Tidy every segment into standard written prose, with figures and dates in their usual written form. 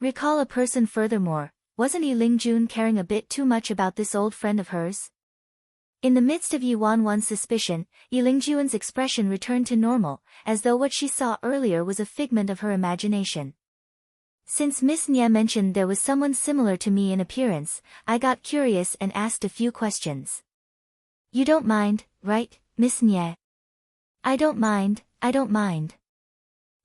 Recall a person furthermore, wasn't Yi Lingjun caring a bit too much about this old friend of hers? In the midst of Yi Wanwan's suspicion, Yi Lingjun's expression returned to normal, as though what she saw earlier was a figment of her imagination. Since Miss Nye mentioned there was someone similar to me in appearance, I got curious and asked a few questions. You don't mind, right, Miss Nye? I don't mind.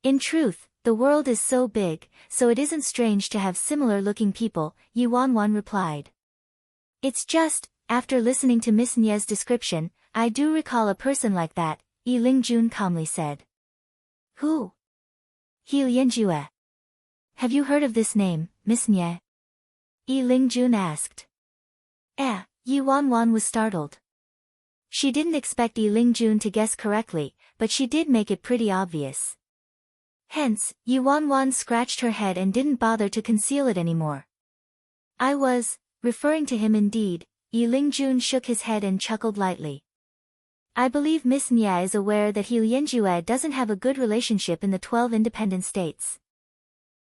In truth, the world is so big, so it isn't strange to have similar-looking people, Yi Wanwan replied. It's just, after listening to Miss Nye's description, I do recall a person like that, Yi Lingjun calmly said. Who? He Lianjue. Have you heard of this name, Miss Nye? Yi Lingjun asked. Yi Wanwan was startled. She didn't expect Yi Lingjun to guess correctly, but she did make it pretty obvious. Hence, Yi Wanwan scratched her head and didn't bother to conceal it anymore. I was referring to him indeed. Yi Lingjun shook his head and chuckled lightly. I believe Miss Nye is aware that He Lianjue doesn't have a good relationship in the 12 independent states.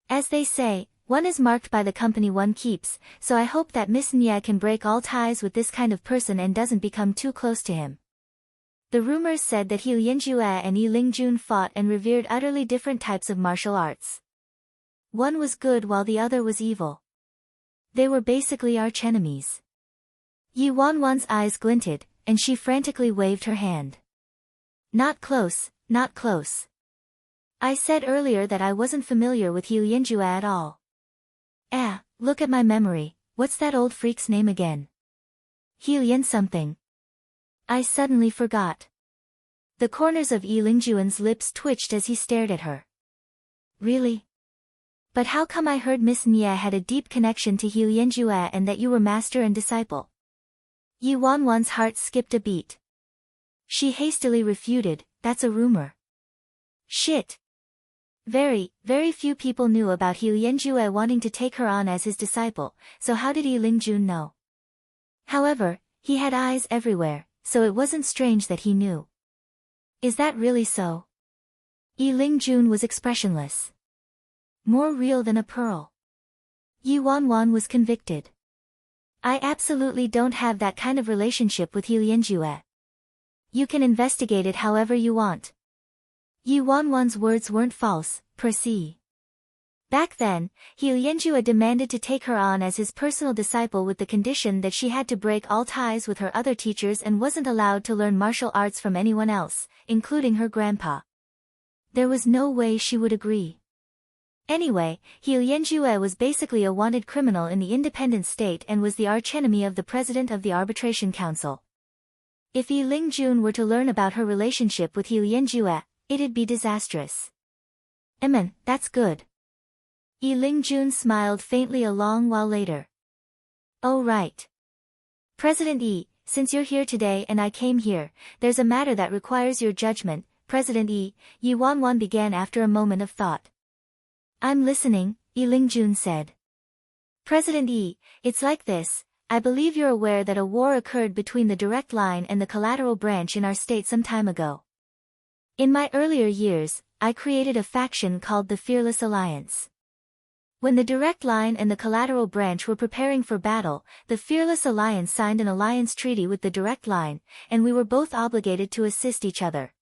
As they say, one is marked by the company one keeps, so I hope that Miss Nye can break all ties with this kind of person and doesn't become too close to him. The rumors said that He Lianjue and Yi Lingjun fought and revered utterly different types of martial arts. One was good while the other was evil. They were basically archenemies. Yi Wanwan's eyes glinted, and she frantically waved her hand. Not close, not close. I said earlier that I wasn't familiar with He Lianjue at all. Look at my memory, what's that old freak's name again? He Lian something. I suddenly forgot. The corners of Yi Lingjuan's lips twitched as he stared at her. Really? But how come I heard Miss Nye had a deep connection to He Lianjue and that you were master and disciple? Yi Wanwan's heart skipped a beat. She hastily refuted, that's a rumor. Shit. Very, very few people knew about He Lianjue wanting to take her on as his disciple, so how did Yi Lingjun know? However, he had eyes everywhere, so it wasn't strange that he knew. Is that really so? Yi Lingjun was expressionless. More real than a pearl. Yi Wanwan was convicted. I absolutely don't have that kind of relationship with He Lianjue. You can investigate it however you want. Yi Wanwan's words weren't false, per se. Back then, He Lianjue demanded to take her on as his personal disciple with the condition that she had to break all ties with her other teachers and wasn't allowed to learn martial arts from anyone else, including her grandpa. There was no way she would agree. Anyway, He Lianjue was basically a wanted criminal in the independent state and was the archenemy of the president of the arbitration council. If Yi Lingjun were to learn about her relationship with He Lianjue, it'd be disastrous. That's good. Yi Lingjun smiled faintly a long while later. Oh right. President Yi, since you're here today and I came here, there's a matter that requires your judgment, President Yi, Yi Wanwan began after a moment of thought. I'm listening, Yi Lingjun said. President Yi, it's like this, I believe you're aware that a war occurred between the direct line and the collateral branch in our state some time ago. In my earlier years, I created a faction called the Fearless Alliance. When the direct line and the collateral branch were preparing for battle, the Fearless Alliance signed an alliance treaty with the direct line, and we were both obligated to assist each other.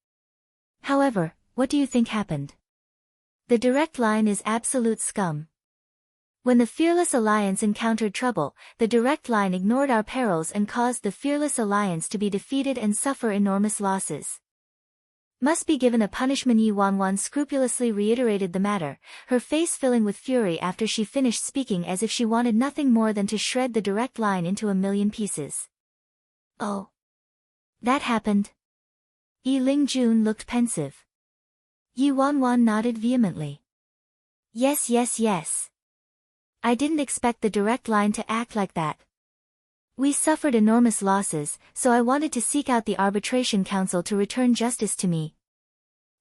However, what do you think happened? The direct line is absolute scum. When the Fearless Alliance encountered trouble, the direct line ignored our perils and caused the Fearless Alliance to be defeated and suffer enormous losses. Must be given a punishment. Yi Wanwan scrupulously reiterated the matter, her face filling with fury after she finished speaking as if she wanted nothing more than to shred the direct line into a million pieces. Oh. That happened? Yi Lingjun looked pensive. Yi Wanwan nodded vehemently. Yes. I didn't expect the direct line to act like that. We suffered enormous losses, so I wanted to seek out the arbitration council to return justice to me.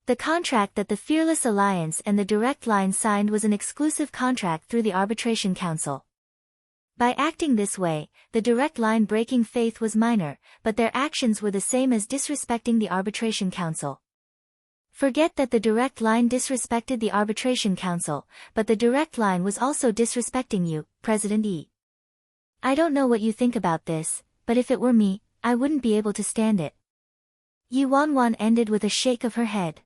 The contract that the Fearless Alliance and the direct line signed was an exclusive contract through the arbitration council. By acting this way, the direct line breaking faith was minor, but their actions were the same as disrespecting the arbitration council. Forget that the direct line disrespected the arbitration council, but the direct line was also disrespecting you, President E. I don't know what you think about this, but if it were me, I wouldn't be able to stand it. Yu Wanwan ended with a shake of her head.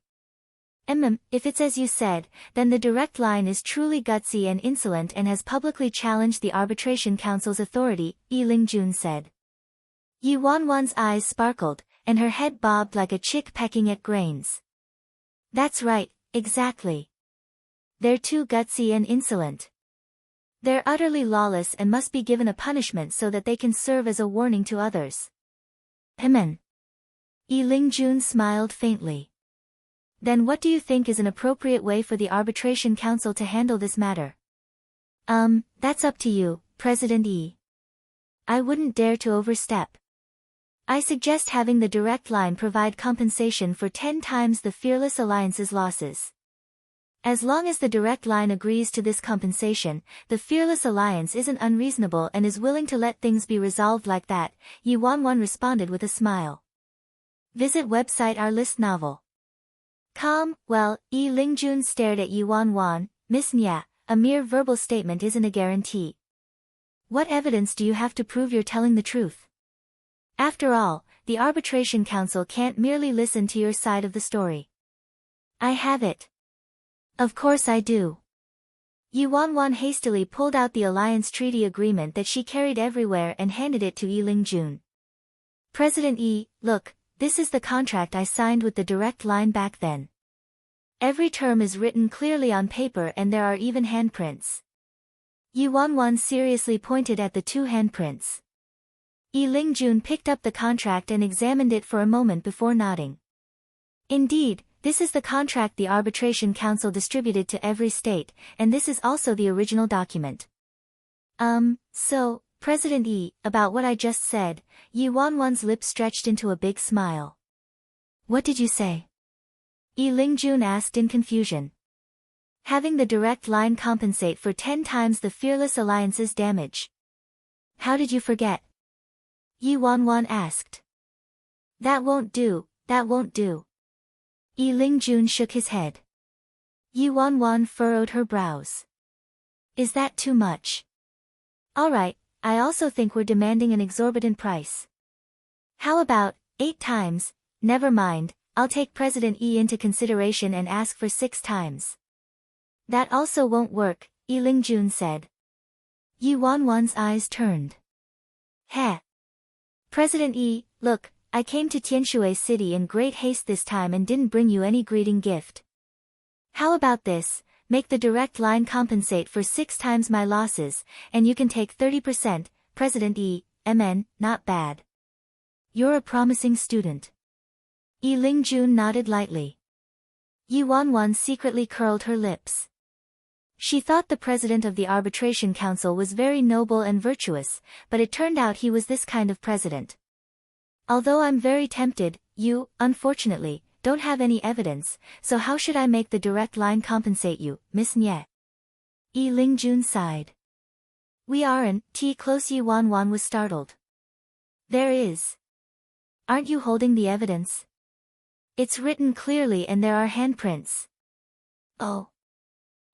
If it's as you said, then the direct line is truly gutsy and insolent and has publicly challenged the arbitration council's authority, Yi Lingjun said. Yu Wanwan's eyes sparkled, and her head bobbed like a chick pecking at grains. That's right, exactly. They're too gutsy and insolent. They're utterly lawless and must be given a punishment so that they can serve as a warning to others. Yi Lingjun smiled faintly. Then what do you think is an appropriate way for the arbitration council to handle this matter? That's up to you, President Yi. I wouldn't dare to overstep. I suggest having the direct line provide compensation for 10 times the Fearless Alliance's losses. As long as the direct line agrees to this compensation, the Fearless Alliance isn't unreasonable and is willing to let things be resolved like that, Yi Wanwan responded with a smile. Visit website Our List Novel. Well, Yi Lingjun stared at Yi Wanwan. Miss Nya, a mere verbal statement isn't a guarantee. What evidence do you have to prove you're telling the truth? After all, the arbitration council can't merely listen to your side of the story. I have it. Of course I do. Yu Wanwan hastily pulled out the alliance treaty agreement that she carried everywhere and handed it to Yi Lingjun. President Yi, look, this is the contract I signed with the direct line back then. Every term is written clearly on paper and there are even handprints. Yu Wanwan seriously pointed at the 2 handprints. Yi Lingjun picked up the contract and examined it for a moment before nodding. Indeed, this is the contract the arbitration council distributed to every state, and this is also the original document. So, President Yi, about what I just said, Yi Wanwan's lips stretched into a big smile. What did you say? Yi Lingjun asked in confusion. Having the direct line compensate for 10 times the Fearless Alliance's damage. How did you forget? Yi Wanwan asked. That won't do, that won't do. Yi Lingjun shook his head. Yi Wanwan furrowed her brows. Is that too much? Alright, I also think we're demanding an exorbitant price. How about 8 times? Never mind, I'll take President Yi into consideration and ask for 6 times. That also won't work, Yi Lingjun said. Yi Wanwan's eyes turned. Heh. President Yi, look, I came to Tianshui City in great haste this time and didn't bring you any greeting gift. How about this, make the direct line compensate for 6 times my losses, and you can take 30%, President Yi, not bad. You're a promising student. Yi Lingjun nodded lightly. Yi Wanwan secretly curled her lips. She thought the president of the arbitration council was very noble and virtuous, but it turned out he was this kind of president. Although I'm very tempted, you, unfortunately, don't have any evidence, so how should I make the direct line compensate you, Miss Nye? Yi Lingjun sighed. We aren't, close. Yi Wanwan was startled. There is. Aren't you holding the evidence? It's written clearly and there are handprints. Oh.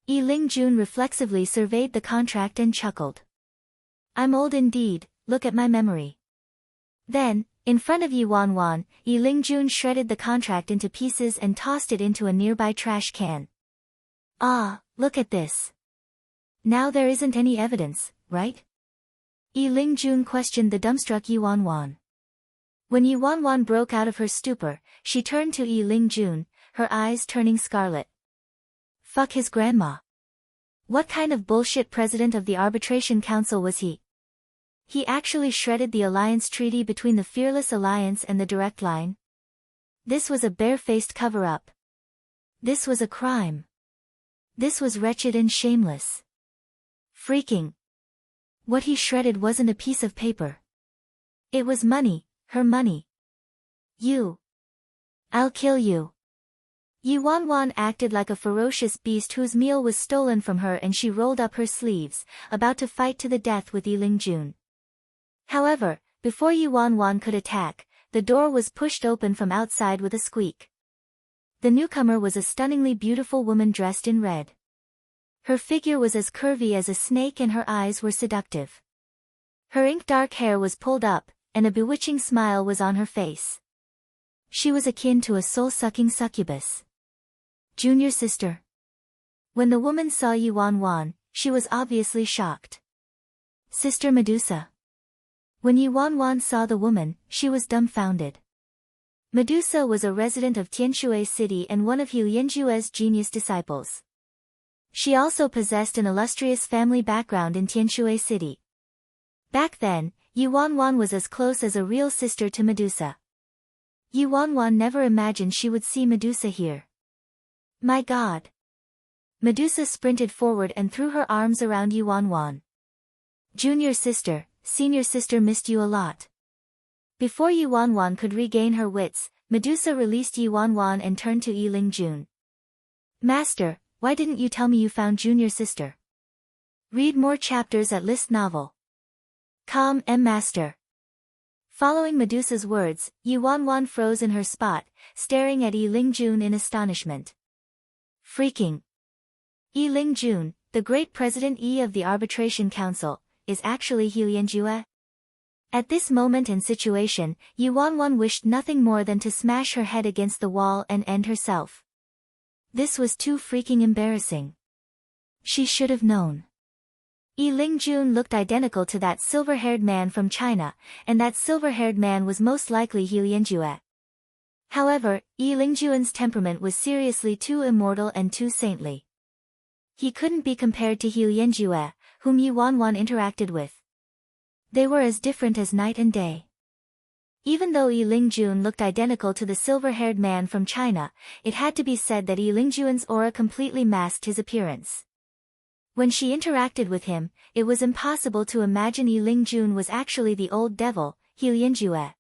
Yi Lingjun reflexively surveyed the contract and chuckled. I'm old indeed, look at my memory. Then, in front of Yi Wanwan, Yi Lingjun shredded the contract into pieces and tossed it into a nearby trash can. Ah, look at this. Now there isn't any evidence, right? Yi Lingjun questioned the dumbstruck Yi Wanwan. When Yi Wanwan broke out of her stupor, she turned to Yi Lingjun, her eyes turning scarlet. Fuck his grandma. What kind of bullshit president of the arbitration council was he? He actually shredded the alliance treaty between the Fearless Alliance and the direct line? This was a barefaced cover-up. This was a crime. This was wretched and shameless. Freaking. What he shredded wasn't a piece of paper. It was money, her money. You. I'll kill you. Yi Wanwan acted like a ferocious beast whose meal was stolen from her, and she rolled up her sleeves, about to fight to the death with Yi Lingjun. However, before Yi Wanwan could attack, the door was pushed open from outside with a squeak. The newcomer was a stunningly beautiful woman dressed in red. Her figure was as curvy as a snake and her eyes were seductive. Her ink-dark hair was pulled up, and a bewitching smile was on her face. She was akin to a soul-sucking succubus. Junior sister. When the woman saw Yuan Wan, she was obviously shocked. Sister Medusa. When Yuan Wan saw the woman, she was dumbfounded. Medusa was a resident of Tianshui City and one of Hu Yanjue's genius disciples. She also possessed an illustrious family background in Tianshui City. Back then, Yuan Wan was as close as a real sister to Medusa. Yuan Wan never imagined she would see Medusa here. My God! Medusa sprinted forward and threw her arms around Yuan Wan. Junior sister, senior sister missed you a lot. Before Yuan Wan could regain her wits, Medusa released Yuan Wan and turned to Yiling Jun. Master, why didn't you tell me you found junior sister? Read more chapters at List Novel. Master. Following Medusa's words, Yuan Wan froze in her spot, staring at Yiling Jun in astonishment. Freaking! Yiling Jun, the great President of the Arbitration Council, is actually Hu Yanjue? At this moment and situation, Yuan Wan wished nothing more than to smash her head against the wall and end herself. This was too freaking embarrassing. She should have known. Yiling Jun looked identical to that silver-haired man from China, and that silver-haired man was most likely Hu Yanjue. However, Yiling Jun's temperament was seriously too immortal and too saintly. He couldn't be compared to Hu Yanjue, whom Yuan Wan interacted with. They were as different as night and day. Even though Yiling Jun looked identical to the silver-haired man from China, it had to be said that Yiling Jun's aura completely masked his appearance. When she interacted with him, it was impossible to imagine Yiling Jun was actually the old devil, Hu Yanjue.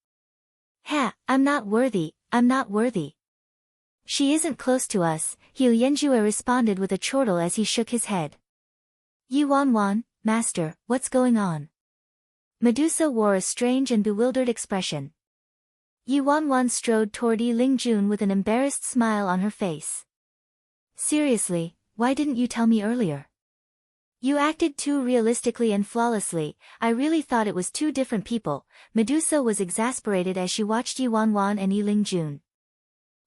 I'm not worthy, I'm not worthy. She isn't close to us, Hu Yanjue responded with a chortle as he shook his head. Yuan Wan, master, what's going on? Medusa wore a strange and bewildered expression. Yuan Wan strode toward Yiling Jun with an embarrassed smile on her face. Seriously, why didn't you tell me earlier? You acted too realistically and flawlessly, I really thought it was two different people. Medusa was exasperated as she watched Yuan Wan and Yiling Jun.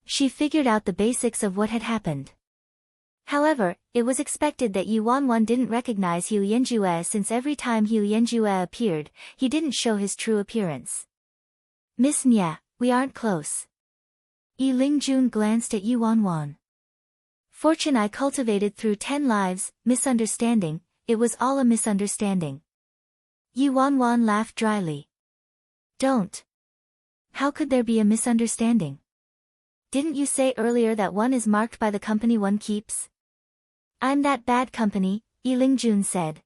She figured out the basics of what had happened. However, it was expected that Yuan Wan didn't recognize Hu Yanjue since every time Hu Yanjue appeared, he didn't show his true appearance. Miss Nya, we aren't close. Yiling Jun glanced at Yuan Wan. Fortune I cultivated through 10 lives, misunderstanding, it was all a misunderstanding. Yuan Wan laughed dryly. Don't. How could there be a misunderstanding? Didn't you say earlier that one is marked by the company one keeps? I'm that bad company, Yiling Jun said.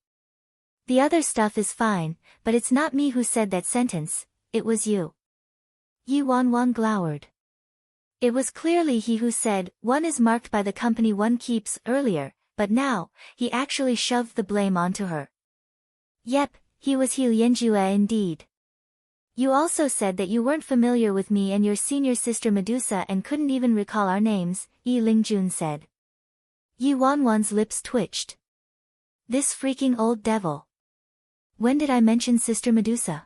The other stuff is fine, but it's not me who said that sentence, it was you. Yuan Wan glowered. It was clearly he who said, one is marked by the company one keeps earlier, but now, he actually shoved the blame onto her. Yep, he was Hu Yanjue indeed. You also said that you weren't familiar with me and your senior sister Medusa and couldn't even recall our names, Yiling Jun said. Yuan Wan's lips twitched. This freaking old devil. When did I mention Sister Medusa?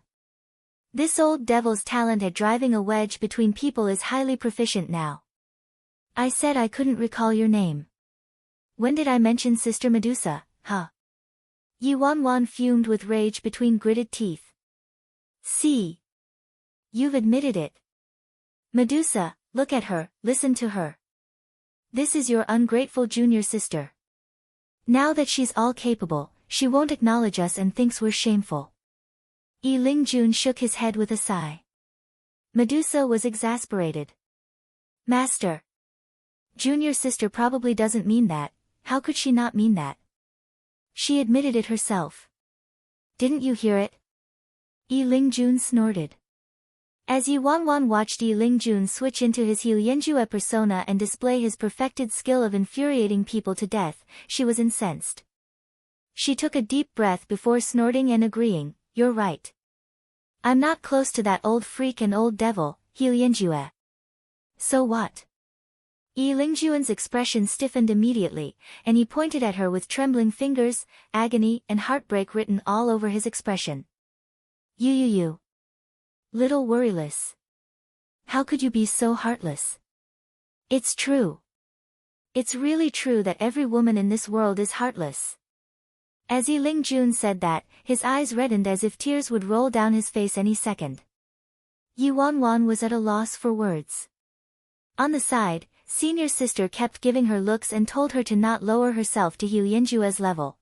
This old devil's talent at driving a wedge between people is highly proficient now. I said I couldn't recall your name. When did I mention Sister Medusa, huh? Yuan Wan fumed with rage between gritted teeth. See? You've admitted it. Medusa, look at her, listen to her. This is your ungrateful junior sister. Now that she's all capable, she won't acknowledge us and thinks we're shameful. Yiling Jun shook his head with a sigh. Medusa was exasperated. Master. Junior sister probably doesn't mean that, how could she not mean that? She admitted it herself. Didn't you hear it? Yiling Jun snorted. As Yuan Wan watched Yiling Jun switch into his Hu Yanjue persona and display his perfected skill of infuriating people to death, she was incensed. She took a deep breath before snorting and agreeing, you're right. I'm not close to that old freak and old devil, Hu Yanjue. So what? Yi Lingjuan's expression stiffened immediately, and he pointed at her with trembling fingers, agony and heartbreak written all over his expression. You. Little worryless. How could you be so heartless? It's true. It's really true that every woman in this world is heartless. As Yi Lingjun said that, his eyes reddened as if tears would roll down his face any second. Yi Wanwan was at a loss for words. On the side, senior sister kept giving her looks and told her to not lower herself to He Lianjue's level.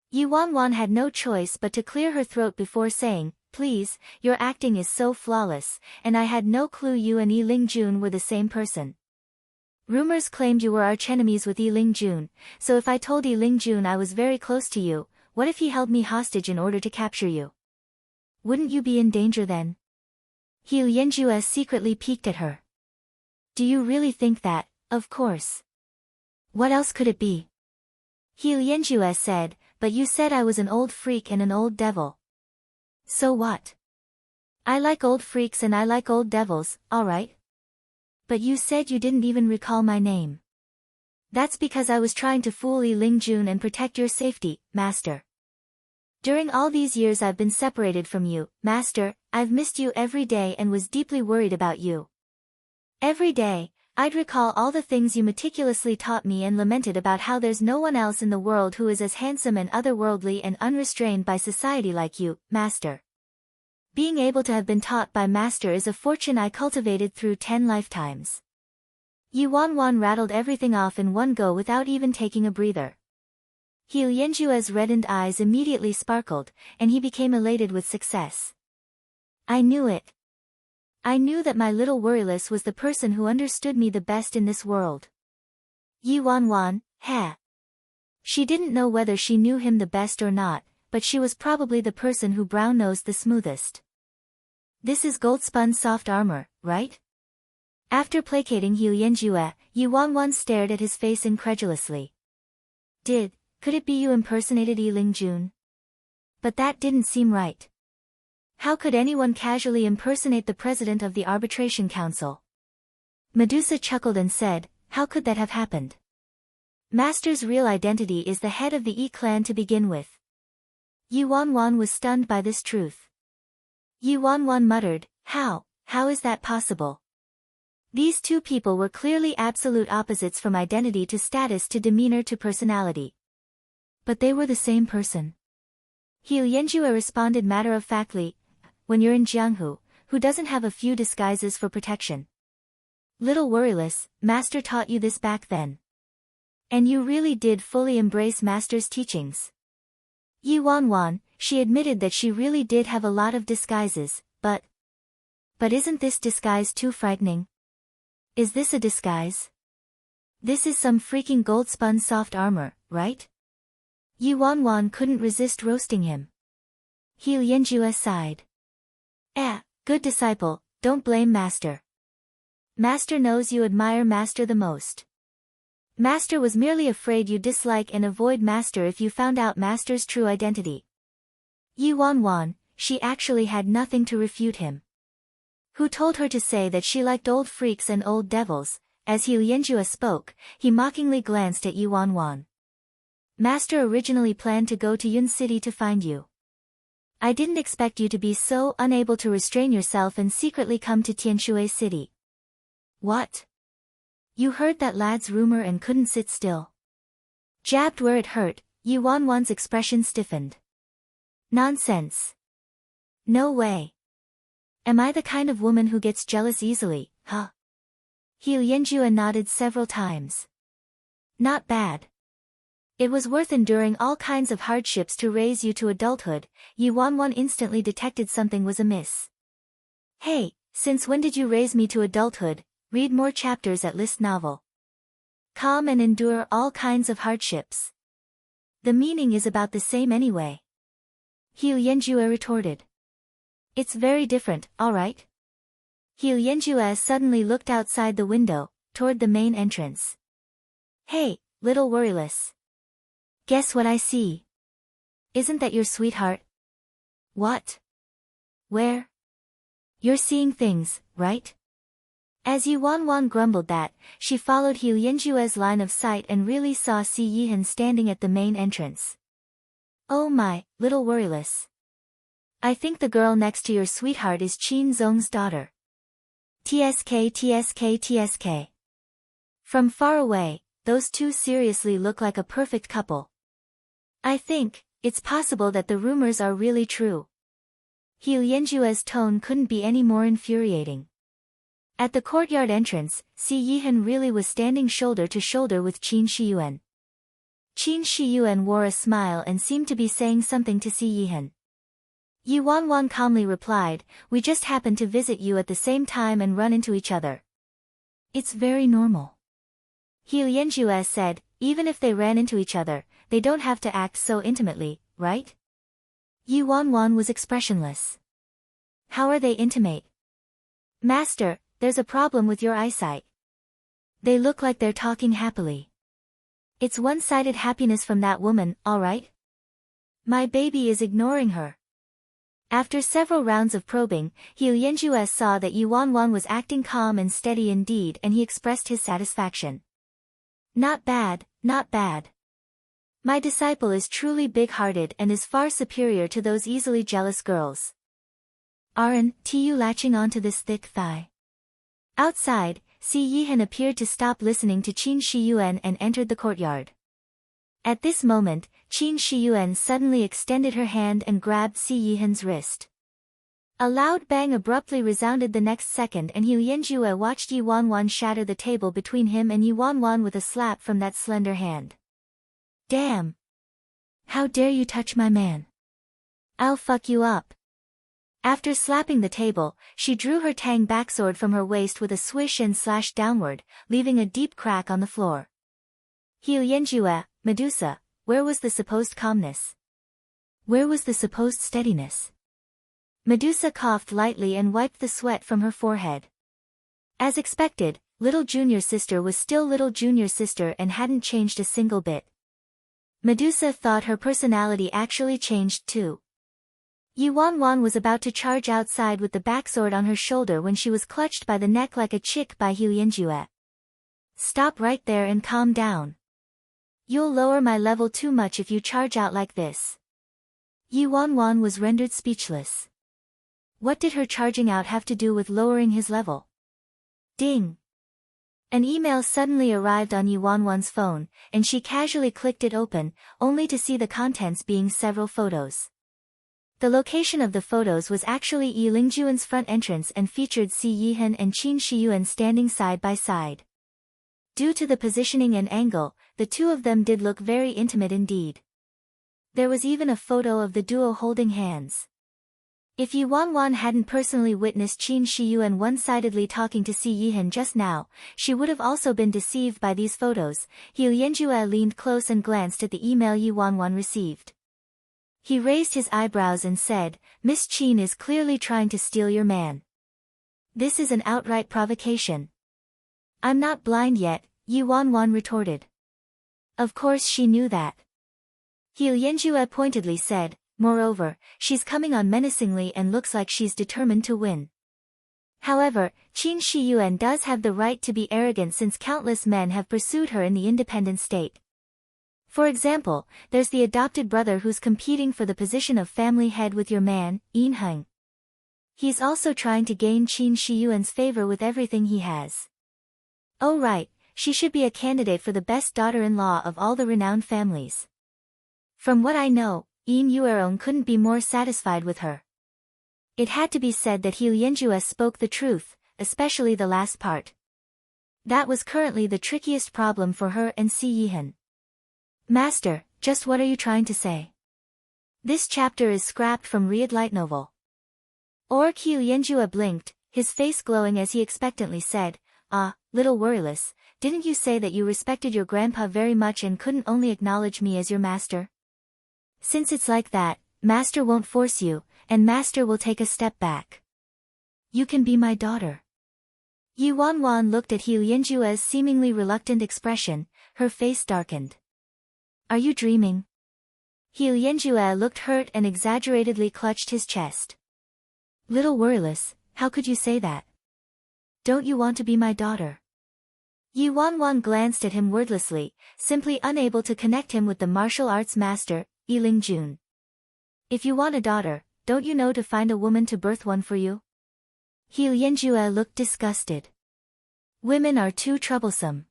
Yi Wanwan had no choice but to clear her throat before saying, "Please, your acting is so flawless, and I had no clue you and Yi Lingjun were the same person. Rumors claimed you were archenemies with Yi Lingjun, so if I told Yi Lingjun I was very close to you, what if he held me hostage in order to capture you? Wouldn't you be in danger then?" He Lianjue secretly peeked at her. "Do you really think that? Of course. What else could it be?" He Lianjue said, "But you said I was an old freak and an old devil." "So what? I like old freaks and I like old devils, alright. But you said you didn't even recall my name." "That's because I was trying to fool Yi Lingjun and protect your safety, master. During all these years I've been separated from you, master, I've missed you every day and was deeply worried about you. Every day, I'd recall all the things you meticulously taught me and lamented about how there's no one else in the world who is as handsome and otherworldly and unrestrained by society like you, master. Being able to have been taught by master is a fortune I cultivated through 10 lifetimes." Yi Wanwan rattled everything off in one go without even taking a breather. He Lianjue's reddened eyes immediately sparkled, and he became elated with success. "I knew it. I knew that my little worryless was the person who understood me the best in this world." Yi Wanwan, heh. She didn't know whether she knew him the best or not, but she was probably the person who brown-nosed the smoothest. "This is gold-spun soft armor, right?" After placating He Lianjue, Yi Wanwan stared at his face incredulously. Could it be you impersonated Yi Lingjun? But that didn't seem right. How could anyone casually impersonate the president of the arbitration council? Medusa chuckled and said, "How could that have happened? Master's real identity is the head of the Yi clan to begin with." Yi Wanwan was stunned by this truth. Yi Wanwan muttered, How is that possible? These two people were clearly absolute opposites from identity to status to demeanor to personality. But they were the same person. He Lianjue responded matter-of-factly, "When you're in Jianghu, who doesn't have a few disguises for protection? Little worryless, master taught you this back then. And you really did fully embrace master's teachings." Yi Wanwan, she admitted that she really did have a lot of disguises, but isn't this disguise too frightening? Is this a disguise? This is some freaking gold-spun soft armor, right? Yi Wanwan couldn't resist roasting him. He Lianjue sighed. Good disciple, don't blame master. Master knows you admire master the most. Master was merely afraid you'd dislike and avoid master if you found out master's true identity." Yi Wanwan, she actually had nothing to refute him. Who told her to say that she liked old freaks and old devils? As He Lianjue spoke, he mockingly glanced at Yi Wanwan. "Master originally planned to go to Yun City to find you. I didn't expect you to be so unable to restrain yourself and secretly come to Tianshui City." "What? You heard that lad's rumor and couldn't sit still?" Jabbed where it hurt, Yi Wanwan's expression stiffened. "Nonsense. No way. Am I the kind of woman who gets jealous easily, huh?" He Lianjue nodded several times. "Not bad. It was worth enduring all kinds of hardships to raise you to adulthood." Yi Wanwan instantly detected something was amiss. "Hey, since when did you raise me to adulthood? Read more chapters at list novel. Calm and endure all kinds of hardships. The meaning is about the same anyway." He Lianjue retorted. "It's very different, alright?" He Lianjue suddenly looked outside the window, toward the main entrance. "Hey, little worryless. Guess what I see? Isn't that your sweetheart?" "What? Where?" "You're seeing things, right?" As Yu Wanwan grumbled that, she followed He Lianjue's line of sight and really saw Si Yihan standing at the main entrance. Oh my, little worryless. I think the girl next to your sweetheart is Qin Zong's daughter. TSK TSK TSK. From far away, those two seriously look like a perfect couple. I think, it's possible that the rumors are really true. He Lianjue's tone couldn't be any more infuriating. At the courtyard entrance, Si Yihan really was standing shoulder to shoulder with Qin Shiyuan. Qin Shiyuan wore a smile and seemed to be saying something to Si Yihan. Yi Wanwan calmly replied, "We just happened to visit you at the same time and run into each other. It's very normal." He Lianjue said, "Even if they ran into each other, they don't have to act so intimately, right?" Yi Wanwan was expressionless. "How are they intimate?" "Master, there's a problem with your eyesight. They look like they're talking happily. It's one-sided happiness from that woman, all right? My baby is ignoring her." After several rounds of probing, He Lianjue saw that Yi Wanwan was acting calm and steady indeed, and he expressed his satisfaction. "Not bad, not bad. My disciple is truly big-hearted and is far superior to those easily jealous girls. Aren't you latching onto this thick thigh?" Outside, Si Yihan appeared to stop listening to Qin Shiyuan and entered the courtyard. At this moment, Qin Shiyuan suddenly extended her hand and grabbed Si Yihan's wrist. A loud bang abruptly resounded the next second, and He Lianjue watched Yi Wanwan shatter the table between him and Yi Wanwan with a slap from that slender hand. "Damn! How dare you touch my man? I'll fuck you up." After slapping the table, she drew her tang backsword from her waist with a swish and slashed downward, leaving a deep crack on the floor. He Lianjue, Medusa, where was the supposed calmness? Where was the supposed steadiness? Medusa coughed lightly and wiped the sweat from her forehead. As expected, little junior sister was still little junior sister and hadn't changed a single bit. Medusa thought her personality actually changed too. Yi Wanwan was about to charge outside with the backsword on her shoulder when she was clutched by the neck like a chick by He Lianjue. "Stop right there and calm down. You'll lower my level too much if you charge out like this." Yi Wanwan was rendered speechless. What did her charging out have to do with lowering his level? Ding! An email suddenly arrived on Yi Wanwan's phone, and she casually clicked it open, only to see the contents being several photos. The location of the photos was actually Yi Lingjuan's front entrance and featured Si Yihan and Qin Shiyuan standing side by side. Due to the positioning and angle, the two of them did look very intimate indeed. There was even a photo of the duo holding hands. If Yi Wanwan hadn't personally witnessed Qin Shiyuan one-sidedly talking to Si Yihan just now, she would have also been deceived by these photos. He Lianjue leaned close and glanced at the email Yi Wanwan received. He raised his eyebrows and said, "Miss Qin is clearly trying to steal your man. This is an outright provocation." "I'm not blind yet," Yi Wanwan retorted. Of course she knew that. He Lianjue pointedly said, "Moreover, she's coming on menacingly and looks like she's determined to win." However, Qin Shiyuan does have the right to be arrogant since countless men have pursued her in the independent state. For example, there's the adopted brother who's competing for the position of family head with your man, Yin Heng. He's also trying to gain Qin Shiyuan's favor with everything he has. Oh right, she should be a candidate for the best daughter-in-law of all the renowned families. From what I know, Yin Yuerong couldn't be more satisfied with her. It had to be said that He Lianjue spoke the truth, especially the last part. That was currently the trickiest problem for her and Si Yihan. "Master, just what are you trying to say?" This chapter is scrapped from Read Light Novel. He Lianjue blinked, his face glowing as he expectantly said, "Ah, little worryless, didn't you say that you respected your grandpa very much and couldn't only acknowledge me as your master? Since it's like that, master won't force you, and master will take a step back. You can be my daughter." Yi Wanwan looked at He Lianjue's seemingly reluctant expression, her face darkened. "Are you dreaming?" He Lianjue looked hurt and exaggeratedly clutched his chest. "Little worryless, how could you say that?" Don't you want to be my daughter? Yi Wanwan glanced at him wordlessly, simply unable to connect him with the martial arts master, Yi Lingjun. If you want a daughter, don't you know to find a woman to birth one for you? He Lianjue looked disgusted. Women are too troublesome.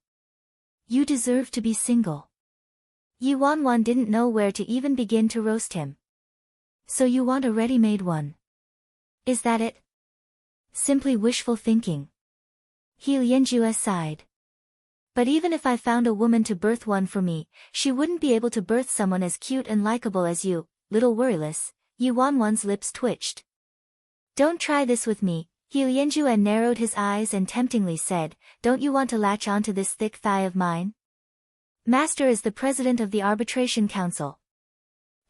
You deserve to be single. Yi Wanwan didn't know where to even begin to roast him. So you want a ready-made one? Is that it? Simply wishful thinking. He Lianjue sighed. But even if I found a woman to birth one for me, she wouldn't be able to birth someone as cute and likable as you, little worryless. Yi Wanwan's lips twitched. Don't try this with me. He Lianjue narrowed his eyes and temptingly said, don't you want to latch onto this thick thigh of mine? Master is the president of the Arbitration Council.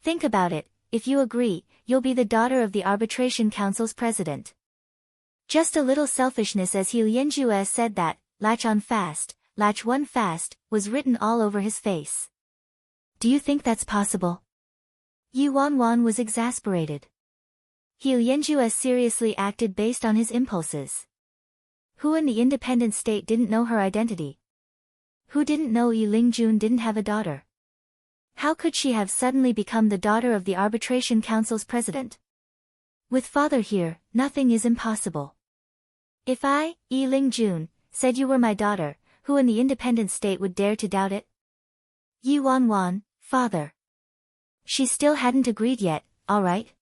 Think about it, if you agree, you'll be the daughter of the Arbitration Council's president. Just a little selfishness as He Lianjue said that, latch on fast, latch one fast, was written all over his face. Do you think that's possible? Yi Wanwan was exasperated. He Lianjue seriously acted based on his impulses. Who in the independent state didn't know her identity? Who didn't know Yi Lingjun didn't have a daughter? How could she have suddenly become the daughter of the Arbitration Council's president? With father here, nothing is impossible. If I, Yi Lingjun, said you were my daughter, who in the independent state would dare to doubt it? Yi Wanwan, father. She still hadn't agreed yet, all right?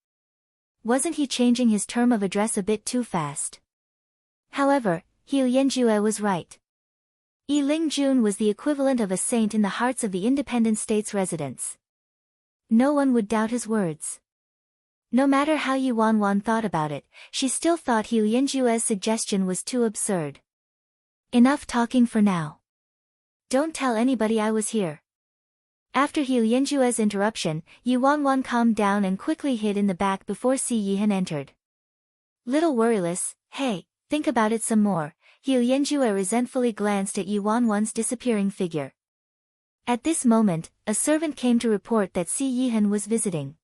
Wasn't he changing his term of address a bit too fast? However, He Lianjue was right. Yi Lingjun was the equivalent of a saint in the hearts of the independent state's residents. No one would doubt his words. No matter how Yi Wanwan thought about it, she still thought He Lianjue's suggestion was too absurd. Enough talking for now. Don't tell anybody I was here. After He Lianjue's interruption, Yi Wanwan calmed down and quickly hid in the back before Si Yihan entered. Little worryless, hey, think about it some more. He Lianjue resentfully glanced at Yi Wanwan's disappearing figure. At this moment, a servant came to report that Si Yihan was visiting.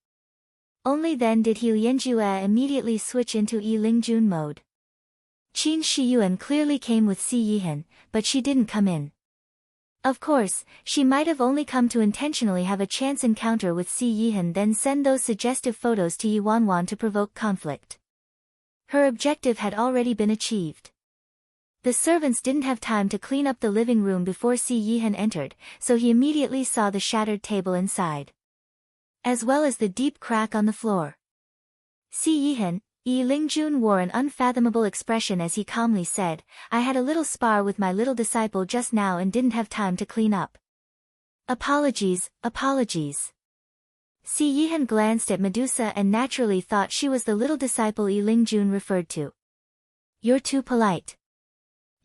Only then did He Lianjue immediately switch into Yi Lingjun mode. Qin Shiyuan clearly came with Si Yihan, but she didn't come in. Of course, she might have only come to intentionally have a chance encounter with Si Yihan, then send those suggestive photos to Yi Wanwan to provoke conflict. Her objective had already been achieved. The servants didn't have time to clean up the living room before Si Yihan entered, so he immediately saw the shattered table inside, as well as the deep crack on the floor. Si Yihan, Yi Lingjun wore an unfathomable expression as he calmly said, I had a little spar with my little disciple just now and didn't have time to clean up. Apologies, apologies. Si Yihan glanced at Medusa and naturally thought she was the little disciple Yi Lingjun referred to. You're too polite.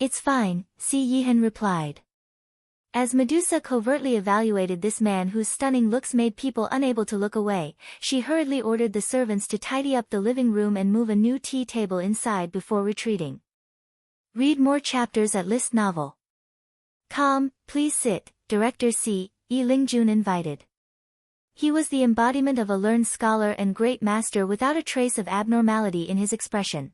It's fine, Si Yihan replied. As Medusa covertly evaluated this man whose stunning looks made people unable to look away, she hurriedly ordered the servants to tidy up the living room and move a new tea table inside before retreating. Read more chapters at List Novel. Please sit, Director Yi Lingjun invited. He was the embodiment of a learned scholar and great master without a trace of abnormality in his expression.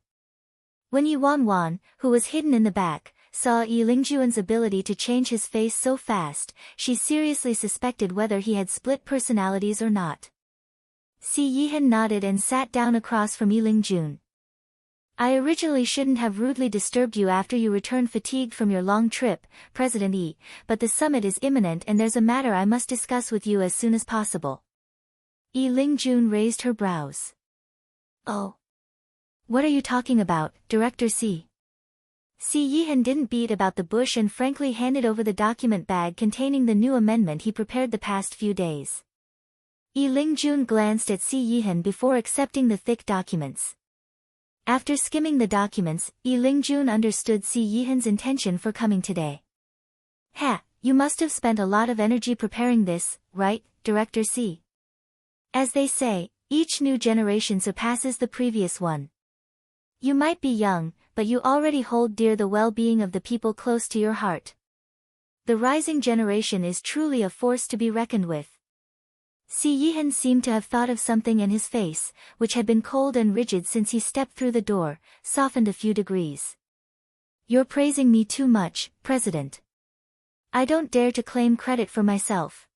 When Yi Wanwan, who was hidden in the back, saw Yi Lingjun's ability to change his face so fast, she seriously suspected whether he had split personalities or not. Si Yihan nodded and sat down across from Yi Lingjun. I originally shouldn't have rudely disturbed you after you returned fatigued from your long trip, President Yi, but the summit is imminent and there's a matter I must discuss with you as soon as possible. Yi Lingjun raised her brows. Oh. What are you talking about, Director Si? Si Yihan didn't beat about the bush and frankly handed over the document bag containing the new amendment he prepared the past few days. Yi Lingjun glanced at Si Yihan before accepting the thick documents. After skimming the documents, Yi Lingjun understood Si Yihan's intention for coming today. You must have spent a lot of energy preparing this, right, Director Si? As they say, each new generation surpasses the previous one. You might be young, but you already hold dear the well-being of the people close to your heart. The rising generation is truly a force to be reckoned with. Si Yihan seemed to have thought of something and his face, which had been cold and rigid since he stepped through the door, softened a few degrees. You're praising me too much, President. I don't dare to claim credit for myself.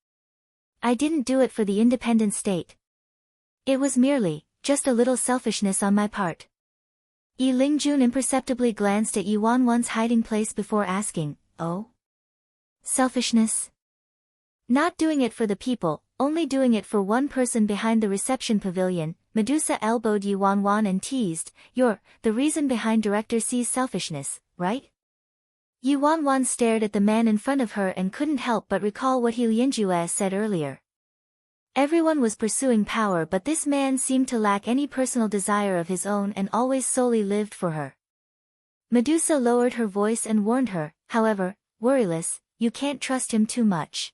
I didn't do it for the independent state. It was merely, just a little selfishness on my part. Yi Lingjun imperceptibly glanced at Yi Wanwan's hiding place before asking, oh? Selfishness? Not doing it for the people, only doing it for one person behind the reception pavilion. Medusa elbowed Yi Wanwan and teased, you're the reason behind Director C's selfishness, right? Yi Wanwan stared at the man in front of her and couldn't help but recall what He Lianjue said earlier. Everyone was pursuing power, but this man seemed to lack any personal desire of his own and always solely lived for her. Medusa lowered her voice and warned her, however, worryless, you can't trust him too much.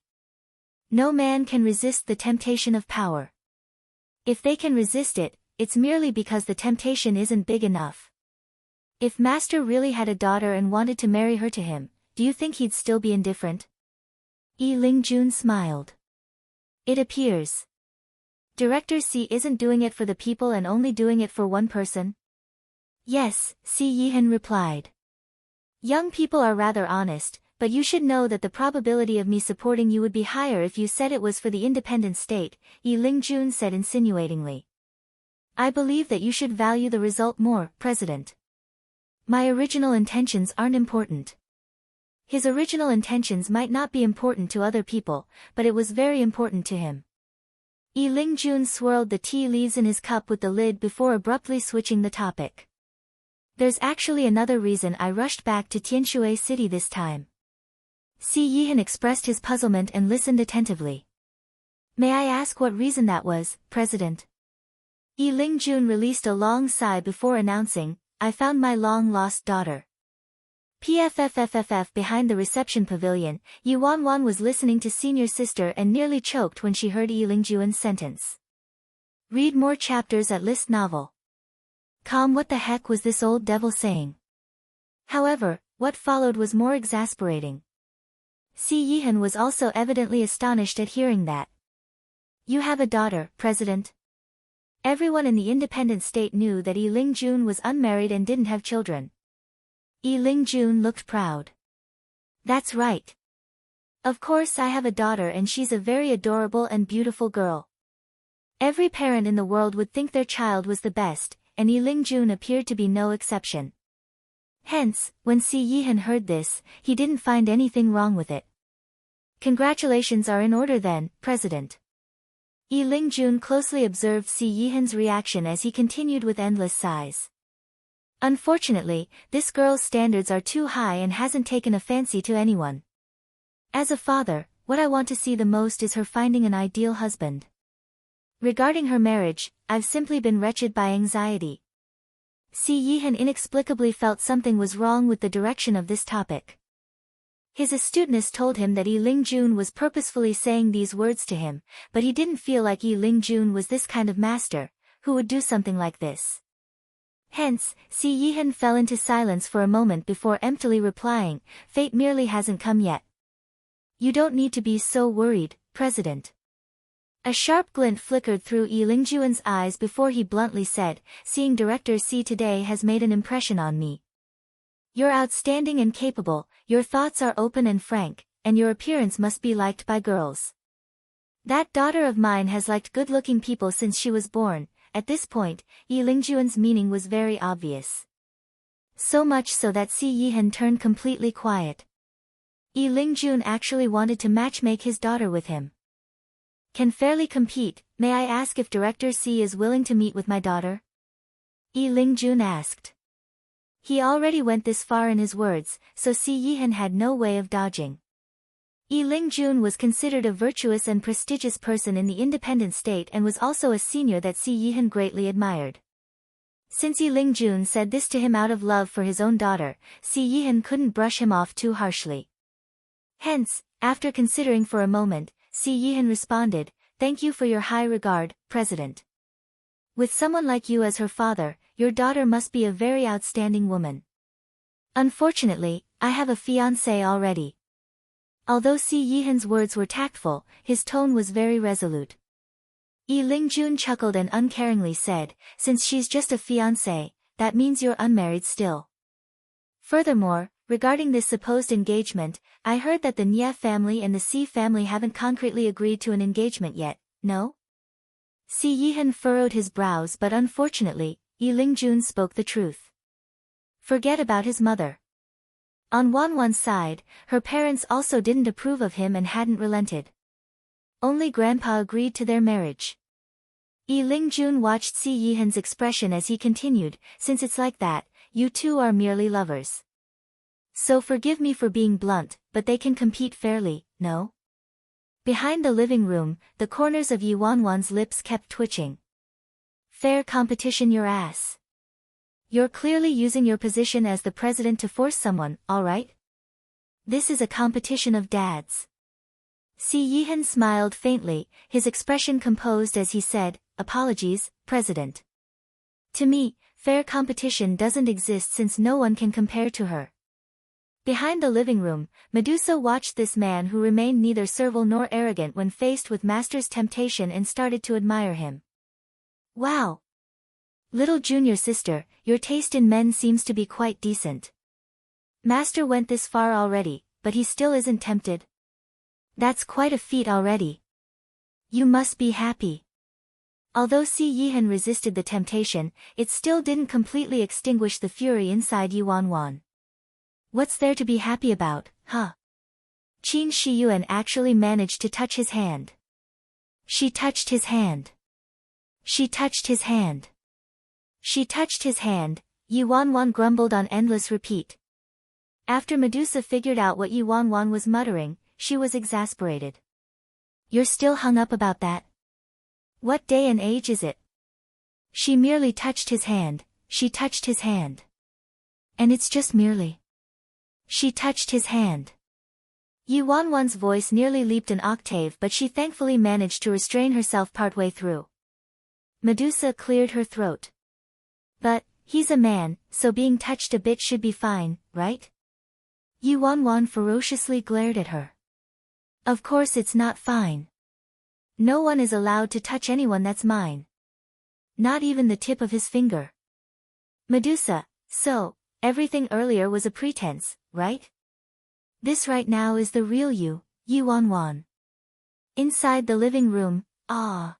No man can resist the temptation of power. If they can resist it, it's merely because the temptation isn't big enough. If Master really had a daughter and wanted to marry her to him, do you think he'd still be indifferent? Yi Lingjun smiled. It appears. Director C isn't doing it for the people and only doing it for one person? Yes, Si Yihan replied. Young people are rather honest, but you should know that the probability of me supporting you would be higher if you said it was for the independent state, Yi Lingjun said insinuatingly. I believe that you should value the result more, President. My original intentions aren't important. His original intentions might not be important to other people, but it was very important to him. Yi Lingjun swirled the tea leaves in his cup with the lid before abruptly switching the topic. There's actually another reason I rushed back to Tianshui City this time. Si Yihan expressed his puzzlement and listened attentively. May I ask what reason that was, President? Yi Lingjun released a long sigh before announcing, I found my long-lost daughter. PFFFFF. Behind the reception pavilion, Yi Wanwan was listening to senior sister and nearly choked when she heard Yi Lingjun's sentence. Read more chapters at List Novel. What the heck was this old devil saying? However, what followed was more exasperating. Si Yihan was also evidently astonished at hearing that. You have a daughter, President? Everyone in the independent state knew that Yi Lingjun was unmarried and didn't have children. Yi Lingjun looked proud. That's right. Of course I have a daughter and she's a very adorable and beautiful girl. Every parent in the world would think their child was the best, and Yi Lingjun appeared to be no exception. Hence, when Si Yihan heard this, he didn't find anything wrong with it. Congratulations are in order then, President. Yi Lingjun closely observed Si Yihan's reaction as he continued with endless sighs. Unfortunately, this girl's standards are too high and hasn't taken a fancy to anyone. As a father, what I want to see the most is her finding an ideal husband. Regarding her marriage, I've simply been wretched by anxiety. Si Yihan inexplicably felt something was wrong with the direction of this topic. His astuteness told him that Yi Lingjun was purposefully saying these words to him, but he didn't feel like Yi Lingjun was this kind of master, who would do something like this. Hence, Si Yihan fell into silence for a moment before emptily replying, fate merely hasn't come yet. You don't need to be so worried, President. A sharp glint flickered through Yi Lingjun's eyes before he bluntly said, seeing Director C today has made an impression on me. You're outstanding and capable, your thoughts are open and frank, and your appearance must be liked by girls. That daughter of mine has liked good-looking people since she was born. At this point, Yi Lingjun's meaning was very obvious. So much so that Si Yihan turned completely quiet. Yi Lingjun actually wanted to matchmake his daughter with him. Can fairly compete, may I ask if Director C is willing to meet with my daughter? Yi Lingjun asked. He already went this far in his words, so Si Yihan had no way of dodging. Yi Lingjun was considered a virtuous and prestigious person in the independent state and was also a senior that Si Yihan greatly admired. Since Yi Lingjun said this to him out of love for his own daughter, Si Yihan couldn't brush him off too harshly. Hence, after considering for a moment, Si Yihan responded, Thank you for your high regard, President. With someone like you as her father, your daughter must be a very outstanding woman. Unfortunately, I have a fiancé already. Although Si Yihan's words were tactful, his tone was very resolute. Yi Lingjun chuckled and uncaringly said, Since she's just a fiancé, that means you're unmarried still. Furthermore, regarding this supposed engagement, I heard that the Nye family and the Si family haven't concretely agreed to an engagement yet, no? Si Yihan furrowed his brows, but unfortunately, Yi Lingjun spoke the truth. Forget about his mother. On Wanwan's side, her parents also didn't approve of him and hadn't relented. Only grandpa agreed to their marriage. Yi Lingjun watched Si Yihan's expression as he continued, since it's like that, you two are merely lovers. So forgive me for being blunt, but they can compete fairly, no? Behind the living room, the corners of Yi Wanwan's lips kept twitching. Fair competition your ass. You're clearly using your position as the president to force someone, alright? This is a competition of dads. Si Yihan smiled faintly, his expression composed as he said, apologies, President. To me, fair competition doesn't exist since no one can compare to her. Behind the living room, Medusa watched this man who remained neither servile nor arrogant when faced with Master's temptation and started to admire him. Wow! Little junior sister, your taste in men seems to be quite decent. Master went this far already, but he still isn't tempted. That's quite a feat already. You must be happy. Although Si Yihan resisted the temptation, it still didn't completely extinguish the fury inside Yi Wanwan. What's there to be happy about, huh? Qin Shiyuan actually managed to touch his hand. She touched his hand. She touched his hand. She touched his hand, Yi Wanwan grumbled on endless repeat. After Medusa figured out what Yi Wanwan was muttering, she was exasperated. You're still hung up about that? What day and age is it? She merely touched his hand, she touched his hand. And it's just merely. She touched his hand. Yi Wanwan's voice nearly leaped an octave, but she thankfully managed to restrain herself partway through. Medusa cleared her throat. But, he's a man, so being touched a bit should be fine, right? Yi Wanwan ferociously glared at her. Of course it's not fine. No one is allowed to touch anyone that's mine. Not even the tip of his finger. Medusa, so, everything earlier was a pretense, right? This right now is the real you, Yi Wanwan. Inside the living room, ah.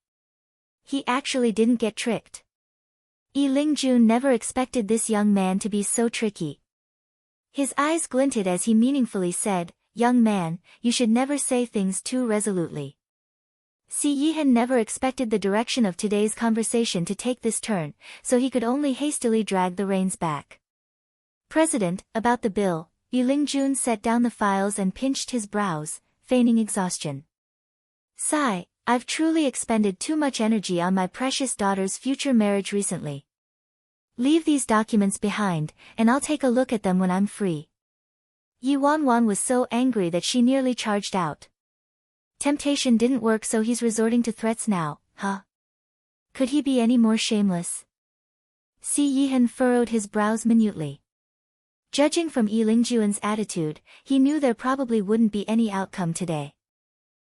He actually didn't get tricked. Yi Lingjun never expected this young man to be so tricky. His eyes glinted as he meaningfully said, young man, you should never say things too resolutely. Si Yihan never expected the direction of today's conversation to take this turn, so he could only hastily drag the reins back. President, about the bill, Yi Lingjun set down the files and pinched his brows, feigning exhaustion. Sigh, I've truly expended too much energy on my precious daughter's future marriage recently. Leave these documents behind, and I'll take a look at them when I'm free. Yi Wanwan was so angry that she nearly charged out. Temptation didn't work, so he's resorting to threats now, huh? Could he be any more shameless? Si Yihan furrowed his brows minutely. Judging from Yi Lingjun's attitude, he knew there probably wouldn't be any outcome today.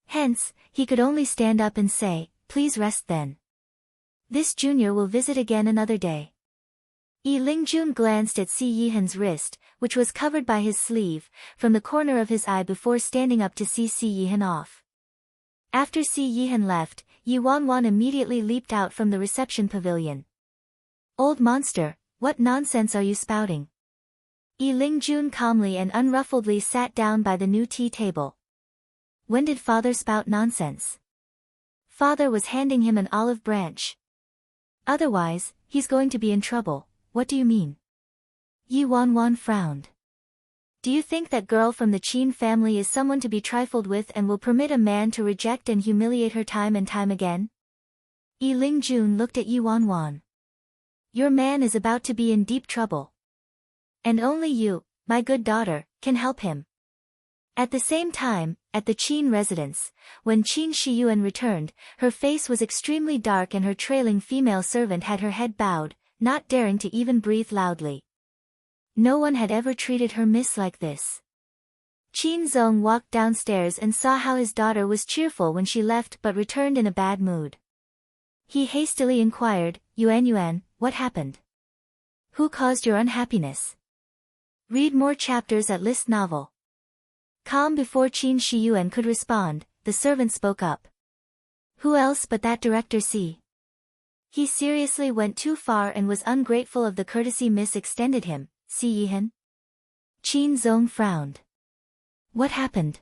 Hence, he could only stand up and say, please rest then. This junior will visit again another day. Yi Lingjun glanced at Si Yihan's wrist, which was covered by his sleeve, from the corner of his eye before standing up to see Si Yihan off. After Si Yihan left, Yi Wanwan immediately leaped out from the reception pavilion. Old monster, what nonsense are you spouting? Yi Lingjun calmly and unruffledly sat down by the new tea table. When did father spout nonsense? Father was handing him an olive branch. Otherwise, he's going to be in trouble. What do you mean? Yi Wanwan frowned. Do you think that girl from the Qin family is someone to be trifled with and will permit a man to reject and humiliate her time and time again? Yi Lingjun looked at Yi Wanwan. Your man is about to be in deep trouble. And only you, my good daughter, can help him. At the same time, at the Qin residence, when Qin Shiyuan returned, her face was extremely dark and her trailing female servant had her head bowed, not daring to even breathe loudly. No one had ever treated her miss like this. Qin Zong walked downstairs and saw how his daughter was cheerful when she left but returned in a bad mood. He hastily inquired, Yuan, what happened? Who caused your unhappiness? Read more chapters at list novel. Calm before Qin Shiyuan could respond, the servant spoke up. Who else but that director C? He seriously went too far and was ungrateful of the courtesy Miss extended him, Si Yihan. Qin Zong frowned. What happened?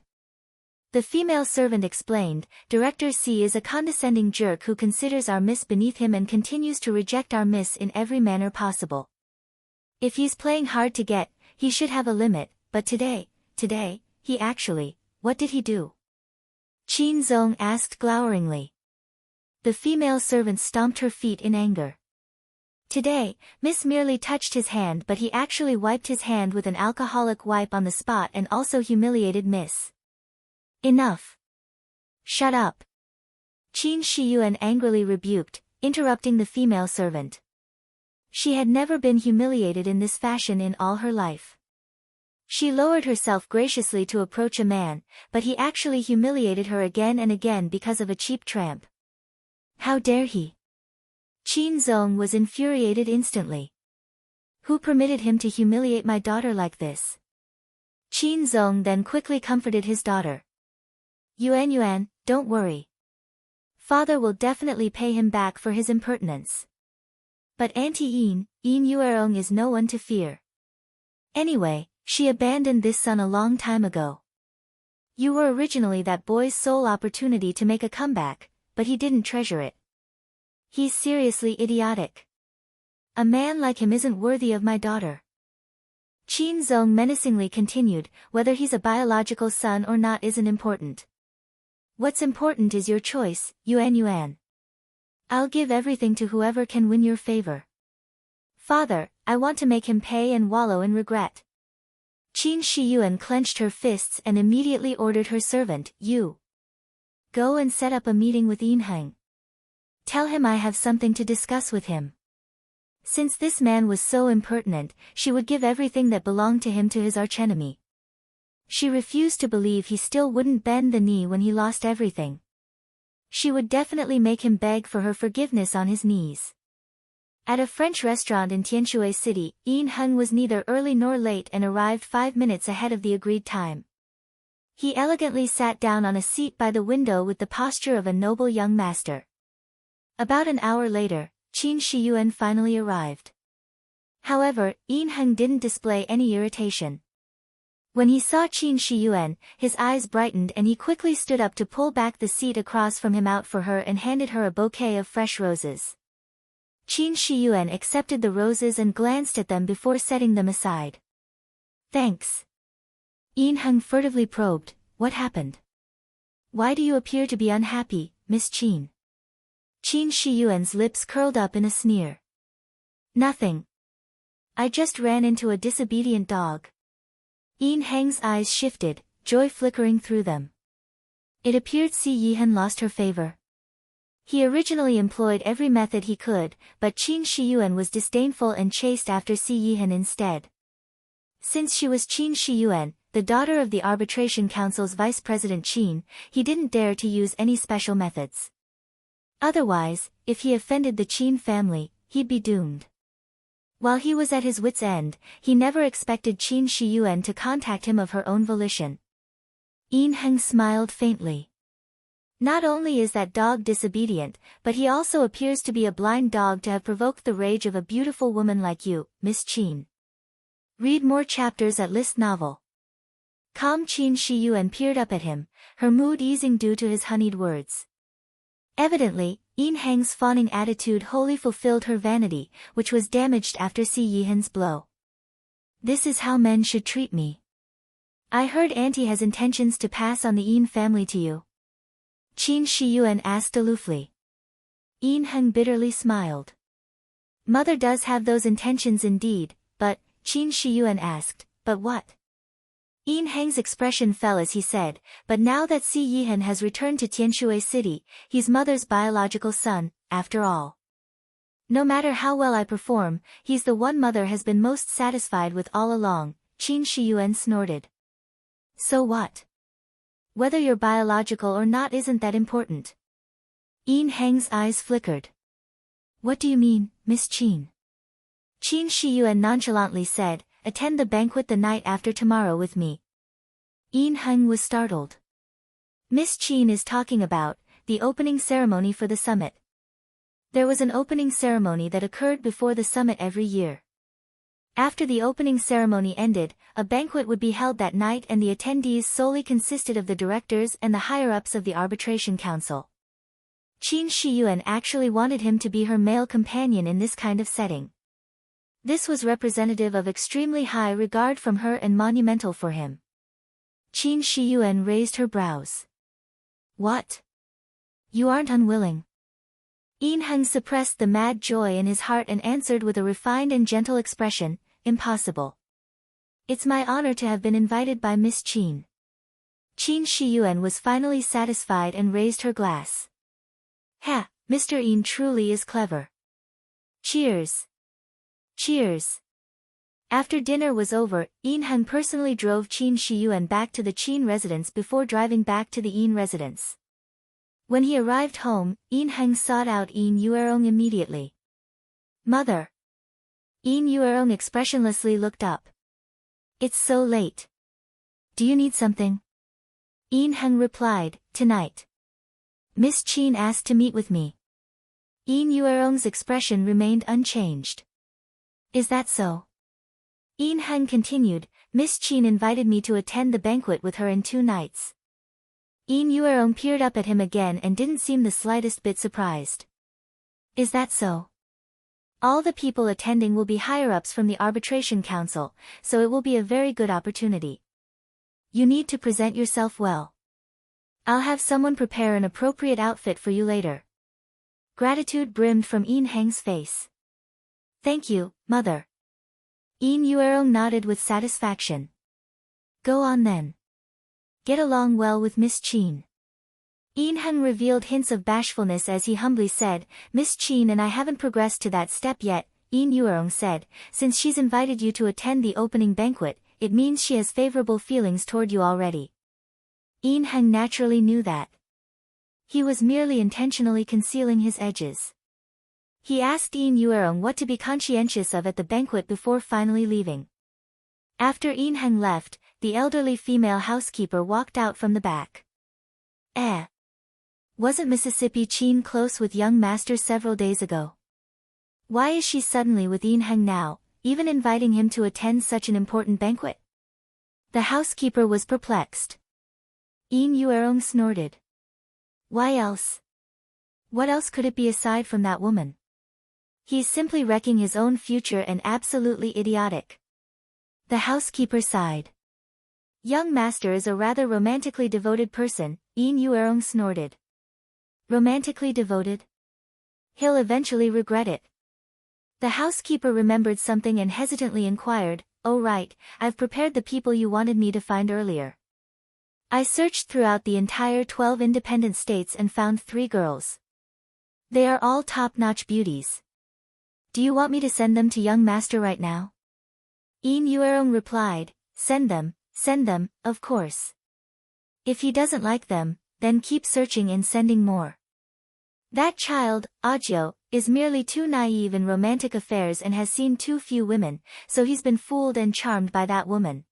The female servant explained, Director C is a condescending jerk who considers our Miss beneath him and continues to reject our Miss in every manner possible. If he's playing hard to get, he should have a limit, but today, he actually, what did he do? Qin Zong asked gloweringly. The female servant stomped her feet in anger. Today, Miss merely touched his hand, but he actually wiped his hand with an alcoholic wipe on the spot and also humiliated Miss. Enough. Shut up. Qin Shiyuan angrily rebuked, interrupting the female servant. She had never been humiliated in this fashion in all her life. She lowered herself graciously to approach a man, but he actually humiliated her again and again because of a cheap tramp. How dare he? Qin Zong was infuriated instantly. Who permitted him to humiliate my daughter like this? Qin Zong then quickly comforted his daughter. Yuan, don't worry. Father will definitely pay him back for his impertinence. But Auntie Yin Yuerong is no one to fear. Anyway, she abandoned this son a long time ago. You were originally that boy's sole opportunity to make a comeback, but he didn't treasure it. He's seriously idiotic. A man like him isn't worthy of my daughter. Qin Zong menacingly continued, whether he's a biological son or not isn't important. What's important is your choice, Yuan. I'll give everything to whoever can win your favor. Father, I want to make him pay and wallow in regret. Qin Shiyuan clenched her fists and immediately ordered her servant, You. Go and set up a meeting with Yin Heng. Tell him I have something to discuss with him. Since this man was so impertinent, she would give everything that belonged to him to his archenemy. She refused to believe he still wouldn't bend the knee when he lost everything. She would definitely make him beg for her forgiveness on his knees. At a French restaurant in Tianshui City, Yin Heng was neither early nor late and arrived 5 minutes ahead of the agreed time. He elegantly sat down on a seat by the window with the posture of a noble young master. About an hour later, Qin Shiyuan finally arrived. However, Yin Heng didn't display any irritation. When he saw Qin Shiyuan, his eyes brightened and he quickly stood up to pull back the seat across from him out for her and handed her a bouquet of fresh roses. Qin Shiyuan accepted the roses and glanced at them before setting them aside. Thanks. Yin Heng furtively probed, What happened? Why do you appear to be unhappy, Miss Qin? Qin Shiyuan's lips curled up in a sneer. Nothing. I just ran into a disobedient dog. Yin Heng's eyes shifted, joy flickering through them. It appeared Si Yihan lost her favor. He originally employed every method he could, but Qin Shiyuan was disdainful and chased after Si Yihan instead. Since she was Qin Shiyuan, the daughter of the Arbitration Council's Vice President Qin, he didn't dare to use any special methods. Otherwise, if he offended the Qin family, he'd be doomed. While he was at his wit's end, he never expected Qin Shiyuan to contact him of her own volition. Yin Heng smiled faintly. Not only is that dog disobedient, but he also appears to be a blind dog to have provoked the rage of a beautiful woman like you, Miss Qin. Read more chapters at list novel. Calm Qin Shiyuan peered up at him, her mood easing due to his honeyed words. Evidently, Yin Heng's fawning attitude wholly fulfilled her vanity, which was damaged after Si Yihan's blow. This is how men should treat me. I heard Auntie has intentions to pass on the Yin family to you. Qin Shiyuan asked aloofly. Yin Heng bitterly smiled. Mother does have those intentions indeed, but, Qin Shiyuan asked, but what? Yin Heng's expression fell as he said, but now that Si Yihan has returned to Tianshui City, he's mother's biological son, after all. No matter how well I perform, he's the one mother has been most satisfied with all along, Qin Shiyuan snorted. So what? Whether you're biological or not isn't that important. Yin Heng's eyes flickered. What do you mean, Miss Qin? Qin Shiyuan nonchalantly said, attend the banquet the night after tomorrow with me. Yin Heng was startled. Miss Qin is talking about the opening ceremony for the summit. There was an opening ceremony that occurred before the summit every year. After the opening ceremony ended, a banquet would be held that night and the attendees solely consisted of the directors and the higher-ups of the arbitration council. Qin Shiyuan actually wanted him to be her male companion in this kind of setting. This was representative of extremely high regard from her and monumental for him. Qin Shiyuan raised her brows. What? You aren't unwilling? Yin Heng suppressed the mad joy in his heart and answered with a refined and gentle expression, impossible. It's my honor to have been invited by Miss Qin. Qin Shiyuan was finally satisfied and raised her glass. Ha, Mr. Yin truly is clever. Cheers. Cheers. After dinner was over, Yin Heng personally drove Qin Shiyuan back to the Qin residence before driving back to the Yin residence. When he arrived home, Yin Heng sought out Yin Yuerong immediately. Mother. Yin Yuerong expressionlessly looked up. It's so late. Do you need something? Yin Heng replied, tonight. Miss Qin asked to meet with me. Yin Yuerong's expression remained unchanged. Is that so? Yin Heng continued, Miss Qin invited me to attend the banquet with her in 2 nights. Yin Yuerong peered up at him again and didn't seem the slightest bit surprised. Is that so? All the people attending will be higher-ups from the arbitration council, so it will be a very good opportunity. You need to present yourself well. I'll have someone prepare an appropriate outfit for you later. Gratitude brimmed from Yin Heng's face. Thank you, mother. Yin Yuerong nodded with satisfaction. Go on then. Get along well with Miss Qin. Yin Heng revealed hints of bashfulness as he humbly said, Miss Qin and I haven't progressed to that step yet. Yin Yuerong said, since she's invited you to attend the opening banquet, it means she has favorable feelings toward you already. Yin Heng naturally knew that. He was merely intentionally concealing his edges. He asked Yin Yuerong what to be conscientious of at the banquet before finally leaving. After Yin Heng left, the elderly female housekeeper walked out from the back. Wasn't Mississippi Qin close with young master several days ago? Why is she suddenly with Yin Heng now, even inviting him to attend such an important banquet? The housekeeper was perplexed. Yin Yuerong snorted. Why else? What else could it be aside from that woman? He's simply wrecking his own future and absolutely idiotic. The housekeeper sighed. Young master is a rather romantically devoted person, Yin Yuerong snorted. Romantically devoted? He'll eventually regret it. The housekeeper remembered something and hesitantly inquired, oh right, I've prepared the people you wanted me to find earlier. I searched throughout the entire 12 independent states and found 3 girls. They are all top-notch beauties. Do you want me to send them to young master right now? Yin Yuerong replied, send them, of course. If he doesn't like them, then keep searching and sending more. That child, Ajio, is merely too naive in romantic affairs and has seen too few women, so he's been fooled and charmed by that woman.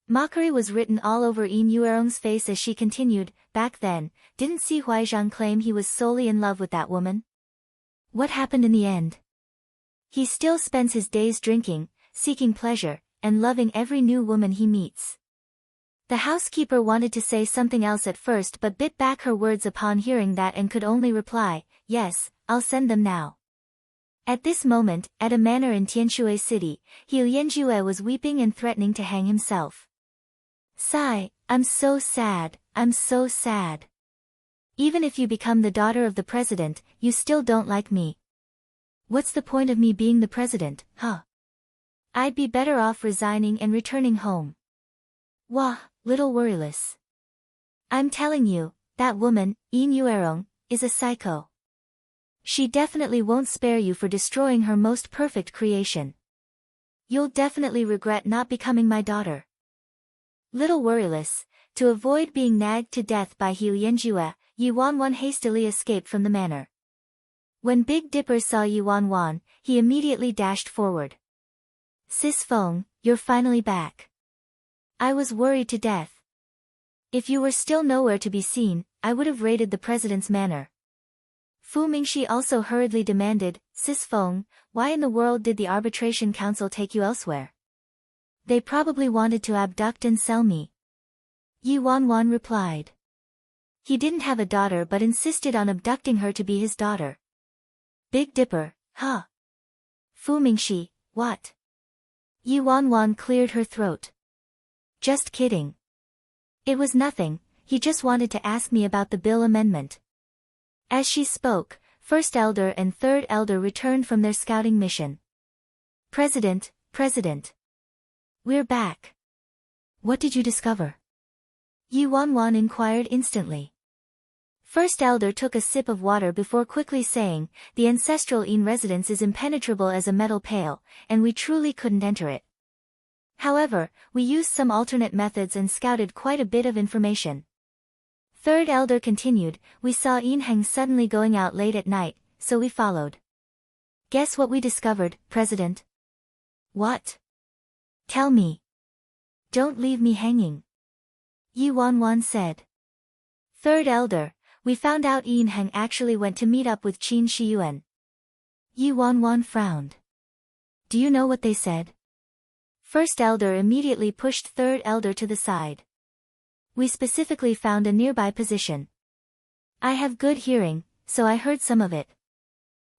Mockery was written all over Yin Yuerong's face as she continued, back then, didn't Si Huaizhang claim he was solely in love with that woman? What happened in the end? He still spends his days drinking, seeking pleasure, and loving every new woman he meets. The housekeeper wanted to say something else at first but bit back her words upon hearing that and could only reply, yes, I'll send them now. At this moment, at a manor in Tianshui City, He Lianjue was weeping and threatening to hang himself. Sigh, I'm so sad, I'm so sad. Even if you become the daughter of the president, you still don't like me. What's the point of me being the president, huh? I'd be better off resigning and returning home. Wah, little worryless. I'm telling you, that woman, Yin Yuerong, is a psycho. She definitely won't spare you for destroying her most perfect creation. You'll definitely regret not becoming my daughter. Little worryless, to avoid being nagged to death by He Lianjue, Yi Wanwan hastily escaped from the manor. When Big Dipper saw Yi Wanwan, he immediately dashed forward. Sis Feng, you're finally back. I was worried to death. If you were still nowhere to be seen, I would have raided the president's manor. Fu Mingxi also hurriedly demanded, Sis Feng, why in the world did the arbitration council take you elsewhere? They probably wanted to abduct and sell me. Yi Wanwan replied. He didn't have a daughter but insisted on abducting her to be his daughter. Big Dipper, huh? Fu Mingxi, what? Yi Wanwan cleared her throat. Just kidding. It was nothing, he just wanted to ask me about the bill amendment. As she spoke, First Elder and Third Elder returned from their scouting mission. President. We're back. What did you discover? Yi Wanwan inquired instantly. First Elder took a sip of water before quickly saying, the ancestral Yin residence is impenetrable as a metal pail, and we truly couldn't enter it. However, we used some alternate methods and scouted quite a bit of information. Third Elder continued, we saw Yin Heng suddenly going out late at night, so we followed. Guess what we discovered, President? What? Tell me. Don't leave me hanging. Yi Wanwan said. Third Elder, we found out Yin Heng actually went to meet up with Qin Shiyuan. Yi Wanwan frowned. Do you know what they said? First Elder immediately pushed Third Elder to the side. We specifically found a nearby position. I have good hearing, so I heard some of it.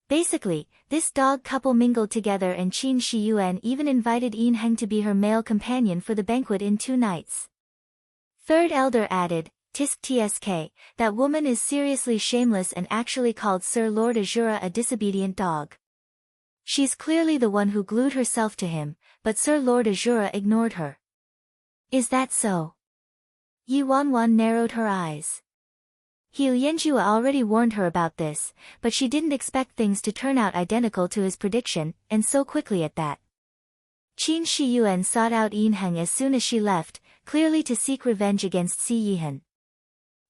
Basically, this dog couple mingled together and Qin Shiyuan even invited Yin Heng to be her male companion for the banquet in 2 nights. Third Elder added, Tisk Tsk, that woman is seriously shameless and actually called Sir Lord Azura a disobedient dog. She's clearly the one who glued herself to him, but Sir Lord Azura ignored her. Is that so? Yi Wanwan narrowed her eyes. He Lianjua already warned her about this, but she didn't expect things to turn out identical to his prediction, and so quickly at that. Qin Shiyuan sought out Yin Heng as soon as she left, clearly to seek revenge against Si Yihan.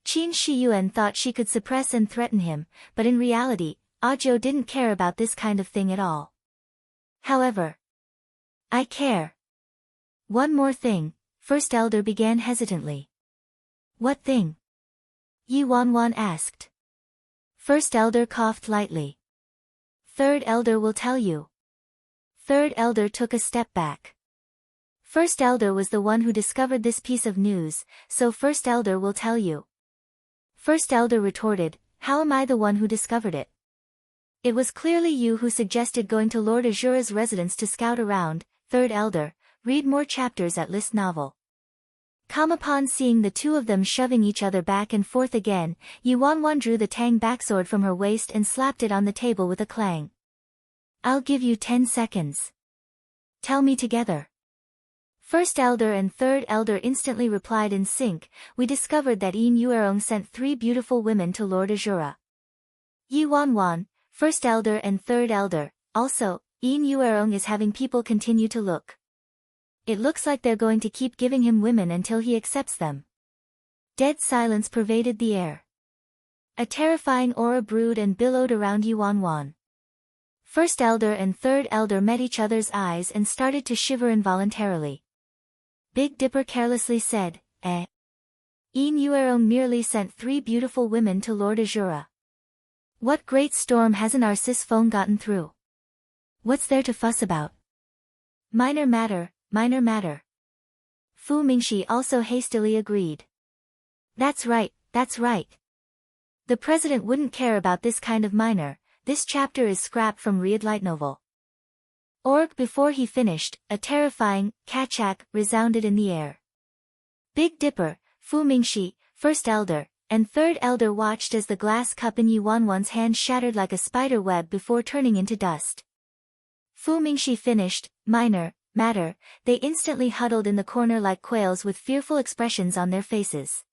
Qin Shiyuan thought she could suppress and threaten him, but in reality, Ajo didn't care about this kind of thing at all. However, I care. One more thing, First Elder began hesitantly. What thing? Yi Wanwan asked. First Elder coughed lightly. Third Elder will tell you. Third Elder took a step back. First Elder was the one who discovered this piece of news, so First Elder will tell you. First Elder retorted, how am I the one who discovered it? It was clearly you who suggested going to Lord Azura's residence to scout around. Third Elder, read more chapters at List Novel. Come upon seeing the two of them shoving each other back and forth again, Yi Wanwan drew the Tang backsword from her waist and slapped it on the table with a clang. I'll give you 10 seconds. Tell me together. First Elder and Third Elder instantly replied in sync, we discovered that Yin Yuerong sent 3 beautiful women to Lord Azura. Yi Wanwan, First Elder and Third Elder, also, Yin Yuerong is having people continue to look. It looks like they're going to keep giving him women until he accepts them. Dead silence pervaded the air. A terrifying aura brewed and billowed around Yi Wanwan. First Elder and Third Elder met each other's eyes and started to shiver involuntarily. Big Dipper carelessly said, Yin Yuerong merely sent 3 beautiful women to Lord Azura. What great storm hasn't our Sis Feng gotten through? What's there to fuss about? Minor matter. Fu Mingxi also hastily agreed. That's right. The president wouldn't care about this kind of minor, this chapter is scrapped from Read Light Novel. Before he finished, a terrifying kachak resounded in the air. Big Dipper, Fu Mingxi, First Elder, and Third Elder watched as the glass cup in Yi Wanwan's hand shattered like a spider web before turning into dust. Fu Mingxi finished, minor matter, they instantly huddled in the corner like quails with fearful expressions on their faces.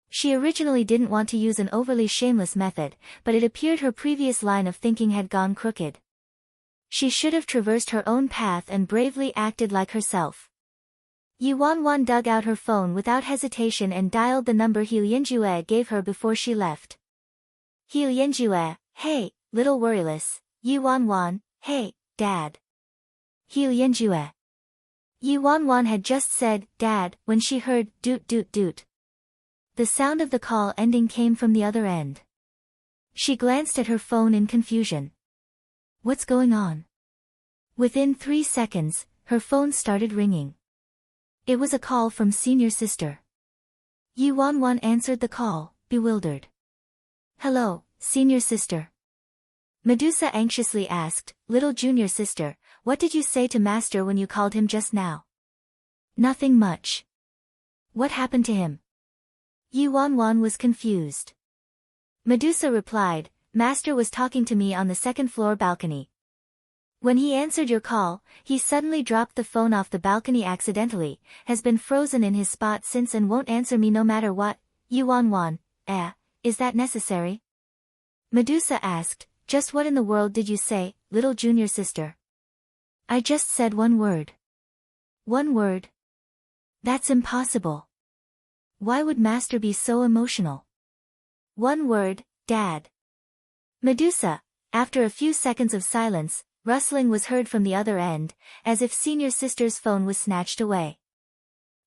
She originally didn't want to use an overly shameless method, but it appeared her previous line of thinking had gone crooked. She should have traversed her own path and bravely acted like herself. Yi Wanwan dug out her phone without hesitation and dialed the number He Lianjue gave her before she left. He Lianjue, hey, little worryless. Yi Wanwan, hey, Dad. He Lianjue. Yi Wanwan had just said, Dad, when she heard, doot doot doot. The sound of the call ending came from the other end. She glanced at her phone in confusion. What's going on? Within 3 seconds, her phone started ringing. It was a call from senior sister. Yi Wanwan answered the call, bewildered. Hello, senior sister. Medusa anxiously asked, little junior sister, what did you say to master when you called him just now? Nothing much. What happened to him? Yi Wanwan was confused. Medusa replied, master was talking to me on the second-floor balcony. When he answered your call, he suddenly dropped the phone off the balcony accidentally, has been frozen in his spot since and won't answer me no matter what. Yi Wanwan, is that necessary? Medusa asked, just what in the world did you say, little junior sister? I just said one word. One word? That's impossible. Why would master be so emotional? One word, Dad. Medusa. After a few seconds of silence, rustling was heard from the other end, as if senior sister's phone was snatched away.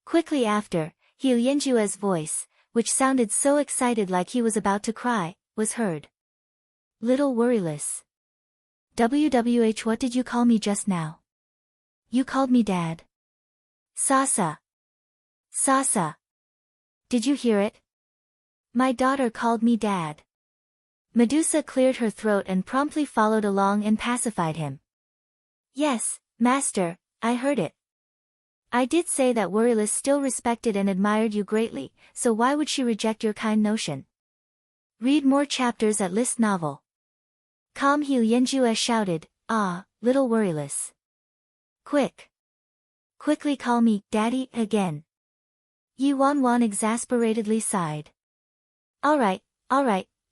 Quickly after, He Lianjue's voice, which sounded so excited like he was about to cry, was heard. Little worryless. WWH, what did you call me just now? You called me Dad. Sasa. Sasa. Did you hear it? My daughter called me Dad. Medusa cleared her throat and promptly followed along and pacified him. Yes, master, I heard it. I did say that Worryless still respected and admired you greatly, so why would she reject your kind notion? Read more chapters at List Novel. Calm He Lianjue shouted, little Worryless. Quickly call me, Daddy, again. Yi Wanwan exasperatedly sighed. All right,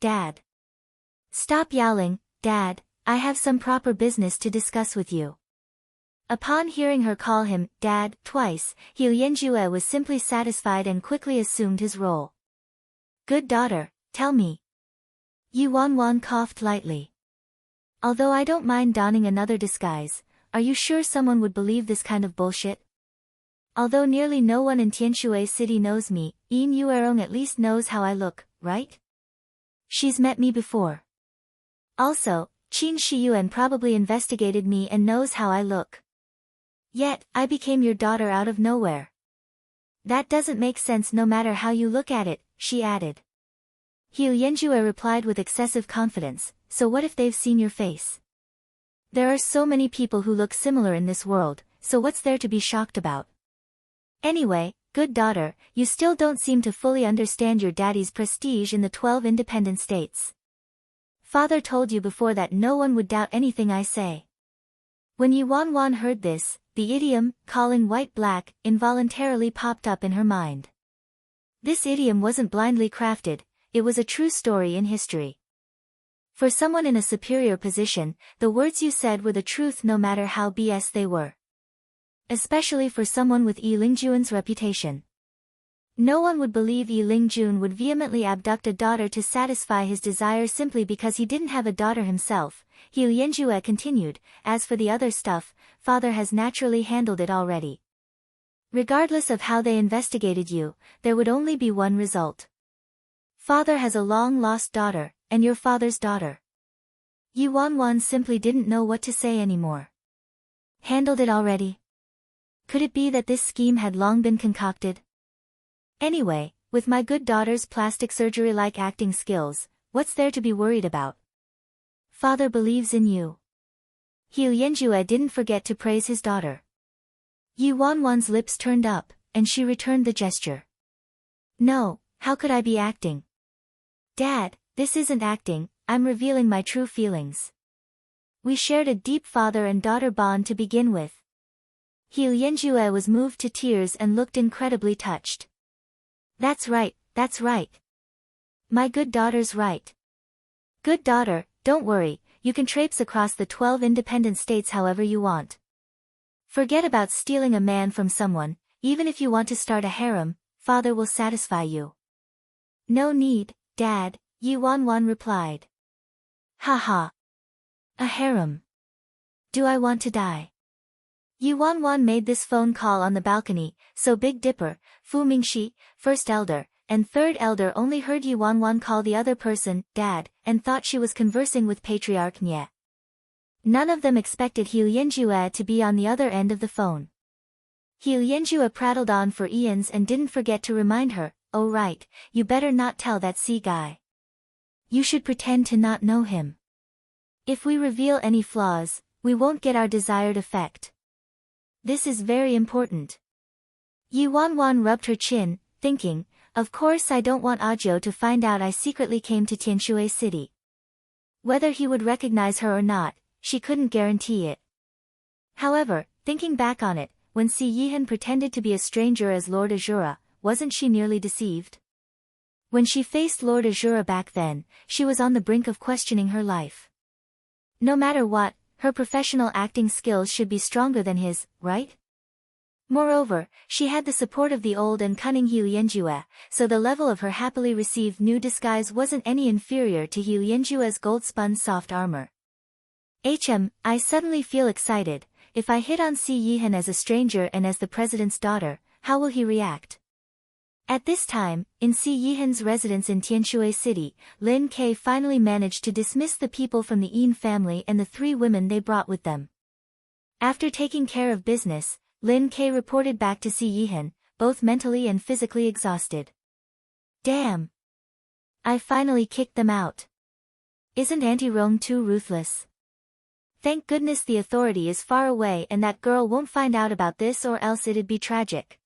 Dad. Stop yowling, Dad, I have some proper business to discuss with you. Upon hearing her call him, Dad, twice, He Lianjue was simply satisfied and quickly assumed his role. Good daughter, tell me. Yi Wanwan coughed lightly. Although I don't mind donning another disguise, are you sure someone would believe this kind of bullshit? Although nearly no one in Tianshui City knows me, Yin Yuerong at least knows how I look, right? She's met me before. Also, Qin Shiyuan probably investigated me and knows how I look. Yet, I became your daughter out of nowhere. That doesn't make sense no matter how you look at it, she added. He Lianjue replied with excessive confidence, so what if they've seen your face? There are so many people who look similar in this world, so what's there to be shocked about? Anyway, good daughter, you still don't seem to fully understand your daddy's prestige in the 12 independent states. Father told you before that no one would doubt anything I say. When Yi Wanwan heard this, the idiom, calling white black, involuntarily popped up in her mind. This idiom wasn't blindly crafted, it was a true story in history. For someone in a superior position, the words you said were the truth no matter how BS they were. Especially for someone with Yi Lingjuan's reputation. No one would believe Yi Lingjun would vehemently abduct a daughter to satisfy his desire simply because he didn't have a daughter himself. He Lianjue continued, as for the other stuff, father has naturally handled it already. Regardless of how they investigated you, there would only be one result. Father has a long-lost daughter, and your father's daughter. Yi Wanwan simply didn't know what to say anymore. Handled it already? Could it be that this scheme had long been concocted? Anyway, with my good daughter's plastic surgery-like acting skills, what's there to be worried about? Father believes in you. He Lianjue didn't forget to praise his daughter. Yi Wanwan's lips turned up, and she returned the gesture. No, how could I be acting? Dad, this isn't acting, I'm revealing my true feelings. We shared a deep father and daughter bond to begin with. He Lianjue was moved to tears and looked incredibly touched. That's right. My good daughter's right. Good daughter, don't worry, you can traipse across the 12 independent states however you want. Forget about stealing a man from someone, even if you want to start a harem, father will satisfy you. No need, Dad, Yi Wanwan replied. Ha. A harem. Do I want to die? Yi Wanwan made this phone call on the balcony, so Big Dipper, Fu Mingxi, first elder, and third elder only heard Yi Wanwan call the other person, Dad, and thought she was conversing with Patriarch Nye. None of them expected He Lianjue to be on the other end of the phone. He Lianjue prattled on for eons and didn't forget to remind her, "Oh right, you better not tell that sea guy. You should pretend to not know him. If we reveal any flaws, we won't get our desired effect. This is very important." Yi Wanwan rubbed her chin, thinking, of course I don't want Ajo to find out I secretly came to Tianshui City. Whether he would recognize her or not, she couldn't guarantee it. However, thinking back on it, when Si Yihan pretended to be a stranger as Lord Azura, wasn't she nearly deceived? When she faced Lord Azura back then, she was on the brink of questioning her life. No matter what, her professional acting skills should be stronger than his, right? Moreover, she had the support of the old and cunning He Lianjue, so the level of her happily received new disguise wasn't any inferior to He Lianjue's gold-spun soft armor. I suddenly feel excited. If I hit on Si Yihan as a stranger and as the president's daughter, how will he react? At this time, in Si Yihan's residence in Tianshui City, Lin Ke finally managed to dismiss the people from the Yin family and the 3 women they brought with them. After taking care of business, Lin Ke reported back to Si Yihan, both mentally and physically exhausted. Damn! I finally kicked them out. Isn't Auntie Rong too ruthless? Thank goodness the authority is far away and that girl won't find out about this or else it'd be tragic.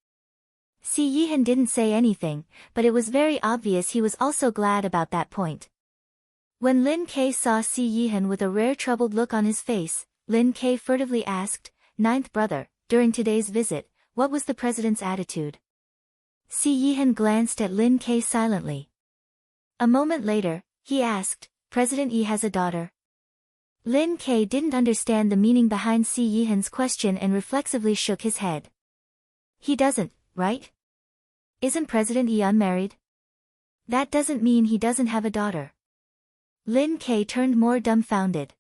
Si Yihan didn't say anything, but it was very obvious he was also glad about that point. When Lin Ke saw Si Yihan with a rare troubled look on his face, Lin Ke furtively asked, "Ninth brother, during today's visit, what was the president's attitude?" Si Yihan glanced at Lin Ke silently. A moment later, he asked, "President Yi has a daughter?" Lin Ke didn't understand the meaning behind Si Yihan's question and reflexively shook his head. He doesn't, right? Isn't President Yi unmarried? That doesn't mean he doesn't have a daughter. Lin Ke turned more dumbfounded.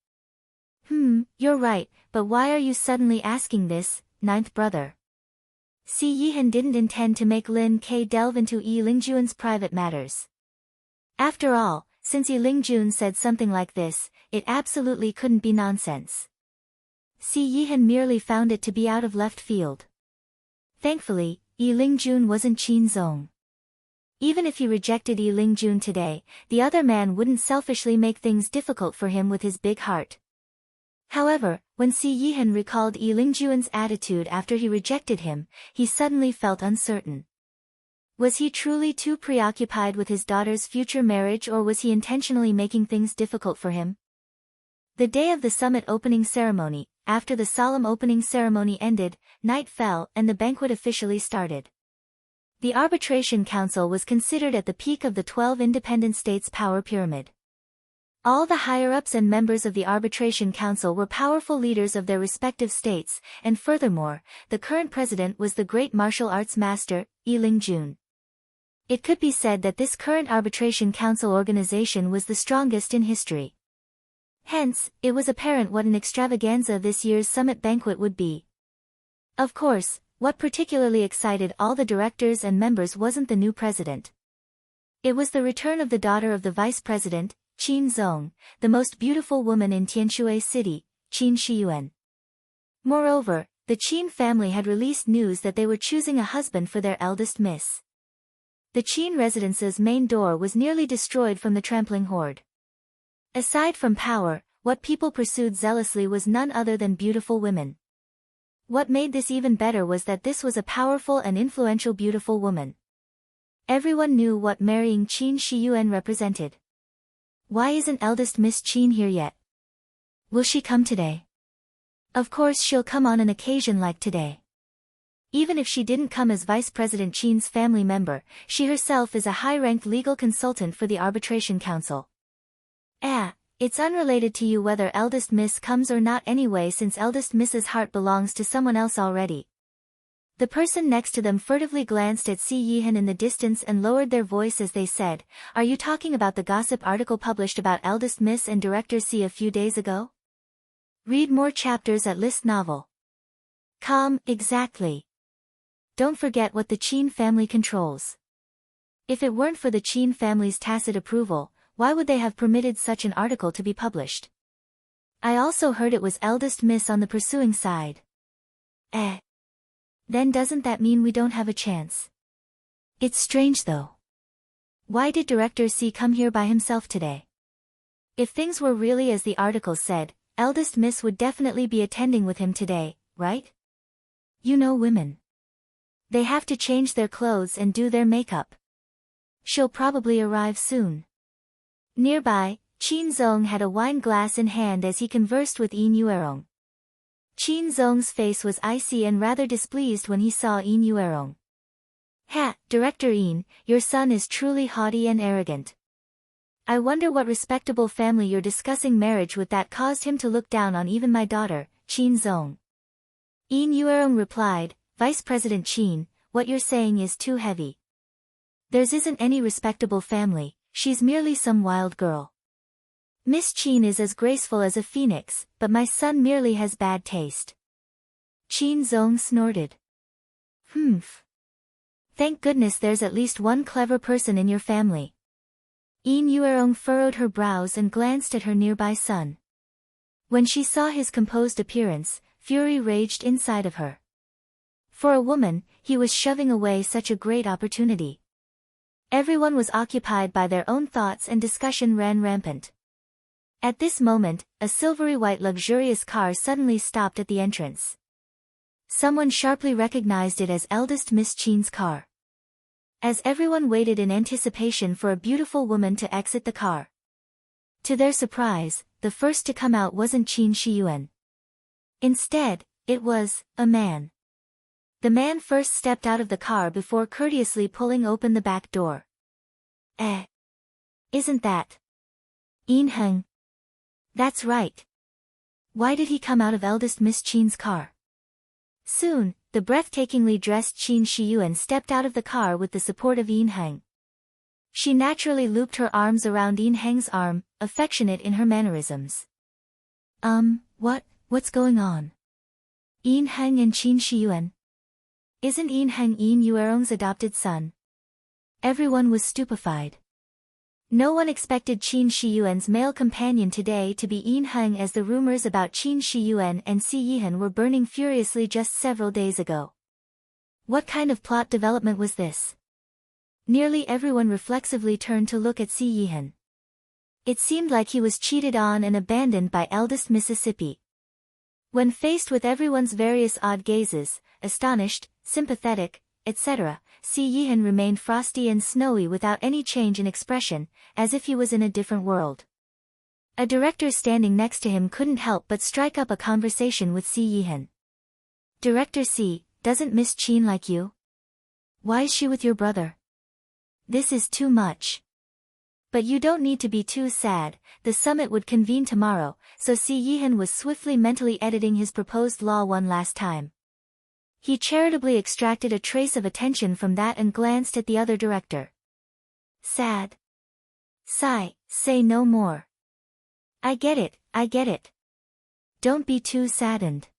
You're right, but why are you suddenly asking this, ninth brother? Si Yihan didn't intend to make Lin Ke delve into Yi Lingjuan's private matters. After all, since Yi Lingjun said something like this, it absolutely couldn't be nonsense. Si Yihan merely found it to be out of left field. Thankfully, Yi Lingjun wasn't Qin Zong. Even if he rejected Yi Lingjun today, the other man wouldn't selfishly make things difficult for him with his big heart. However, when Si Yihan recalled Yi Lingjuan's attitude after he rejected him, he suddenly felt uncertain. Was he truly too preoccupied with his daughter's future marriage or was he intentionally making things difficult for him? The day of the summit opening ceremony, after the solemn opening ceremony ended, night fell and the banquet officially started. The Arbitration Council was considered at the peak of the 12 independent states' power pyramid. All the higher-ups and members of the Arbitration Council were powerful leaders of their respective states, and furthermore, the current president was the great martial arts master, Yi Lingjun. It could be said that this current Arbitration Council organization was the strongest in history. Hence, it was apparent what an extravaganza this year's summit banquet would be. Of course, what particularly excited all the directors and members wasn't the new president. It was the return of the daughter of the vice president, Qin Zong, the most beautiful woman in Tianshui City, Qin Shiyuan. Moreover, the Qin family had released news that they were choosing a husband for their eldest miss. The Qin residence's main door was nearly destroyed from the trampling horde. Aside from power, what people pursued zealously was none other than beautiful women. What made this even better was that this was a powerful and influential beautiful woman. Everyone knew what marrying Qin Shiyuan represented. Why isn't eldest Miss Qin here yet? Will she come today? Of course she'll come on an occasion like today. Even if she didn't come as Vice President Qin's family member, she herself is a high-ranked legal consultant for the Arbitration Council. It's unrelated to you whether eldest Miss comes or not anyway since eldest Miss's heart belongs to someone else already. The person next to them furtively glanced at Si Yihan in the distance and lowered their voice as they said, "Are you talking about the gossip article published about eldest Miss and Director Si a few days ago? Read more chapters at List Novel." Exactly. Don't forget what the Qin family controls. If it weren't for the Qin family's tacit approval, why would they have permitted such an article to be published? I also heard it was eldest miss on the pursuing side. Then doesn't that mean we don't have a chance? It's strange though. Why did Director C come here by himself today? If things were really as the article said, eldest miss would definitely be attending with him today, right? You know women. They have to change their clothes and do their makeup. She'll probably arrive soon. Nearby, Qin Zong had a wine glass in hand as he conversed with Yin Yuerong. Qin Zong's face was icy and rather displeased when he saw Yin Yuerong. Director Yin, your son is truly haughty and arrogant. I wonder what respectable family you're discussing marriage with that caused him to look down on even my daughter, Qin Zong. Yin Yuerong replied, Vice President Qin, what you're saying is too heavy. Theirs isn't any respectable family, she's merely some wild girl. Miss Qin is as graceful as a phoenix, but my son merely has bad taste. Qin Zong snorted. Thank goodness there's at least one clever person in your family. Yin Yuerong furrowed her brows and glanced at her nearby son. When she saw his composed appearance, fury raged inside of her. For a woman, he was shoving away such a great opportunity. Everyone was occupied by their own thoughts and discussion ran rampant. At this moment, a silvery white luxurious car suddenly stopped at the entrance. Someone sharply recognized it as eldest Miss Qin's car. As everyone waited in anticipation for a beautiful woman to exit the car. To their surprise, the first to come out wasn't Qin Shiyuan. Instead, it was a man. The man first stepped out of the car before courteously pulling open the back door. Isn't that Yin Heng? That's right. Why did he come out of eldest Miss Qin's car? Soon, the breathtakingly dressed Qin Shiyuan stepped out of the car with the support of Yin Heng. She naturally looped her arms around Yin Heng's arm, affectionate in her mannerisms. What's going on? Yin Heng and Qin Shiyuan? Isn't Yin Heng Yin Yuerong's adopted son? Everyone was stupefied. No one expected Qin Shiyuan's male companion today to be Yin Heng, as the rumors about Qin Shiyuan and Si Yihan were burning furiously just several days ago. What kind of plot development was this? Nearly everyone reflexively turned to look at Si Yihan. It seemed like he was cheated on and abandoned by eldest Mississippi. When faced with everyone's various odd gazes, astonished, sympathetic, etc., Si Yihan remained frosty and snowy without any change in expression, as if he was in a different world. A director standing next to him couldn't help but strike up a conversation with Si Yihan. Director C, doesn't Miss Qin like you? Why is she with your brother? This is too much. But you don't need to be too sad, the summit would convene tomorrow, so Si Yihan was swiftly mentally editing his proposed law one last time. He charitably extracted a trace of attention from that and glanced at the other director. Sad. Sigh, say no more. I get it. Don't be too saddened.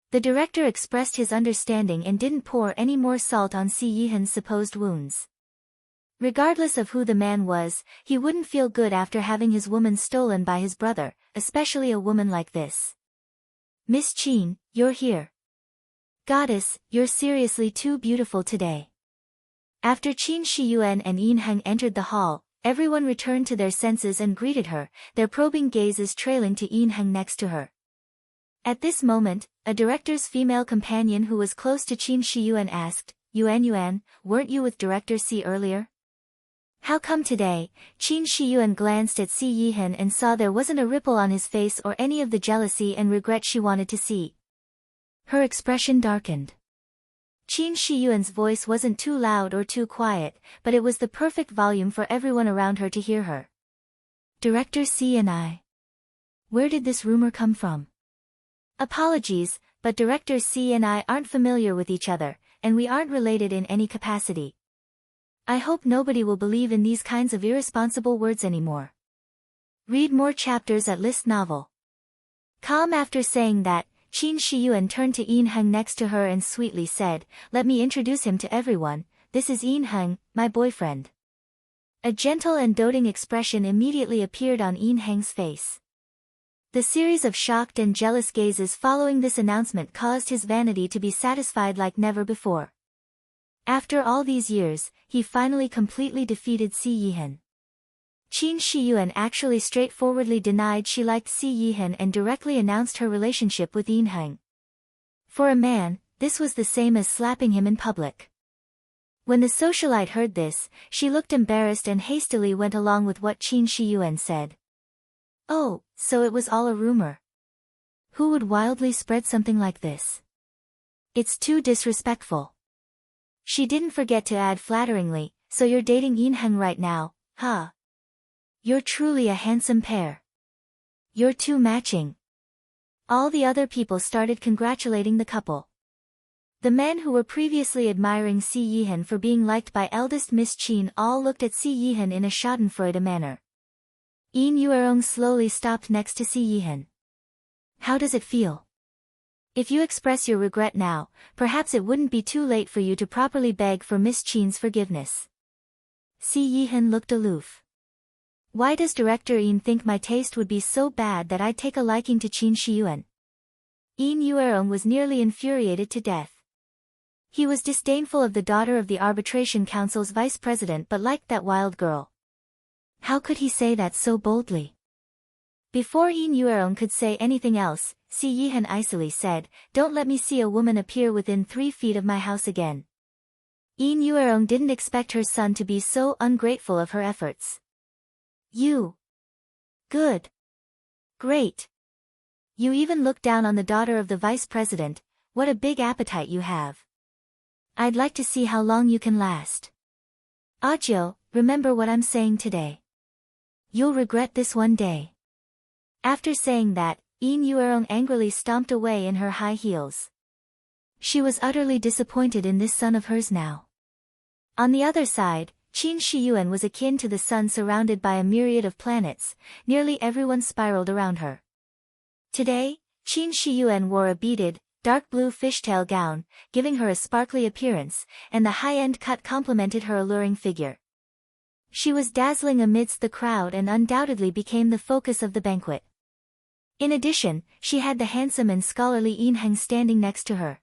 The director expressed his understanding and didn't pour any more salt on Si Yihan's supposed wounds. Regardless of who the man was, he wouldn't feel good after having his woman stolen by his brother, especially a woman like this. Miss Qin, you're here. Goddess, you're seriously too beautiful today. After Qin Shiyuan and Yin Heng entered the hall, everyone returned to their senses and greeted her, their probing gazes trailing to Yin Heng next to her. At this moment, a director's female companion who was close to Qin Shiyuan asked, Yuan, weren't you with Director C earlier? How come today? Qin Shiyuan glanced at Si Yihan and saw there wasn't a ripple on his face or any of the jealousy and regret she wanted to see. Her expression darkened. Qin Shiyuan's voice wasn't too loud or too quiet, but it was the perfect volume for everyone around her to hear her. Director C and I. Where did this rumor come from? Apologies, but Director C and I aren't familiar with each other, and we aren't related in any capacity. I hope nobody will believe in these kinds of irresponsible words anymore. Read more chapters at List Novel. After saying that, Qin Shiyuan turned to Yin Heng next to her and sweetly said, "Let me introduce him to everyone, this is Yin Heng, my boyfriend." A gentle and doting expression immediately appeared on Yin Heng's face. The series of shocked and jealous gazes following this announcement caused his vanity to be satisfied like never before. After all these years, he finally completely defeated Si Yihan. Qin Shiyuan actually straightforwardly denied she liked Si Yihan and directly announced her relationship with Yin Heng. For a man, this was the same as slapping him in public. When the socialite heard this, she looked embarrassed and hastily went along with what Qin Shiyuan said. "Oh, so it was all a rumor. Who would wildly spread something like this? It's too disrespectful." She didn't forget to add flatteringly, "So you're dating Yin Heng right now, huh? You're truly a handsome pair. You're too matching." All the other people started congratulating the couple. The men who were previously admiring Si Yihan for being liked by eldest Miss Qin all looked at Si Yihan in a schadenfreude manner. Yin Yuerong slowly stopped next to Si Yihan. "How does it feel? If you express your regret now, perhaps it wouldn't be too late for you to properly beg for Miss Qin's forgiveness." Si Yihan looked aloof. "Why does Director Yin think my taste would be so bad that I'd take a liking to Qin Shiyuan?" Yin Yuerong was nearly infuriated to death. He was disdainful of the daughter of the Arbitration Council's vice president but liked that wild girl. How could he say that so boldly? Before Yin Yuerong could say anything else, Si Yihan icily said, "Don't let me see a woman appear within 3 feet of my house again." Yin Yuerong didn't expect her son to be so ungrateful of her efforts. "You. Good. Great. You even look down on the daughter of the vice president, what a big appetite you have. I'd like to see how long you can last. Ajio, remember what I'm saying today. You'll regret this one day." After saying that, Yin Yuerong angrily stomped away in her high heels. She was utterly disappointed in this son of hers now. On the other side, Qin Shiyuan was akin to the sun surrounded by a myriad of planets, nearly everyone spiraled around her. Today, Qin Shiyuan wore a beaded, dark blue fishtail gown, giving her a sparkly appearance, and the high-end cut complemented her alluring figure. She was dazzling amidst the crowd and undoubtedly became the focus of the banquet. In addition, she had the handsome and scholarly Yin Heng standing next to her.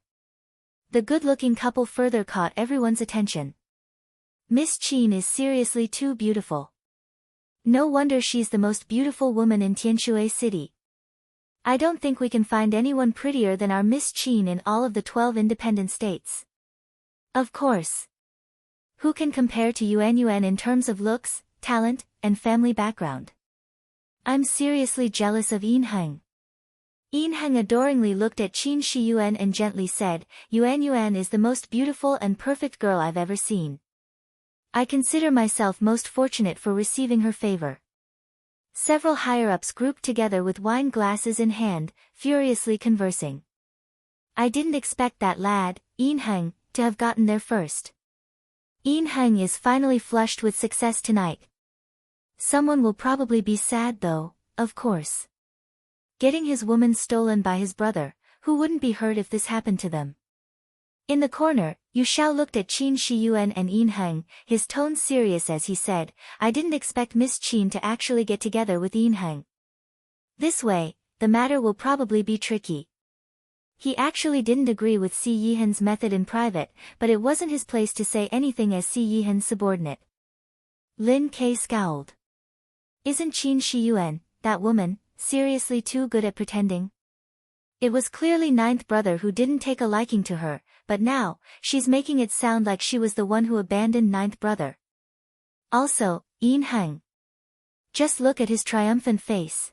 The good-looking couple further caught everyone's attention. Miss Qin is seriously too beautiful. No wonder she's the most beautiful woman in Tianshui City. I don't think we can find anyone prettier than our Miss Qin in all of the 12 independent states. Of course. Who can compare to Yuan Yuan in terms of looks, talent, and family background? I'm seriously jealous of Yin Heng." Yin Heng adoringly looked at Qin Shiyuan and gently said, "Yuan Yuan is the most beautiful and perfect girl I've ever seen. I consider myself most fortunate for receiving her favor." Several higher-ups grouped together with wine glasses in hand, furiously conversing. "I didn't expect that lad, Yin Heng, to have gotten there first. Yin Heng is finally flushed with success tonight. Someone will probably be sad though, of course. Getting his woman stolen by his brother, who wouldn't be hurt if this happened to them?" In the corner, Yu Xiao looked at Qin Shiyuan and Yin Heng, his tone serious as he said, "I didn't expect Miss Qin to actually get together with Yin Heng. This way, the matter will probably be tricky." He actually didn't agree with Si Yihan's method in private, but it wasn't his place to say anything as Si Yihan's subordinate. Lin Kei scowled. Isn't Qin Shiyuan, that woman, seriously too good at pretending? It was clearly ninth brother who didn't take a liking to her, but now, she's making it sound like she was the one who abandoned ninth brother. Also, Yin Heng. Just look at his triumphant face.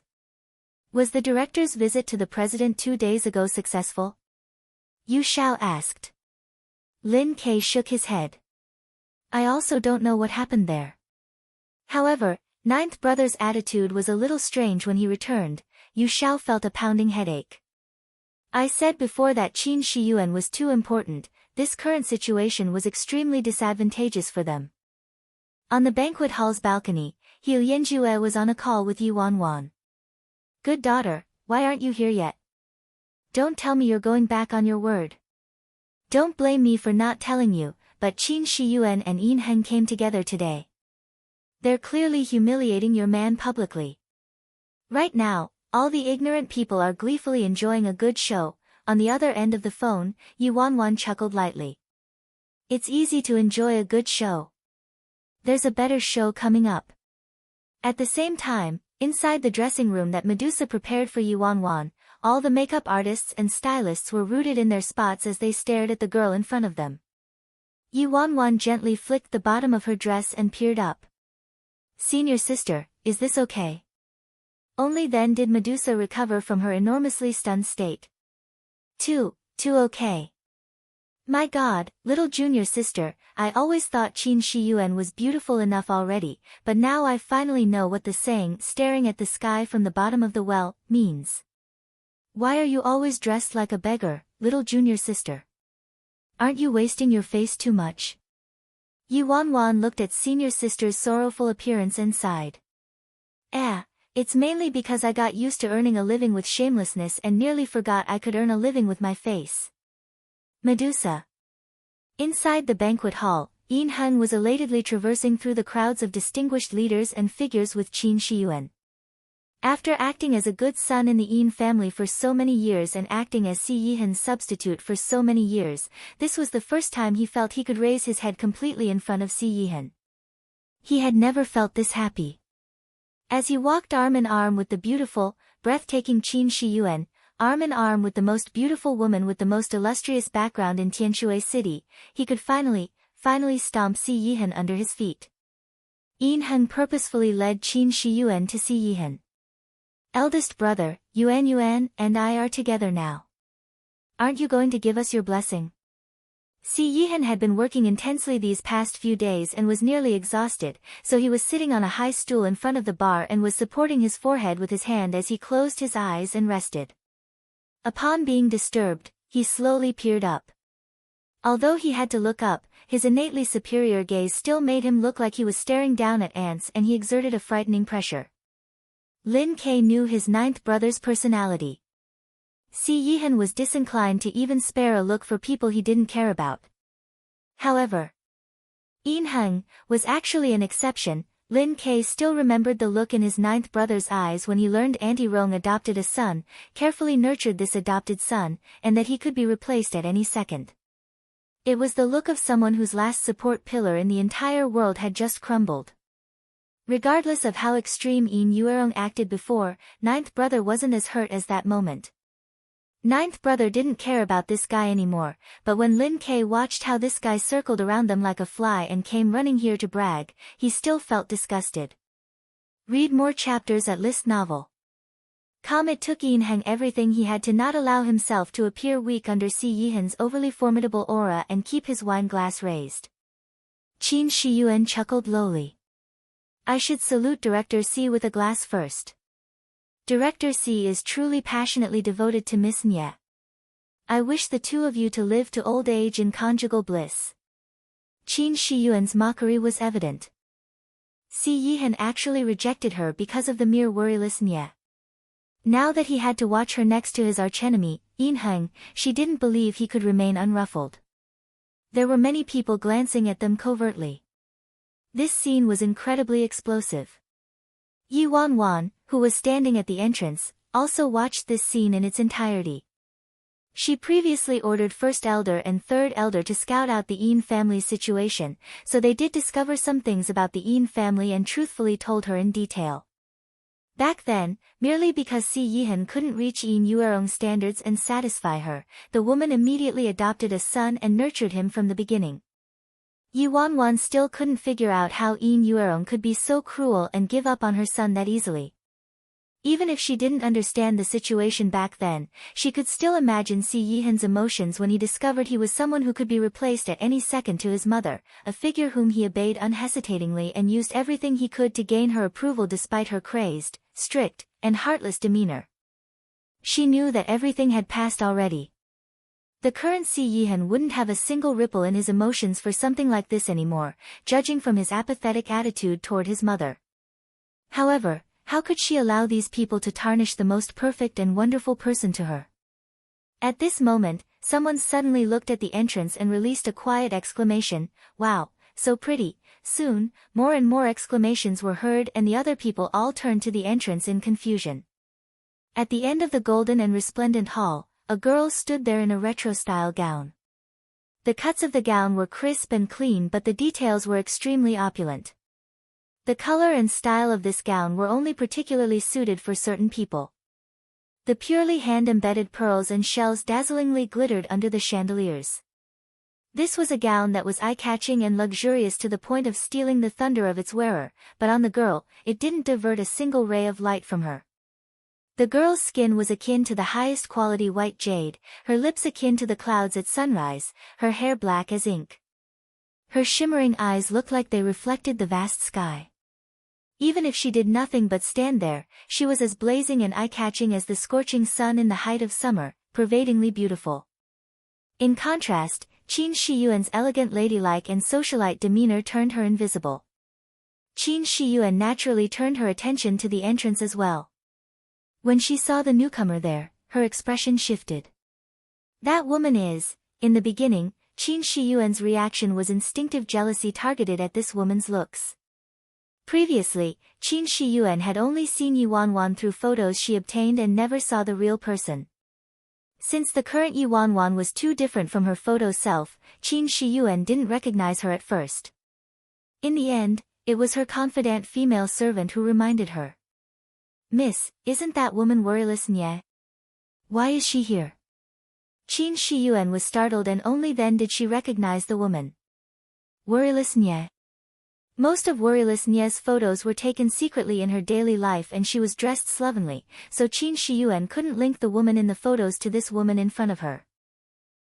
Was the director's visit to the president 2 days ago successful? Yu Xiao asked. Lin Kei shook his head. I also don't know what happened there. However, ninth brother's attitude was a little strange when he returned. Yu Xiao felt a pounding headache. I said before that Qin Shiyuan was too important. This current situation was extremely disadvantageous for them. On the banquet hall's balcony, He Lianjue was on a call with Yi Wanwan. Good daughter, why aren't you here yet? don't tell me you're going back on your word. Don't blame me for not telling you, but Qin Shiyuan and Yin Heng came together today. They're clearly humiliating your man publicly. Right now, all the ignorant people are gleefully enjoying a good show. On the other end of the phone, Yi Wanwan chuckled lightly. It's easy to enjoy a good show. There's a better show coming up. At the same time, inside the dressing room that Medusa prepared for Yi Wanwan, all the makeup artists and stylists were rooted in their spots as they stared at the girl in front of them. Yi Wanwan gently flicked the bottom of her dress and peered up. Senior sister, is this okay? Only then did Medusa recover from her enormously stunned state. Too okay. My God, little junior sister, I always thought Qin Shiyuan was beautiful enough already, but now I finally know what the saying staring at the sky from the bottom of the well means. Why are you always dressed like a beggar, little junior sister? Aren't you wasting your face too much? Yi Wanwan looked at senior sister's sorrowful appearance and sighed. It's mainly because I got used to earning a living with shamelessness and nearly forgot I could earn a living with my face. Medusa. Inside the banquet hall, Yin Heng was elatedly traversing through the crowds of distinguished leaders and figures with Qin Shiyuan. After acting as a good son in the Yin family for so many years and acting as Si Yihan's substitute for so many years, this was the first time he felt he could raise his head completely in front of Si Yihan. He had never felt this happy. As he walked arm in arm with the beautiful, breathtaking Qin Shiyuan, arm in arm with the most beautiful woman with the most illustrious background in Tianshui City, he could finally stomp Si Yihan under his feet. Yin Heng purposefully led Qin Shiyuan to Si Yihan. Eldest brother, Yuan and I are together now. Aren't you going to give us your blessing? Si Yihan had been working intensely these past few days and was nearly exhausted, so he was sitting on a high stool in front of the bar and was supporting his forehead with his hand as he closed his eyes and rested. Upon being disturbed, he slowly peered up. Although he had to look up, his innately superior gaze still made him look like he was staring down at ants, and he exerted a frightening pressure. Lin Ke knew his ninth brother's personality. Si Yihan was disinclined to even spare a look for people he didn't care about. However, Yin Heng was actually an exception. Lin Ke still remembered the look in his ninth brother's eyes when he learned Auntie Rong adopted a son, carefully nurtured this adopted son, and that he could be replaced at any second. It was the look of someone whose last support pillar in the entire world had just crumbled. Regardless of how extreme Yin Yuerong acted before, ninth brother wasn't as hurt as that moment. Ninth brother didn't care about this guy anymore, but when Lin Ke watched how this guy circled around them like a fly and came running here to brag, he still felt disgusted. Read more chapters at List Novel. It took Yin Heng everything he had to not allow himself to appear weak under Si Yihan's overly formidable aura and keep his wine glass raised. Qin Shiyuan chuckled lowly. I should salute Director Si with a glass first. Director Si is truly passionately devoted to Miss Nye. I wish the two of you to live to old age in conjugal bliss. Qin Shiyuan's mockery was evident. Si Yihan actually rejected her because of the mere worryless Nye. Now that he had to watch her next to his archenemy, Yin Heng, she didn't believe he could remain unruffled. There were many people glancing at them covertly. This scene was incredibly explosive. Yi Wanwan, who was standing at the entrance, also watched this scene in its entirety. She previously ordered First Elder and Third Elder to scout out the Yin family's situation, so they did discover some things about the Yin family and truthfully told her in detail. Back then, merely because Si Yihan couldn't reach Yin Yuerong's standards and satisfy her, the woman immediately adopted a son and nurtured him from the beginning. Yi Wanwan still couldn't figure out how Yin Yuerong could be so cruel and give up on her son that easily. Even if she didn't understand the situation back then, she could still imagine Si Yihan's emotions when he discovered he was someone who could be replaced at any second to his mother, a figure whom he obeyed unhesitatingly and used everything he could to gain her approval despite her crazed, strict, and heartless demeanor. She knew that everything had passed already. The current Si Yihan wouldn't have a single ripple in his emotions for something like this anymore, judging from his apathetic attitude toward his mother. However, how could she allow these people to tarnish the most perfect and wonderful person to her? At this moment, someone suddenly looked at the entrance and released a quiet exclamation, "Wow, so pretty." Soon, more and more exclamations were heard and the other people all turned to the entrance in confusion. At the end of the golden and resplendent hall, a girl stood there in a retro-style gown. The cuts of the gown were crisp and clean, but the details were extremely opulent. The color and style of this gown were only particularly suited for certain people. The purely hand-embedded pearls and shells dazzlingly glittered under the chandeliers. This was a gown that was eye-catching and luxurious to the point of stealing the thunder of its wearer, but on the girl, it didn't divert a single ray of light from her. The girl's skin was akin to the highest quality white jade, her lips akin to the clouds at sunrise, her hair black as ink. Her shimmering eyes looked like they reflected the vast sky. Even if she did nothing but stand there, she was as blazing and eye-catching as the scorching sun in the height of summer, pervadingly beautiful. In contrast, Qin Shiyuan's elegant ladylike and socialite demeanor turned her invisible. Qin Shiyuan naturally turned her attention to the entrance as well. When she saw the newcomer there, her expression shifted. That woman is, in the beginning, Qin Shiyuan's reaction was instinctive jealousy targeted at this woman's looks. Previously, Qin Shiyuan had only seen Yi Wanwan through photos she obtained and never saw the real person. Since the current Yi Wanwan was too different from her photo self, Qin Shiyuan didn't recognize her at first. In the end, it was her confidant female servant who reminded her. "Miss, isn't that woman worryless Nye? Why is she here?" Qin Shiyuan was startled and only then did she recognize the woman. Worryless Nye. Most of Worryless Nye's photos were taken secretly in her daily life and she was dressed slovenly, so Qin Shiyuan couldn't link the woman in the photos to this woman in front of her.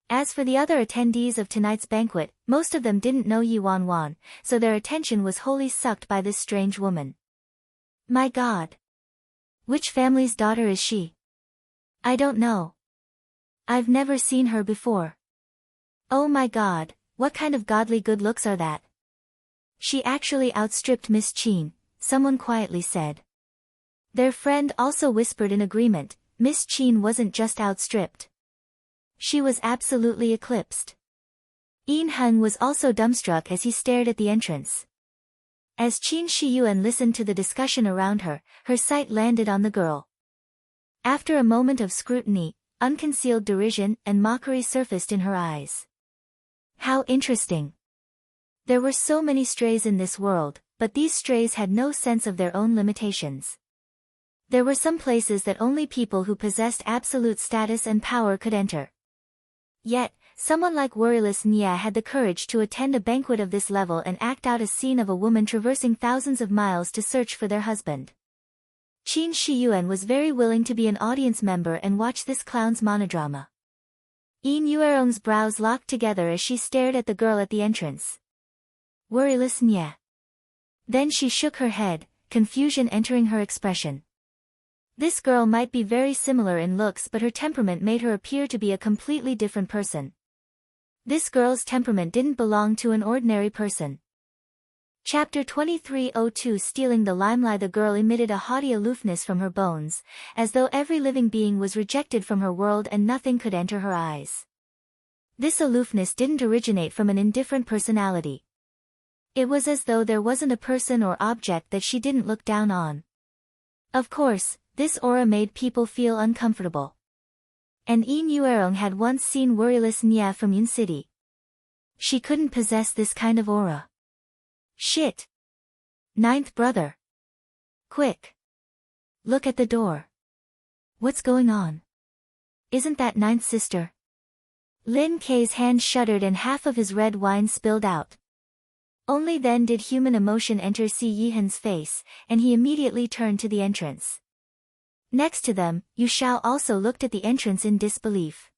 As for the other attendees of tonight's banquet, most of them didn't know Yi Wanwan, so their attention was wholly sucked by this strange woman. My God! Which family's daughter is she? I don't know. I've never seen her before. Oh my God, what kind of godly good looks are that? She actually outstripped Miss Qin, someone quietly said. Their friend also whispered in agreement, Miss Qin wasn't just outstripped. She was absolutely eclipsed. Yin Heng was also dumbstruck as he stared at the entrance. As Qin Shiyuan listened to the discussion around her, her sight landed on the girl. After a moment of scrutiny, unconcealed derision and mockery surfaced in her eyes. How interesting. There were so many strays in this world, but these strays had no sense of their own limitations. There were some places that only people who possessed absolute status and power could enter. Yet, someone like Worryless Nya had the courage to attend a banquet of this level and act out a scene of a woman traversing thousands of miles to search for their husband. Qin Shiyuan was very willing to be an audience member and watch this clown's monodrama. Yin Yuerong's brows locked together as she stared at the girl at the entrance. Worryless Nya. Then she shook her head, confusion entering her expression. This girl might be very similar in looks, but her temperament made her appear to be a completely different person. This girl's temperament didn't belong to an ordinary person. Chapter 2302 Stealing the limelight. The girl emitted a haughty aloofness from her bones, as though every living being was rejected from her world and nothing could enter her eyes. This aloofness didn't originate from an indifferent personality. It was as though there wasn't a person or object that she didn't look down on. Of course, this aura made people feel uncomfortable. And Yin Yuerong had once seen Worryless Nya from Yin City. She couldn't possess this kind of aura. Shit! Ninth brother! Quick! Look at the door. What's going on? Isn't that ninth sister? Lin Kei's hand shuddered and half of his red wine spilled out. Only then did human emotion enter Si Yihan's face, and he immediately turned to the entrance. Next to them, Yu Shao also looked at the entrance in disbelief.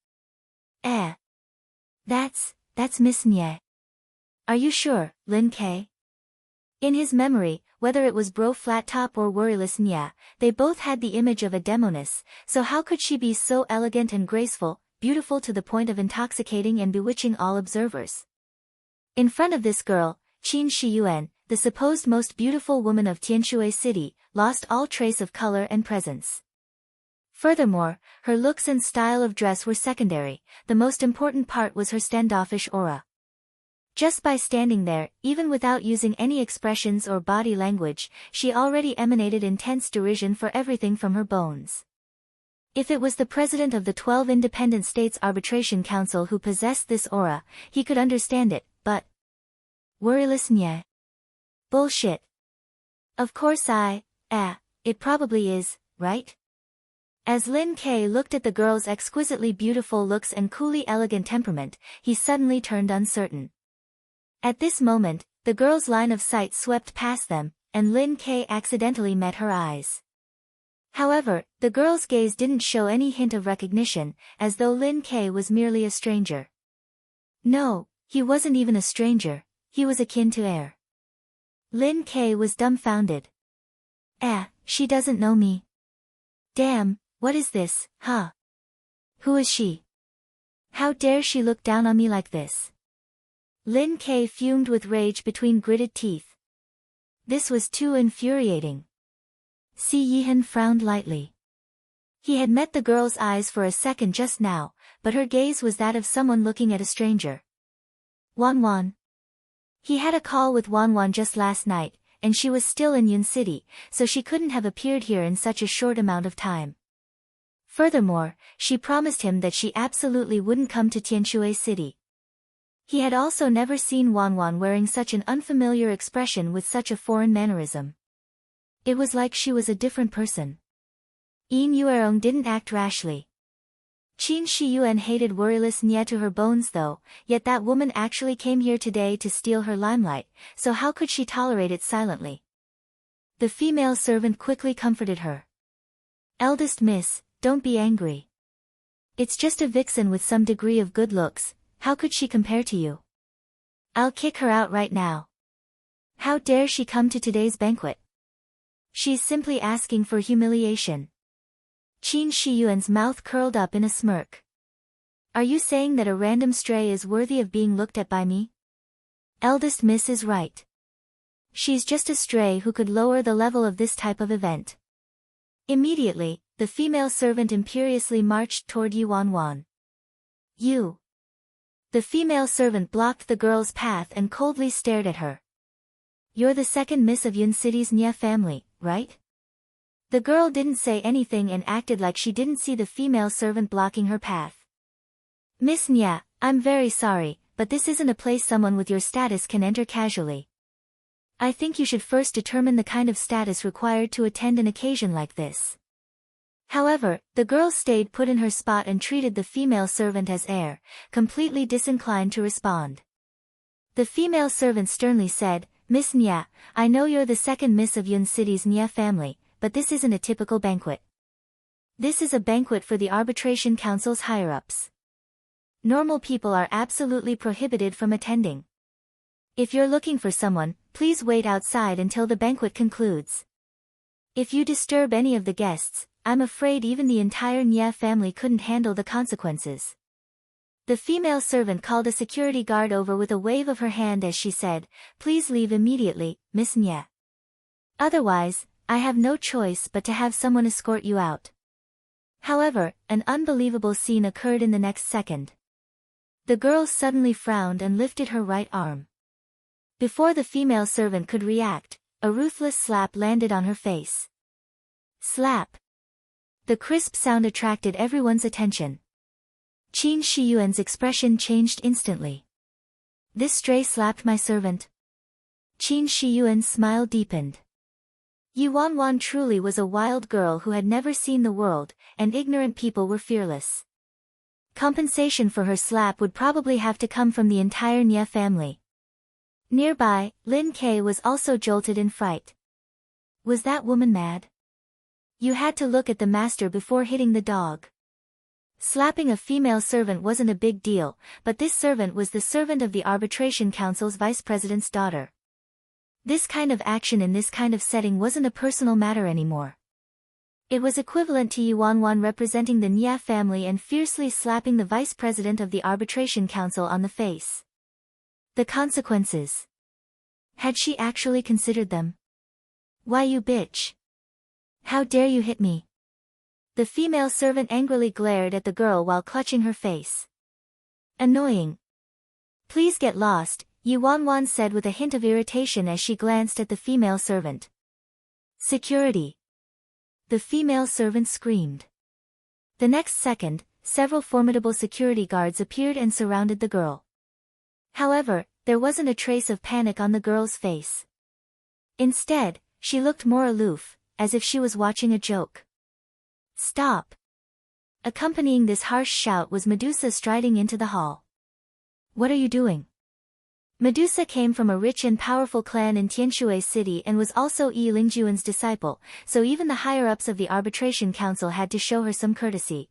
That's Miss Nye. Are you sure, Lin Kei? In his memory, whether it was Bro Flat Top or Worryless Nya, they both had the image of a demoness, so how could she be so elegant and graceful, beautiful to the point of intoxicating and bewitching all observers? In front of this girl, Qin Shiyuan, the supposed most beautiful woman of Tianshui City, lost all trace of color and presence. Furthermore, her looks and style of dress were secondary, the most important part was her standoffish aura. Just by standing there, even without using any expressions or body language, she already emanated intense derision for everything from her bones. If it was the president of the 12 independent states arbitration council who possessed this aura, he could understand it, but worryless nye. Bullshit. Of course it probably is, right? As Lin Kei looked at the girl's exquisitely beautiful looks and coolly elegant temperament, he suddenly turned uncertain. At this moment, the girl's line of sight swept past them, and Lin Kei accidentally met her eyes. However, the girl's gaze didn't show any hint of recognition, as though Lin Kei was merely a stranger. No, he wasn't even a stranger, he was akin to air. Lin Kei was dumbfounded. She doesn't know me. Damn, what is this, huh? Who is she? How dare she look down on me like this? Lin Kei fumed with rage between gritted teeth. This was too infuriating. Si Yihan frowned lightly. He had met the girl's eyes for a second just now, but her gaze was that of someone looking at a stranger. Wanwan. He had a call with Wanwan just last night, and she was still in Yun City, so she couldn't have appeared here in such a short amount of time. Furthermore, she promised him that she absolutely wouldn't come to Tianshui City. He had also never seen Wanwan wearing such an unfamiliar expression with such a foreign mannerism. It was like she was a different person. Yin Yuerong didn't act rashly. Qin Shiyuan hated worryless nye to her bones though, yet that woman actually came here today to steal her limelight, so how could she tolerate it silently? The female servant quickly comforted her. Eldest miss, don't be angry. It's just a vixen with some degree of good looks, how could she compare to you? I'll kick her out right now. How dare she come to today's banquet? She's simply asking for humiliation. Qin Shiyuan's mouth curled up in a smirk. Are you saying that a random stray is worthy of being looked at by me? Eldest miss is right. She's just a stray who could lower the level of this type of event. Immediately, the female servant imperiously marched toward Yuanwan. You. The female servant blocked the girl's path and coldly stared at her. You're the second miss of Yun City's Nye family, right? The girl didn't say anything and acted like she didn't see the female servant blocking her path. Miss Nye, I'm very sorry, but this isn't a place someone with your status can enter casually. I think you should first determine the kind of status required to attend an occasion like this. However, the girl stayed put in her spot and treated the female servant as heir, completely disinclined to respond. The female servant sternly said, Miss Nye, I know you're the second miss of Yun City's Nye family, but this isn't a typical banquet. This is a banquet for the arbitration council's higher-ups. Normal people are absolutely prohibited from attending. If you're looking for someone, please wait outside until the banquet concludes. If you disturb any of the guests, I'm afraid even the entire Nye family couldn't handle the consequences. The female servant called a security guard over with a wave of her hand as she said, Please leave immediately, Miss Nye. Otherwise, I have no choice but to have someone escort you out. However, an unbelievable scene occurred in the next second. The girl suddenly frowned and lifted her right arm. Before the female servant could react, a ruthless slap landed on her face. Slap. The crisp sound attracted everyone's attention. Qin Shiyuan's expression changed instantly. This stray slapped my servant. Qin Shiyuan's smile deepened. Yuanwan truly was a wild girl who had never seen the world, and ignorant people were fearless. Compensation for her slap would probably have to come from the entire Nye family. Nearby, Lin Kei was also jolted in fright. Was that woman mad? You had to look at the master before hitting the dog. Slapping a female servant wasn't a big deal, but this servant was the servant of the arbitration council's vice president's daughter. This kind of action in this kind of setting wasn't a personal matter anymore. It was equivalent to Yuanwan representing the Nye family and fiercely slapping the vice president of the arbitration council on the face. The consequences. Had she actually considered them? Why you bitch? How dare you hit me? The female servant angrily glared at the girl while clutching her face. Annoying. Please get lost, Yi Wanwan said with a hint of irritation as she glanced at the female servant. Security. The female servant screamed. The next second, several formidable security guards appeared and surrounded the girl. However, there wasn't a trace of panic on the girl's face. Instead, she looked more aloof, as if she was watching a joke. Stop! Accompanying this harsh shout was Medusa striding into the hall. What are you doing? Medusa came from a rich and powerful clan in Tianshui City and was also Yi Lingjuan's disciple, so even the higher-ups of the arbitration council had to show her some courtesy.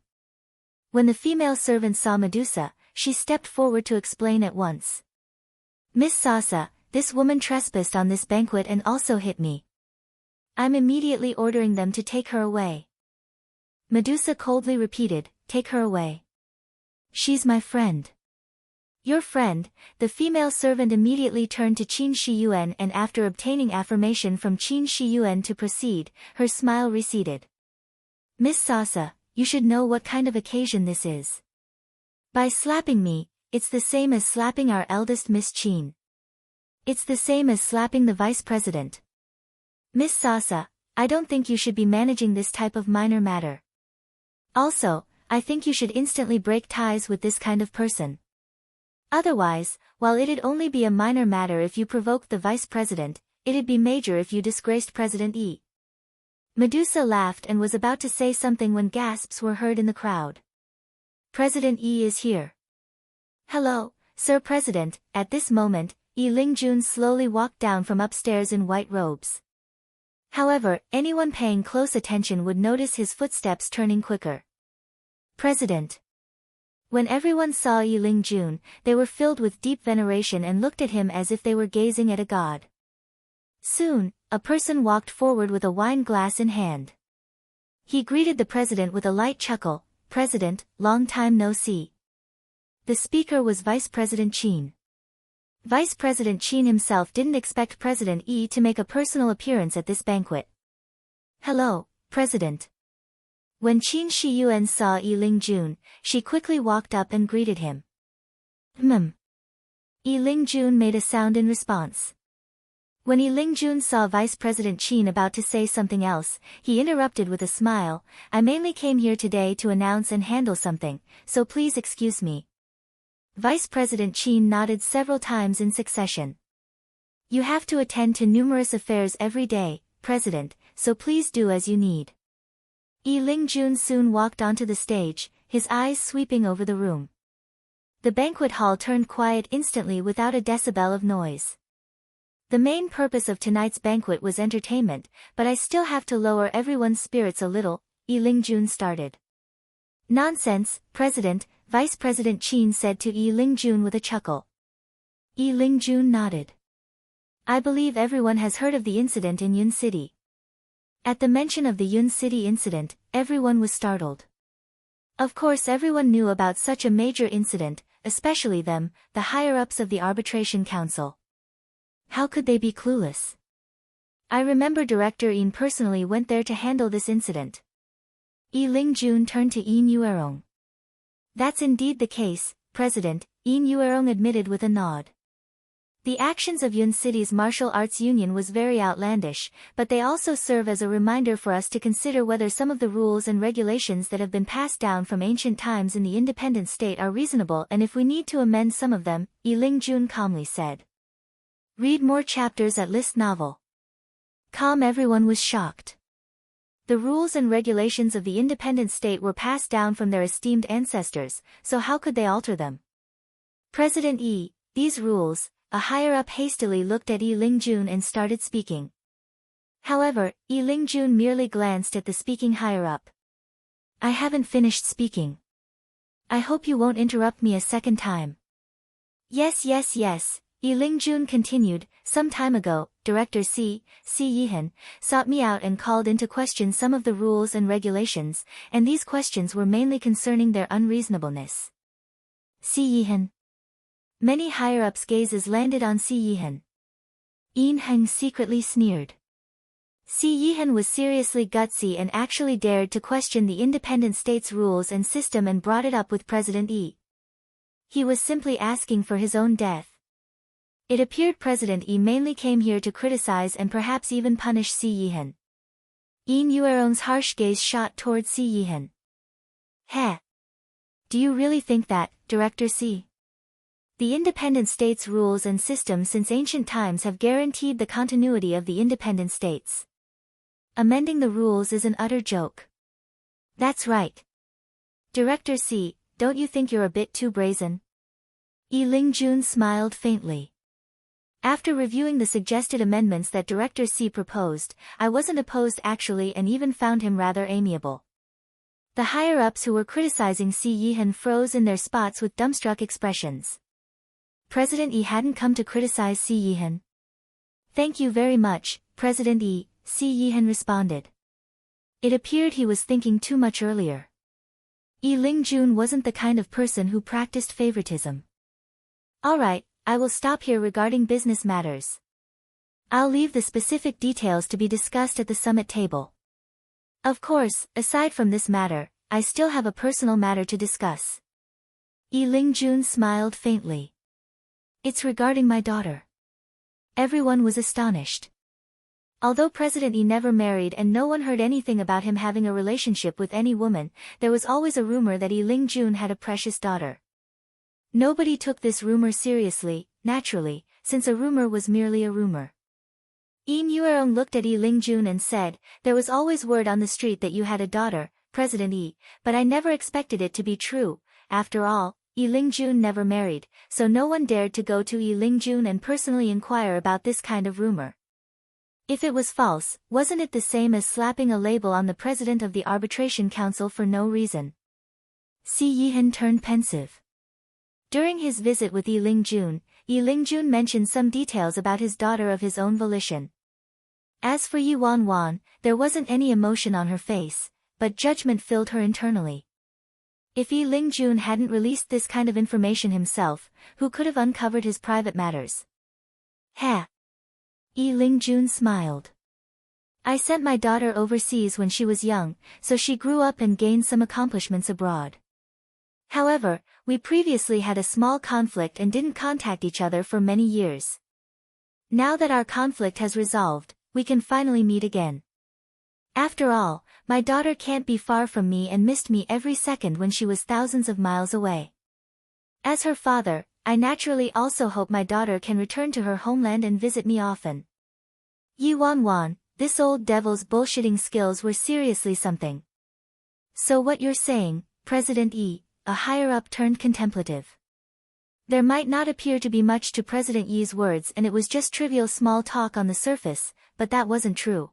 When the female servant saw Medusa, she stepped forward to explain at once. Miss Sasa, this woman trespassed on this banquet and also hit me. I'm immediately ordering them to take her away. Medusa coldly repeated, take her away. She's my friend. Your friend. The female servant immediately turned to Qin Shiyuan and after obtaining affirmation from Qin Shiyuan to proceed, her smile receded. Miss Sasa, you should know what kind of occasion this is. By slapping me, it's the same as slapping our eldest Miss Qin. It's the same as slapping the vice president. Miss Sasa, I don't think you should be managing this type of minor matter. Also, I think you should instantly break ties with this kind of person. Otherwise, while it'd only be a minor matter if you provoked the vice president, it'd be major if you disgraced President Yi. Medusa laughed and was about to say something when gasps were heard in the crowd. President Yi is here. Hello, Sir President. At this moment, Yi Lingjun slowly walked down from upstairs in white robes. However, anyone paying close attention would notice his footsteps turning quicker. President. When everyone saw Yi Lingjun, they were filled with deep veneration and looked at him as if they were gazing at a god. Soon, a person walked forward with a wine glass in hand. He greeted the president with a light chuckle, President, long time no see. The speaker was Vice President Qin. Vice President Qin himself didn't expect President Yi to make a personal appearance at this banquet. Hello, President. When Qin Shiyuan saw Yi Lingjun, she quickly walked up and greeted him. Yi Lingjun made a sound in response. When Yi Lingjun saw Vice President Qin about to say something else, he interrupted with a smile, I mainly came here today to announce and handle something, so please excuse me. Vice President Qin nodded several times in succession. You have to attend to numerous affairs every day, President, so please do as you need. Yi Lingjun soon walked onto the stage, his eyes sweeping over the room. The banquet hall turned quiet instantly without a decibel of noise. The main purpose of tonight's banquet was entertainment, but I still have to lower everyone's spirits a little, Yi Lingjun started. Nonsense, President, Vice President Qin said to Yi Lingjun with a chuckle. Yi Lingjun nodded. I believe everyone has heard of the incident in Yun City. At the mention of the Yun City incident, everyone was startled. Of course everyone knew about such a major incident, especially them, the higher-ups of the arbitration council. How could they be clueless? I remember Director Yin personally went there to handle this incident. Yi Lingjun turned to Yin Yuerong. That's indeed the case, President, Yin Yuerong admitted with a nod. The actions of Yun City's martial arts union was very outlandish, but they also serve as a reminder for us to consider whether some of the rules and regulations that have been passed down from ancient times in the independent state are reasonable and if we need to amend some of them, Yi Lingjun calmly said. Read more chapters at List Novel. Everyone was shocked. The rules and regulations of the independent state were passed down from their esteemed ancestors, so how could they alter them? President Yi, these rules, a higher-up hastily looked at Yi Lingjun and started speaking. However, Yi Lingjun merely glanced at the speaking higher-up. I haven't finished speaking. I hope you won't interrupt me a second time. Yes, Yi Lingjun continued, some time ago, Director Si Yihan, sought me out and called into question some of the rules and regulations, and these questions were mainly concerning their unreasonableness. Si Yihan. Many higher-ups' gazes landed on Si Yihan. Yin Heng secretly sneered. Si Yihan was seriously gutsy and actually dared to question the independent state's rules and system and brought it up with President Yi. He was simply asking for his own death. It appeared President Yi mainly came here to criticize and perhaps even punish Si Yihan. Yin Yuerong's harsh gaze shot towards Si Yihan. Heh. Do you really think that, Director Si? The independent states' rules and systems since ancient times have guaranteed the continuity of the independent states. Amending the rules is an utter joke. That's right. Director Si, don't you think you're a bit too brazen? Yi Lingjun smiled faintly. After reviewing the suggested amendments that Director Si proposed, I wasn't opposed actually and even found him rather amiable. The higher-ups who were criticizing Si Yihan froze in their spots with dumbstruck expressions. President Yi hadn't come to criticize Si Yihan. Thank you very much, President Yi, Si Yihan responded. It appeared he was thinking too much earlier. Yi Lingjun wasn't the kind of person who practiced favoritism. Alright, I will stop here regarding business matters. I'll leave the specific details to be discussed at the summit table. Of course, aside from this matter, I still have a personal matter to discuss. Yi Lingjun smiled faintly. It's regarding my daughter. Everyone was astonished. Although President Yi never married and no one heard anything about him having a relationship with any woman, there was always a rumor that Yi Lingjun had a precious daughter. Nobody took this rumor seriously, naturally, since a rumor was merely a rumor. Yin Yuerong looked at Yi Lingjun and said, there was always word on the street that you had a daughter, President Yi, but I never expected it to be true. After all, Yi Lingjun never married, so no one dared to go to Yi Lingjun and personally inquire about this kind of rumor. If it was false, wasn't it the same as slapping a label on the president of the arbitration council for no reason? Si Yihan turned pensive. During his visit with Yi Lingjun mentioned some details about his daughter of his own volition. As for Yi Wanwan, there wasn't any emotion on her face, but judgment filled her internally. If Yi Lingjun hadn't released this kind of information himself, who could have uncovered his private matters? Heh. Yi Lingjun smiled. I sent my daughter overseas when she was young, so she grew up and gained some accomplishments abroad. However, we previously had a small conflict and didn't contact each other for many years. Now that our conflict has resolved, we can finally meet again. After all, my daughter can't be far from me and missed me every second when she was thousands of miles away. As her father, I naturally also hope my daughter can return to her homeland and visit me often. Yi Wanwan, this old devil's bullshitting skills were seriously something. So what you're saying, President Yi, a higher-up turned contemplative. There might not appear to be much to President Yi's words and it was just trivial small talk on the surface, but that wasn't true.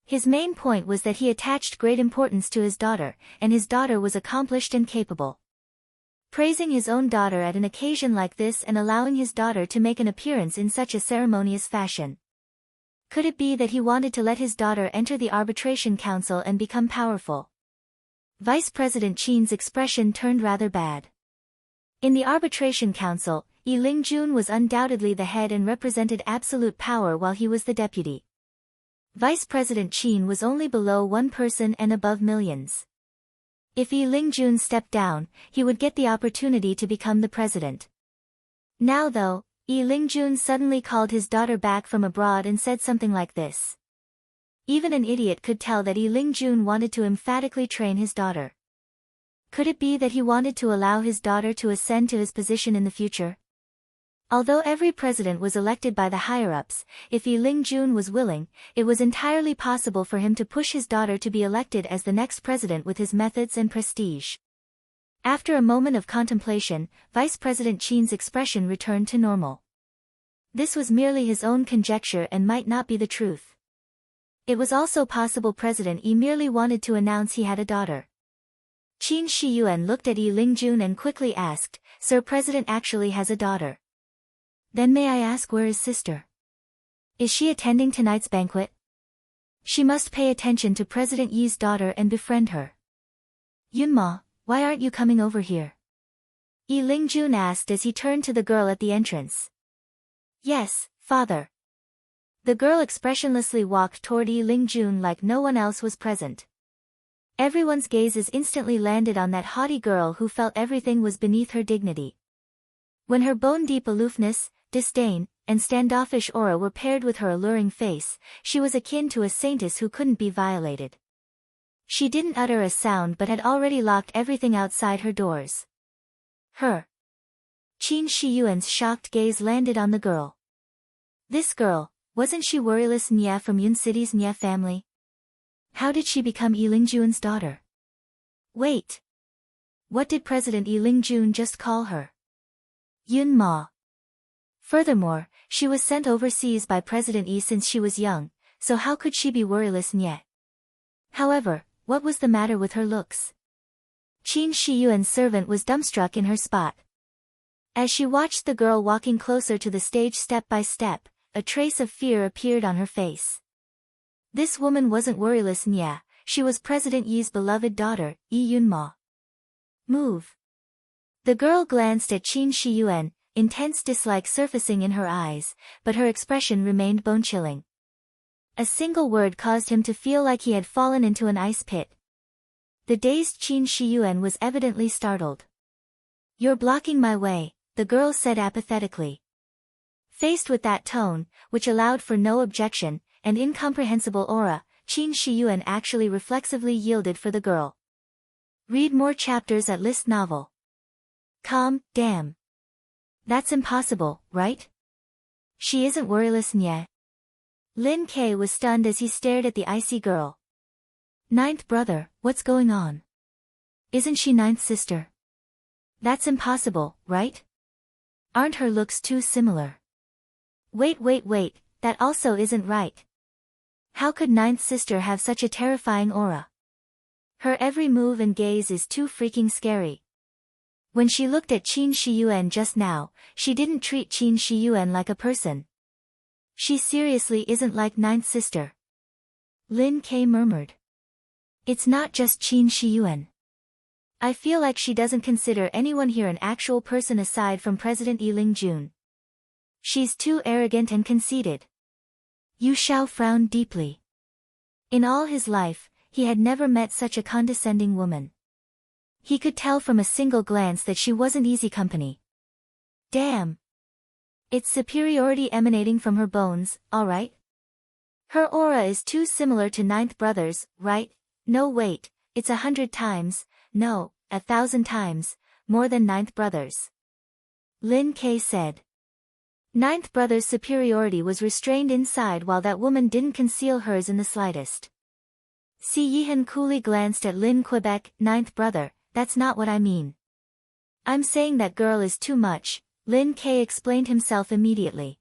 His main point was that he attached great importance to his daughter, and his daughter was accomplished and capable. Praising his own daughter at an occasion like this and allowing his daughter to make an appearance in such a ceremonious fashion. Could it be that he wanted to let his daughter enter the arbitration council and become powerful? Vice President Qin's expression turned rather bad. In the arbitration council, Yi Lingjun was undoubtedly the head and represented absolute power while he was the deputy. Vice President Qin was only below one person and above millions. If Yi Lingjun stepped down, he would get the opportunity to become the president. Now though, Yi Lingjun suddenly called his daughter back from abroad and said something like this. Even an idiot could tell that Yi Lingjun wanted to emphatically train his daughter. Could it be that he wanted to allow his daughter to ascend to his position in the future? Although every president was elected by the higher-ups, if Yi Lingjun was willing, it was entirely possible for him to push his daughter to be elected as the next president with his methods and prestige. After a moment of contemplation, Vice President Qin's expression returned to normal. This was merely his own conjecture and might not be the truth. It was also possible President Yi merely wanted to announce he had a daughter. Qin Shiyuan looked at Yi Lingjun and quickly asked, Sir President actually has a daughter. Then may I ask where is sister? Is she attending tonight's banquet? She must pay attention to President Yi's daughter and befriend her. Yunma, why aren't you coming over here? Yi Lingjun asked as he turned to the girl at the entrance. Yes, father. The girl expressionlessly walked toward Yi Lingjun like no one else was present. Everyone's gazes instantly landed on that haughty girl who felt everything was beneath her dignity. When her bone-deep aloofness, disdain, and standoffish aura were paired with her alluring face, she was akin to a saintess who couldn't be violated. She didn't utter a sound but had already locked everything outside her doors. Her. Qin Shiyuan's shocked gaze landed on the girl. This girl, wasn't she Worryless Nya from Yun City's Nya family? How did she become Yi Lingjuan's daughter? Wait. What did President Yi Lingjun just call her? Yun Ma. Furthermore, she was sent overseas by President Yi since she was young, so how could she be Worryless Nya? However, what was the matter with her looks? Qin Shiyuan's servant was dumbstruck in her spot. As she watched the girl walking closer to the stage step by step, a trace of fear appeared on her face. This woman wasn't Worryless Nya, she was President Yi's beloved daughter, Yi Yunma. Move. The girl glanced at Qin Shiyuan, intense dislike surfacing in her eyes, but her expression remained bone-chilling. A single word caused him to feel like he had fallen into an ice pit. The dazed Qin Shiyuan was evidently startled. "You're blocking my way," the girl said apathetically. Faced with that tone, which allowed for no objection, and incomprehensible aura, Qin Shiyuan actually reflexively yielded for the girl. Read more chapters at List Novel. Damn. That's impossible, right? She isn't Worryless Nya. Lin K was stunned as he stared at the icy girl. Ninth brother, what's going on? Isn't she ninth sister? That's impossible, right? Aren't her looks too similar? Wait, that also isn't right. How could ninth sister have such a terrifying aura? Her every move and gaze is too freaking scary. When she looked at Qin Shiyuan just now, she didn't treat Qin Shiyuan like a person. She seriously isn't like ninth sister. Lin K murmured. It's not just Qin Shiyuan. I feel like she doesn't consider anyone here an actual person aside from President Yi Lingjun. She's too arrogant and conceited. Yu Xiao frowned deeply. In all his life, he had never met such a condescending woman. He could tell from a single glance that she wasn't easy company. Damn. It's superiority emanating from her bones, alright? Her aura is too similar to ninth brother's, right? No wait, it's 100 times, no, 1,000 times, more than ninth brother's. Lin K said. Ninth brother's superiority was restrained inside while that woman didn't conceal hers in the slightest. Si Yihan coolly glanced at Lin Quebec, ninth brother, that's not what I mean. I'm saying that girl is too much, Lin K explained himself immediately.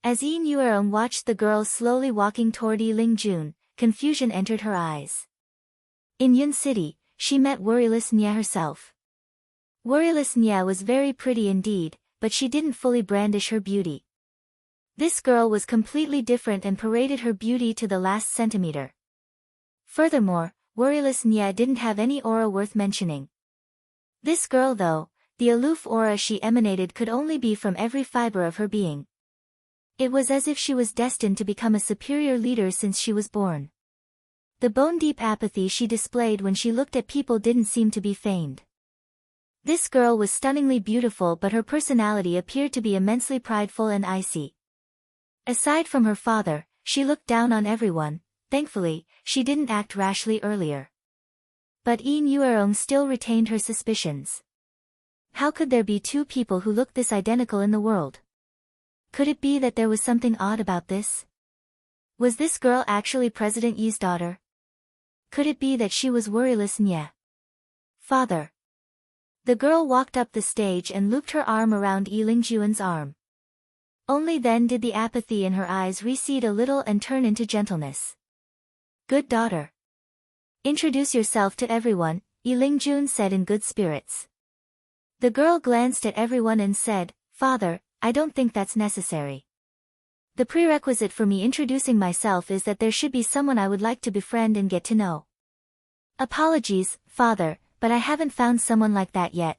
As Yin Yuerong watched the girl slowly walking toward Yi Lingjun, confusion entered her eyes. In Yun City, she met Worryless Nya herself. Worryless Nya was very pretty indeed, but she didn't fully brandish her beauty. This girl was completely different and paraded her beauty to the last centimeter. Furthermore, Worryless Nya didn't have any aura worth mentioning. This girl though, the aloof aura she emanated could only be from every fiber of her being. It was as if she was destined to become a superior leader since she was born. The bone-deep apathy she displayed when she looked at people didn't seem to be feigned. This girl was stunningly beautiful, but her personality appeared to be immensely prideful and icy. Aside from her father, she looked down on everyone. Thankfully, she didn't act rashly earlier. But Yin Yuerong still retained her suspicions. How could there be two people who looked this identical in the world? Could it be that there was something odd about this? Was this girl actually President Yi's daughter? Could it be that she was Worryless Nya? Father. The girl walked up the stage and looped her arm around Yi Lingjuan's arm. Only then did the apathy in her eyes recede a little and turn into gentleness. Good daughter. Introduce yourself to everyone, Yi Lingjun said in good spirits. The girl glanced at everyone and said, Father, I don't think that's necessary. The prerequisite for me introducing myself is that there should be someone I would like to befriend and get to know. Apologies, Father, but I haven't found someone like that yet.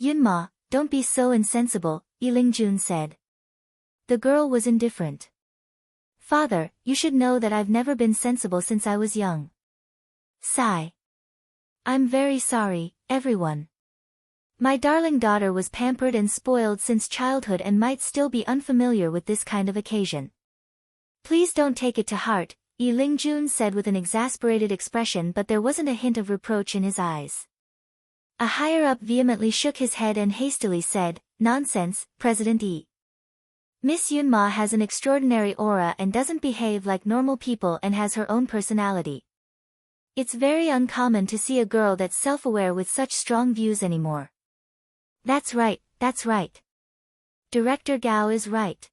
Yunma, don't be so insensible, Yi Lingjun said. The girl was indifferent. Father, you should know that I've never been sensible since I was young. Sigh. I'm very sorry, everyone. My darling daughter was pampered and spoiled since childhood and might still be unfamiliar with this kind of occasion. Please don't take it to heart, Yi Lingjun said with an exasperated expression, but there wasn't a hint of reproach in his eyes. A higher-up vehemently shook his head and hastily said, "Nonsense, President Yi. Miss Yunma has an extraordinary aura and doesn't behave like normal people and has her own personality. It's very uncommon to see a girl that's self-aware with such strong views anymore." That's right, that's right. Director Gao is right.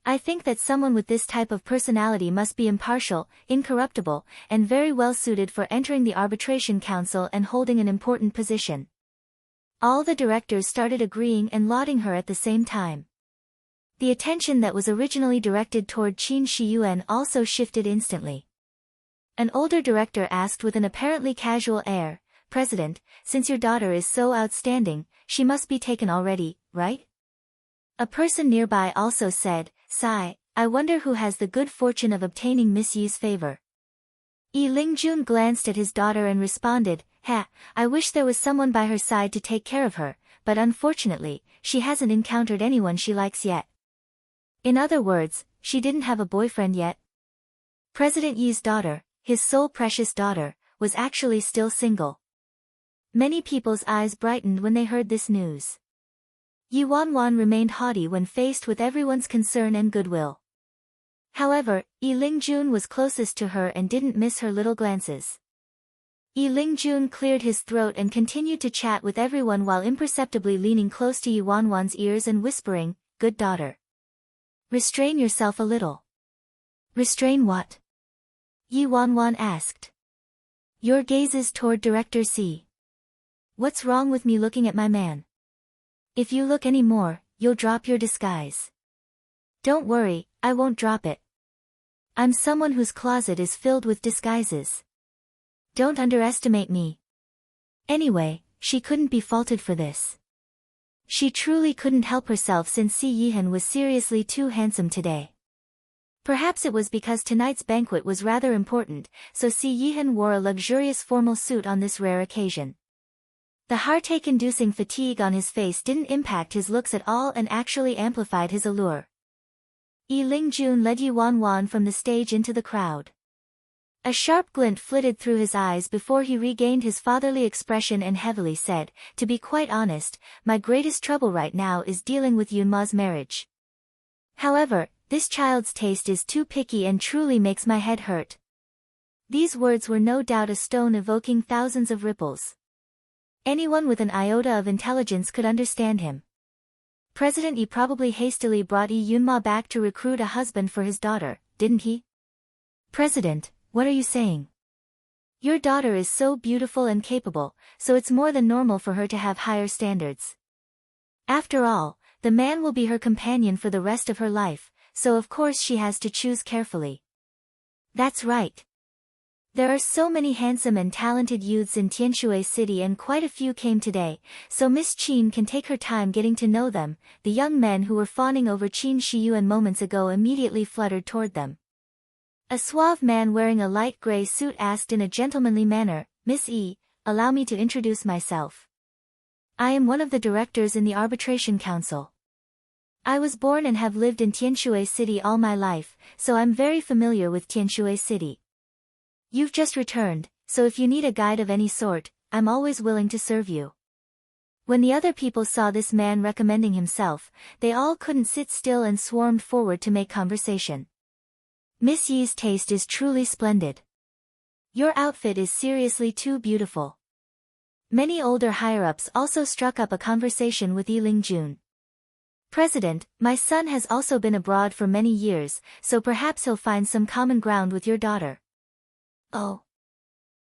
I think that someone with this type of personality must be impartial, incorruptible, and very well suited for entering the arbitration council and holding an important position. All the directors started agreeing and lauding her at the same time. The attention that was originally directed toward Qin Shiyuan also shifted instantly. An older director asked with an apparently casual air, "President, since your daughter is so outstanding, she must be taken already, right?" A person nearby also said, "Sigh, I wonder who has the good fortune of obtaining Miss Yi's favor." Yi Lingjun glanced at his daughter and responded, I wish there was someone by her side to take care of her, but unfortunately, she hasn't encountered anyone she likes yet." In other words, she didn't have a boyfriend yet. President Yi's daughter, his sole precious daughter, was actually still single. Many people's eyes brightened when they heard this news. Yi Wanwan remained haughty when faced with everyone's concern and goodwill. However, Yi Lingjun was closest to her and didn't miss her little glances. Yi Lingjun cleared his throat and continued to chat with everyone while imperceptibly leaning close to Yi Wanwan's ears and whispering, "Good daughter. Restrain yourself a little." "Restrain what?" Yi Wanwan asked. "Your gazes toward Director C. What's wrong with me looking at my man? If you look any more, you'll drop your disguise." "Don't worry, I won't drop it. I'm someone whose closet is filled with disguises. Don't underestimate me." Anyway, she couldn't be faulted for this. She truly couldn't help herself since Si Yihan was seriously too handsome today. Perhaps it was because tonight's banquet was rather important, so Si Yihan wore a luxurious formal suit on this rare occasion. The heartache-inducing fatigue on his face didn't impact his looks at all and actually amplified his allure. Yi Lingjun led Yi Wanwan from the stage into the crowd. A sharp glint flitted through his eyes before he regained his fatherly expression and heavily said, "To be quite honest, my greatest trouble right now is dealing with Yunma's marriage. However, this child's taste is too picky and truly makes my head hurt." These words were no doubt a stone evoking thousands of ripples. Anyone with an iota of intelligence could understand him. President Yi probably hastily brought Yi Yunma back to recruit a husband for his daughter, didn't he? "President, what are you saying? Your daughter is so beautiful and capable, so it's more than normal for her to have higher standards. After all, the man will be her companion for the rest of her life, so of course she has to choose carefully." "That's right. There are so many handsome and talented youths in Tianshui City and quite a few came today, so Miss Qin can take her time getting to know them." The young men who were fawning over Qin Shiyuan moments ago immediately fluttered toward them. A suave man wearing a light gray suit asked in a gentlemanly manner, "Miss Yi, allow me to introduce myself. I am one of the directors in the arbitration council. I was born and have lived in Tianshui City all my life, so I'm very familiar with Tianshui City. You've just returned, so if you need a guide of any sort, I'm always willing to serve you." When the other people saw this man recommending himself, they all couldn't sit still and swarmed forward to make conversation. "Miss Yi's taste is truly splendid. Your outfit is seriously too beautiful." Many older higher-ups also struck up a conversation with Yi Lingjun. "President, my son has also been abroad for many years, so perhaps he'll find some common ground with your daughter." "Oh.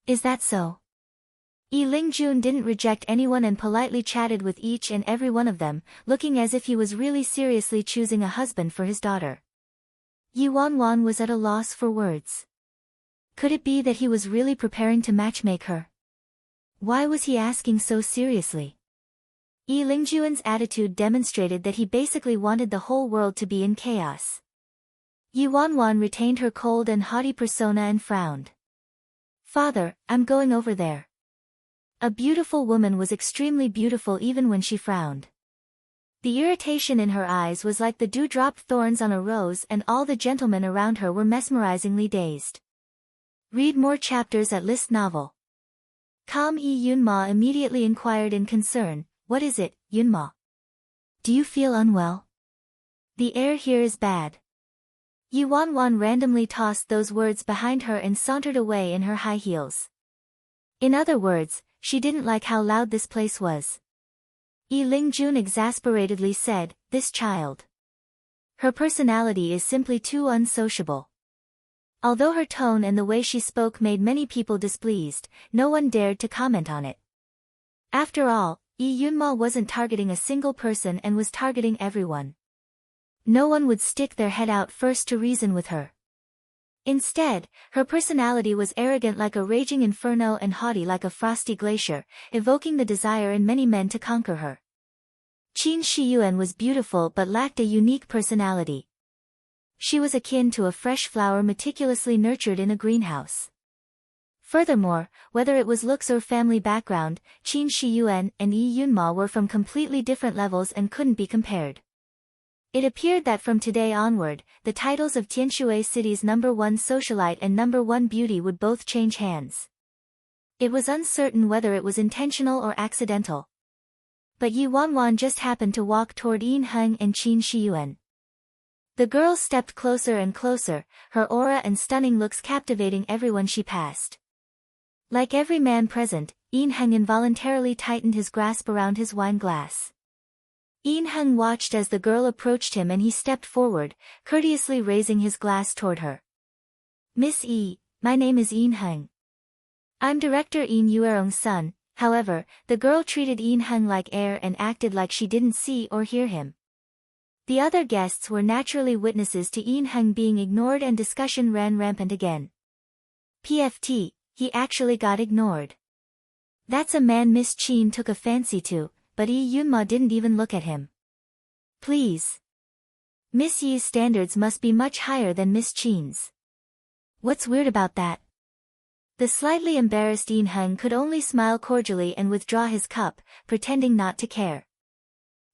Is that so?" Yi Lingjun didn't reject anyone and politely chatted with each and every one of them, looking as if he was really seriously choosing a husband for his daughter. Yi Wanwan was at a loss for words. Could it be that he was really preparing to matchmake her? Why was he asking so seriously? Yi Lingjun's attitude demonstrated that he basically wanted the whole world to be in chaos. Yi Wanwan retained her cold and haughty persona and frowned. Father, I'm going over there. A beautiful woman was extremely beautiful even when she frowned. The irritation in her eyes was like the dewdrop thorns on a rose, and all the gentlemen around her were mesmerizingly dazed. Read more chapters at List Novel. Yi Yunma immediately inquired in concern, "What is it, Yunma? Do you feel unwell? The air here is bad." Yi Wanwan randomly tossed those words behind her and sauntered away in her high heels. In other words, she didn't like how loud this place was. Yi Lingjun exasperatedly said, "This child. Her personality is simply too unsociable." Although her tone and the way she spoke made many people displeased, no one dared to comment on it. After all, Yi Yunma wasn't targeting a single person and was targeting everyone. No one would stick their head out first to reason with her. Instead, her personality was arrogant like a raging inferno and haughty like a frosty glacier, evoking the desire in many men to conquer her. Qin Shiyuan was beautiful but lacked a unique personality. She was akin to a fresh flower meticulously nurtured in a greenhouse. Furthermore, whether it was looks or family background, Qin Shiyuan and Yi Yunma were from completely different levels and couldn't be compared. It appeared that from today onward, the titles of Tianshui City's #1 socialite and #1 beauty would both change hands. It was uncertain whether it was intentional or accidental. But Yi Wanwan just happened to walk toward Yin Heng and Qin Shiyuan. The girl stepped closer and closer, her aura and stunning looks captivating everyone she passed. Like every man present, Yin Heng involuntarily tightened his grasp around his wine glass. Yin Heng watched as the girl approached him and he stepped forward, courteously raising his glass toward her. "Miss Yi, my name is Yin Heng. I'm Director Yin Yuerong's son." However, the girl treated Yin Heng like air and acted like she didn't see or hear him. The other guests were naturally witnesses to Yin Heng being ignored and discussion ran rampant again. PFT, he actually got ignored. That's a man Miss Qin took a fancy to. But Yi Yunma didn't even look at him. Please. Miss Yi's standards must be much higher than Miss Qin's. What's weird about that? The slightly embarrassed Yin Heng could only smile cordially and withdraw his cup, pretending not to care.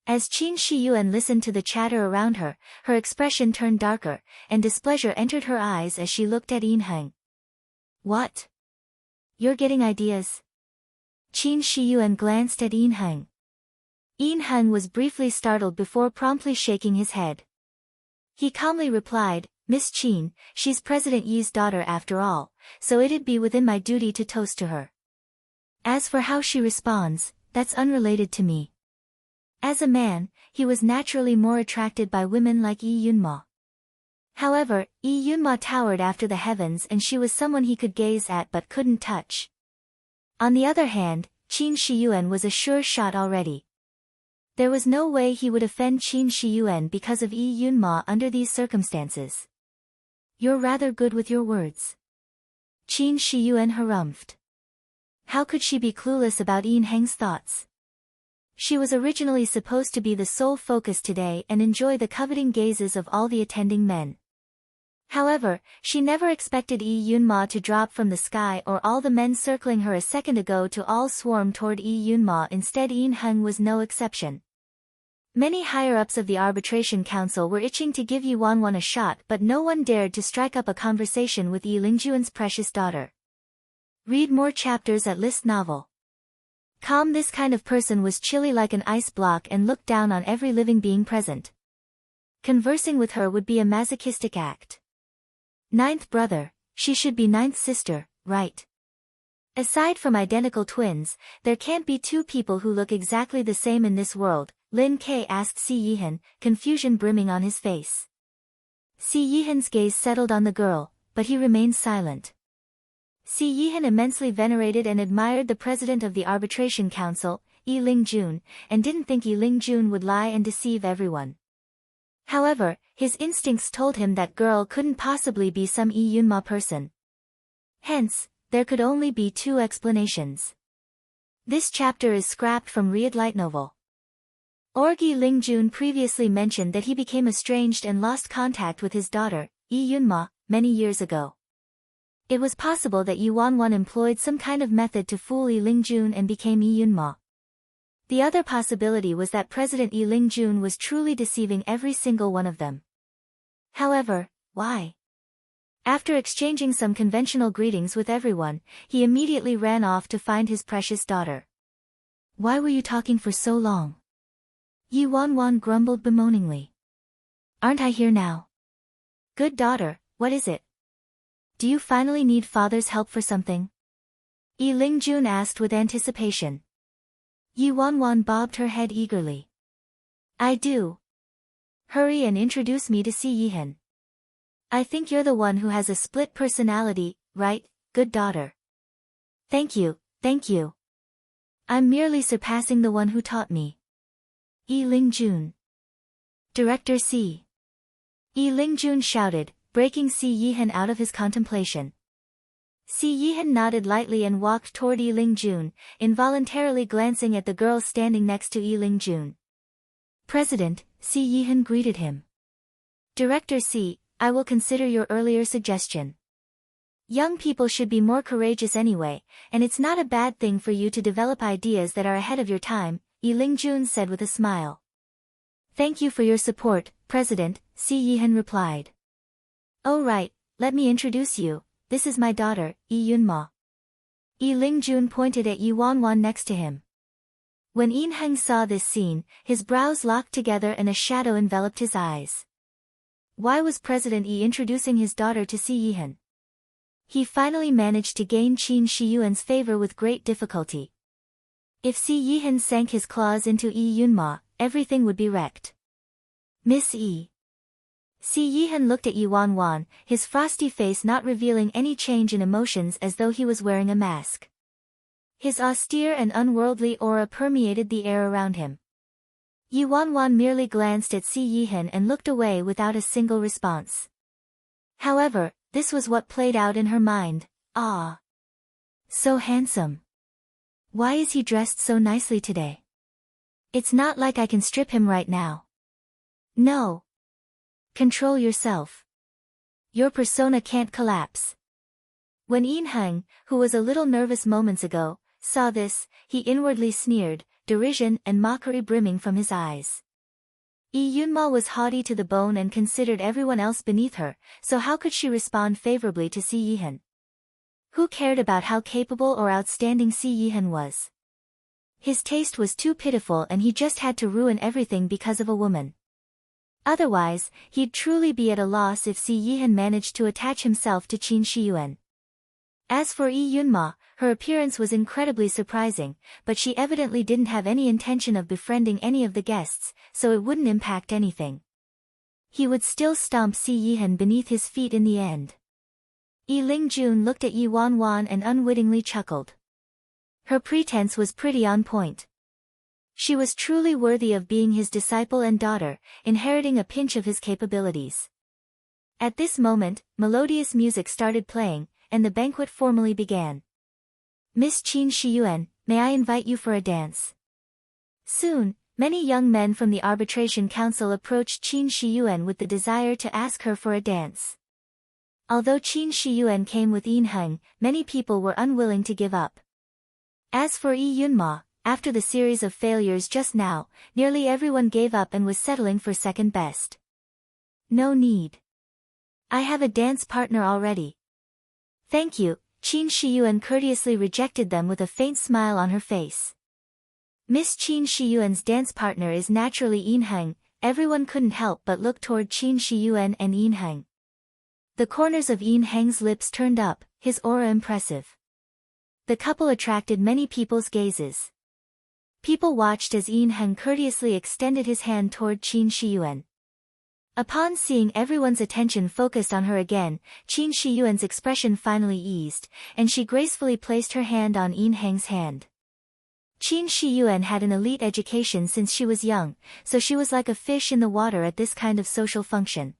As Qin Shiyuan listened to the chatter around her, her expression turned darker, and displeasure entered her eyes as she looked at Yin Heng. What? You're getting ideas? Qin Shiyuan glanced at Yin Heng. Yin Heng was briefly startled before promptly shaking his head. He calmly replied, "Miss Qin, she's President Yi's daughter after all, so it'd be within my duty to toast to her. As for how she responds, that's unrelated to me." As a man, he was naturally more attracted by women like Yi Yunma. However, Yi Yunma towered after the heavens and she was someone he could gaze at but couldn't touch. On the other hand, Qin Shiyuan was a sure shot already. There was no way he would offend Qin Shiyuan because of Yi Yunma under these circumstances. "You're rather good with your words." Qin Shiyuan harumphed. How could she be clueless about Yin Heng's thoughts? She was originally supposed to be the sole focus today and enjoy the coveting gazes of all the attending men. However, she never expected Yi Yunma to drop from the sky or all the men circling her a second ago to all swarm toward Yi Yunma. Instead, Yin Heng was no exception. Many higher-ups of the arbitration council were itching to give Yi Wanwan a shot, but no one dared to strike up a conversation with Yi Lingjuan's precious daughter. Read more chapters at List Novel. This kind of person was chilly like an ice block and looked down on every living being present. Conversing with her would be a masochistic act. Ninth brother, she should be ninth sister, right? Aside from identical twins, there can't be two people who look exactly the same in this world, Lin Ke asked Si Yihan, confusion brimming on his face. Si Yihan's gaze settled on the girl, but he remained silent. Si Yihan immensely venerated and admired the president of the arbitration council, Yi Lingjun, and didn't think Yi Lingjun would lie and deceive everyone. However, his instincts told him that girl couldn't possibly be some Yi Yunma person. Hence, there could only be two explanations. This chapter is scrapped from Read Light Novel. Yi Lingjun previously mentioned that he became estranged and lost contact with his daughter, Lee Yunma, many years ago. It was possible that Lee Wanwan employed some kind of method to fool Lee Lingjun and became Lee Yunma. The other possibility was that President Lee Lingjun was truly deceiving every single one of them. However, why? After exchanging some conventional greetings with everyone, he immediately ran off to find his precious daughter. Why were you talking for so long? Lee Wanwan grumbled bemoaningly. Aren't I here now? Good daughter, what is it? Do you finally need father's help for something? Lee Lingjun asked with anticipation. Lee Wanwan bobbed her head eagerly. I do. Hurry and introduce me to Si Yihan. I think you're the one who has a split personality, right, good daughter? Thank you, thank you. I'm merely surpassing the one who taught me. Lee Lingjun. Director Si. Lee Lingjun shouted, breaking Si Yihan out of his contemplation. Si Yihan nodded lightly and walked toward Lee Lingjun, involuntarily glancing at the girl standing next to Lee Lingjun. President, Si Yihan greeted him. Director Si, I will consider your earlier suggestion. Young people should be more courageous anyway, and it's not a bad thing for you to develop ideas that are ahead of your time, Lee Lingjun said with a smile. Thank you for your support, President, Si Yihan replied. Oh right, let me introduce you, this is my daughter, Lee Yunma. Lee Lingjun pointed at Lee Wanwan next to him. When Yin Heng saw this scene, his brows locked together and a shadow enveloped his eyes. Why was President Yi introducing his daughter to Si Yihan? He finally managed to gain Qin Shiyuan's favor with great difficulty. If Si Yihan sank his claws into Yi Yunma, everything would be wrecked. Miss Yi. Si Yihan looked at Yi Wanwan, his frosty face not revealing any change in emotions as though he was wearing a mask. His austere and unworldly aura permeated the air around him. Yi Wanwan merely glanced at Si Yihan and looked away without a single response. However, this was what played out in her mind. Ah! So handsome. Why is he dressed so nicely today? It's not like I can strip him right now. No. Control yourself. Your persona can't collapse. When Yin Heng, who was a little nervous moments ago, saw this, he inwardly sneered, derision and mockery brimming from his eyes. Yi Yunma was haughty to the bone and considered everyone else beneath her, so how could she respond favorably to Si Yihan? Who cared about how capable or outstanding Si Yihan was? His taste was too pitiful and he just had to ruin everything because of a woman. Otherwise, he'd truly be at a loss if Si Yihan managed to attach himself to Qin Shiyuan. As for Yi Yunma, her appearance was incredibly surprising, but she evidently didn't have any intention of befriending any of the guests, so it wouldn't impact anything. He would still stomp Si Yihan beneath his feet in the end. Lee Lingjun looked at Yi Wanwan and unwittingly chuckled. Her pretense was pretty on point. She was truly worthy of being his disciple and daughter, inheriting a pinch of his capabilities. At this moment, melodious music started playing, and the banquet formally began. Miss Qin Shiyuan, may I invite you for a dance? Soon, many young men from the arbitration council approached Qin Shiyuan with the desire to ask her for a dance. Although Qin Shiyuan came with Yin Heng, many people were unwilling to give up. As for Yi Yunma, after the series of failures just now, nearly everyone gave up and was settling for second best. No need. I have a dance partner already. Thank you, Qin Shiyuan courteously rejected them with a faint smile on her face. Miss Qin Shiyuan's dance partner is naturally Yin Heng. Everyone couldn't help but look toward Qin Shiyuan and Yin Heng. The corners of Yin Heng's lips turned up, his aura impressive. The couple attracted many people's gazes. People watched as Yin Heng courteously extended his hand toward Qin Shiyuan. Upon seeing everyone's attention focused on her again, Qin Shiyuan's expression finally eased, and she gracefully placed her hand on Yin Heng's hand. Qin Shiyuan had an elite education since she was young, so she was like a fish in the water at this kind of social function.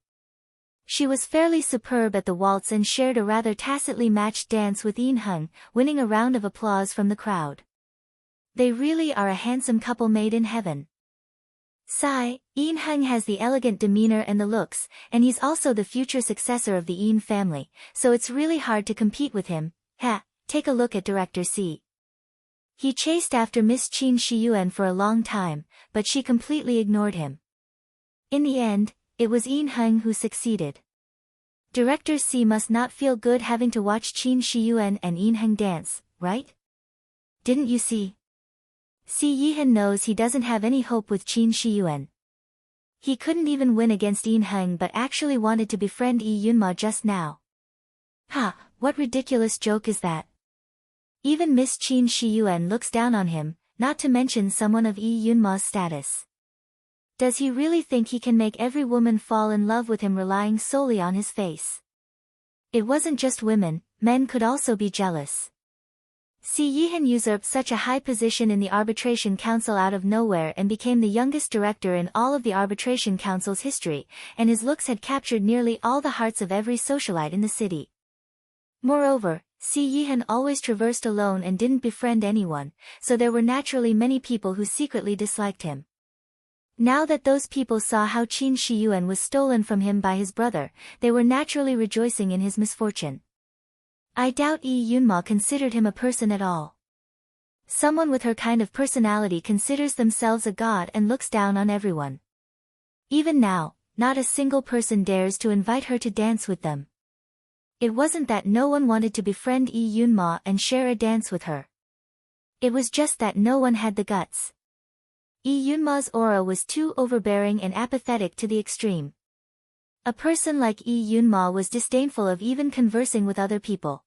She was fairly superb at the waltz and shared a rather tacitly matched dance with Yin Heng, winning a round of applause from the crowd. They really are a handsome couple made in heaven. Sigh, Yin Heng has the elegant demeanor and the looks, and he's also the future successor of the Yin family, so it's really hard to compete with him. Ha, take a look at Director C. He chased after Miss Qin Shiyuan for a long time, but she completely ignored him. In the end, it was Yin Heng who succeeded. Director C must not feel good having to watch Qin Shiyuan and Yin Heng dance, right? Didn't you see? Si Yihan knows he doesn't have any hope with Qin Shiyuan. He couldn't even win against Yin Heng but actually wanted to befriend Yi Yunma just now. Ha, what ridiculous joke is that? Even Miss Qin Shiyuan looks down on him, not to mention someone of Yi Yunma's status. Does he really think he can make every woman fall in love with him relying solely on his face? It wasn't just women, men could also be jealous. Si Yihan usurped such a high position in the Arbitration Council out of nowhere and became the youngest director in all of the Arbitration Council's history, and his looks had captured nearly all the hearts of every socialite in the city. Moreover, Si Yihan always traversed alone and didn't befriend anyone, so there were naturally many people who secretly disliked him. Now that those people saw how Qin Shiyuan was stolen from him by his brother, they were naturally rejoicing in his misfortune. I doubt Yi Yunma considered him a person at all. Someone with her kind of personality considers themselves a god and looks down on everyone. Even now, not a single person dares to invite her to dance with them. It wasn't that no one wanted to befriend Yi Yunma and share a dance with her. It was just that no one had the guts. Yi Yunma's aura was too overbearing and apathetic to the extreme. A person like Yi Yunma was disdainful of even conversing with other people.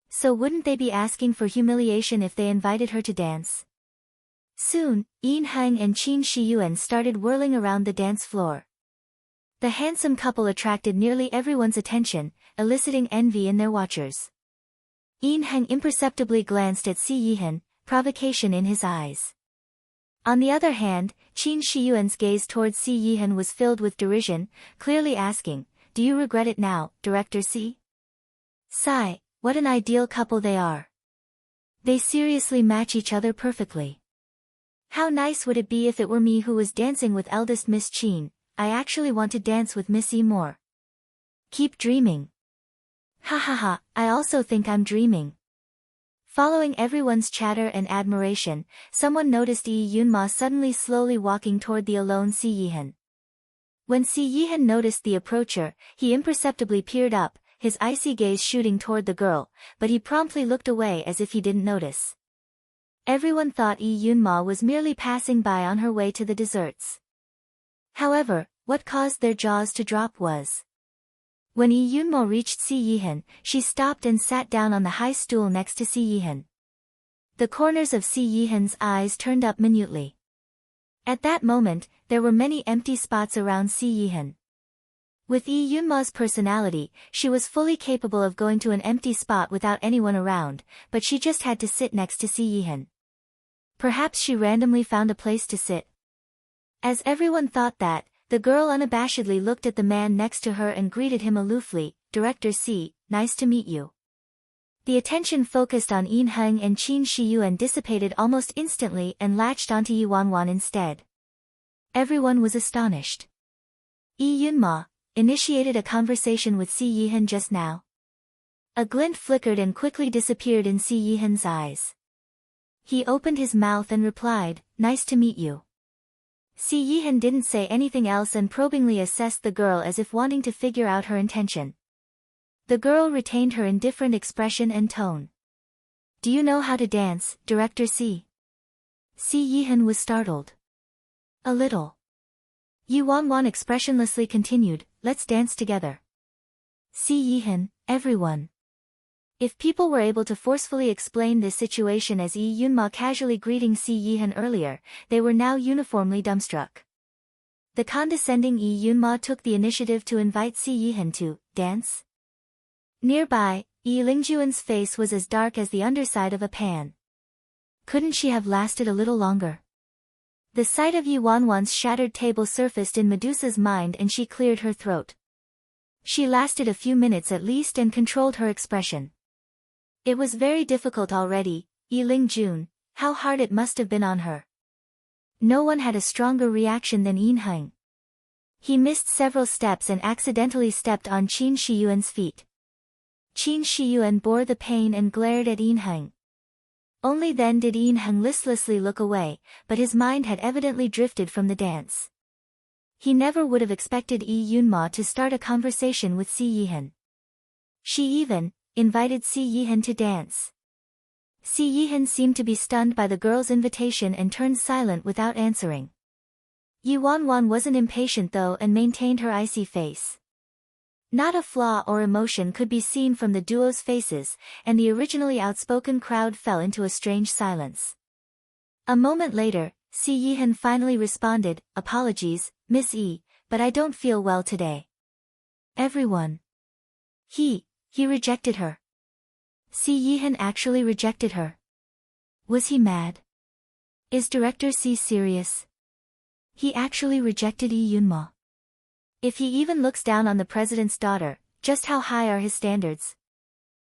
So wouldn't they be asking for humiliation if they invited her to dance? Soon, Yin Heng and Qin Shiyuan started whirling around the dance floor. The handsome couple attracted nearly everyone's attention, eliciting envy in their watchers. Yin Heng imperceptibly glanced at Si Yihan, provocation in his eyes. On the other hand, Qin Shiyuan's gaze towards Si Yihan was filled with derision, clearly asking, "Do you regret it now, Director Si?" Sigh, what an ideal couple they are. They seriously match each other perfectly. How nice would it be if it were me who was dancing with eldest Miss Qin? I actually want to dance with Miss E more. Keep dreaming. Ha ha ha, I also think I'm dreaming. Following everyone's chatter and admiration, someone noticed Yi Yunma suddenly slowly walking toward the alone Si Yihan. When Si Yihan noticed the approacher, he imperceptibly peered up, his icy gaze shooting toward the girl, but he promptly looked away as if he didn't notice. Everyone thought Yi Yunma was merely passing by on her way to the desserts. However, what caused their jaws to drop was, when Yi Yunma reached Si Yihan, she stopped and sat down on the high stool next to Si Yihan. The corners of Si Yihan's eyes turned up minutely. At that moment, there were many empty spots around Si Yihan. With Yi Yunma's personality, she was fully capable of going to an empty spot without anyone around, but she just had to sit next to Si Yihan. Perhaps she randomly found a place to sit. As everyone thought that, the girl unabashedly looked at the man next to her and greeted him aloofly, "Director C, nice to meet you." The attention focused on Yin Heng and Qin Shiyuan dissipated almost instantly and latched onto Yi Wanwan instead. Everyone was astonished. Yi Yunma initiated a conversation with Si Yihan just now. A glint flickered and quickly disappeared in Si Yihan's eyes. He opened his mouth and replied, "Nice to meet you." Si Yihan didn't say anything else and probingly assessed the girl as if wanting to figure out her intention. The girl retained her indifferent expression and tone. "Do you know how to dance, Director C?" Si Yihan was startled. "A little." Yi Wanwan expressionlessly continued, "Let's dance together." Si Yihan, everyone. If people were able to forcefully explain this situation as Yi Yunma casually greeting Si Yihan earlier, they were now uniformly dumbstruck. The condescending Yi Yunma took the initiative to invite Si Yihan to dance. Nearby, Yi Lingjuan's face was as dark as the underside of a pan. Couldn't she have lasted a little longer? The sight of Yi Wanwan's shattered table surfaced in Medusa's mind and she cleared her throat. She lasted a few minutes at least and controlled her expression. It was very difficult already, Yi Lingjun, how hard it must have been on her. no one had a stronger reaction than Yin Heng. He missed several steps and accidentally stepped on Qin Shiyuan's feet. Qin Shiyuan bore the pain and glared at Yin Heng. Only then did Yin Heng listlessly look away, but his mind had evidently drifted from the dance. He never would have expected Yi Yunma to start a conversation with Si Yihan. She even invited Si Yihan to dance. Si Yihan seemed to be stunned by the girl's invitation and turned silent without answering. Yi Wanwan wasn't impatient though and maintained her icy face. Not a flaw or emotion could be seen from the duo's faces, and the originally outspoken crowd fell into a strange silence. A moment later, Si Yihan finally responded, "Apologies, Miss E, but I don't feel well today." Everyone. He rejected her. Si Yihan actually rejected her. Was he mad? Is Director Si serious? He actually rejected Yi Yunma. If he even looks down on the president's daughter, just how high are his standards?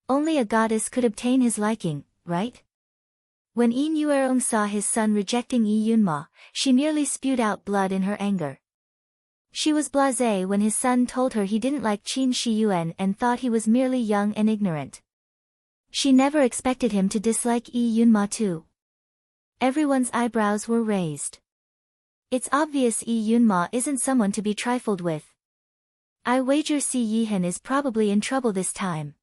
Only a goddess could obtain his liking, right? When Yin Yuerong saw his son rejecting Yi Yunma, she nearly spewed out blood in her anger. She was blasé when his son told her he didn't like Qin Shiyuan and thought he was merely young and ignorant. She never expected him to dislike Yi Yunma too. Everyone's eyebrows were raised. It's obvious Yi Yunma isn't someone to be trifled with. I wager Si Yihan is probably in trouble this time.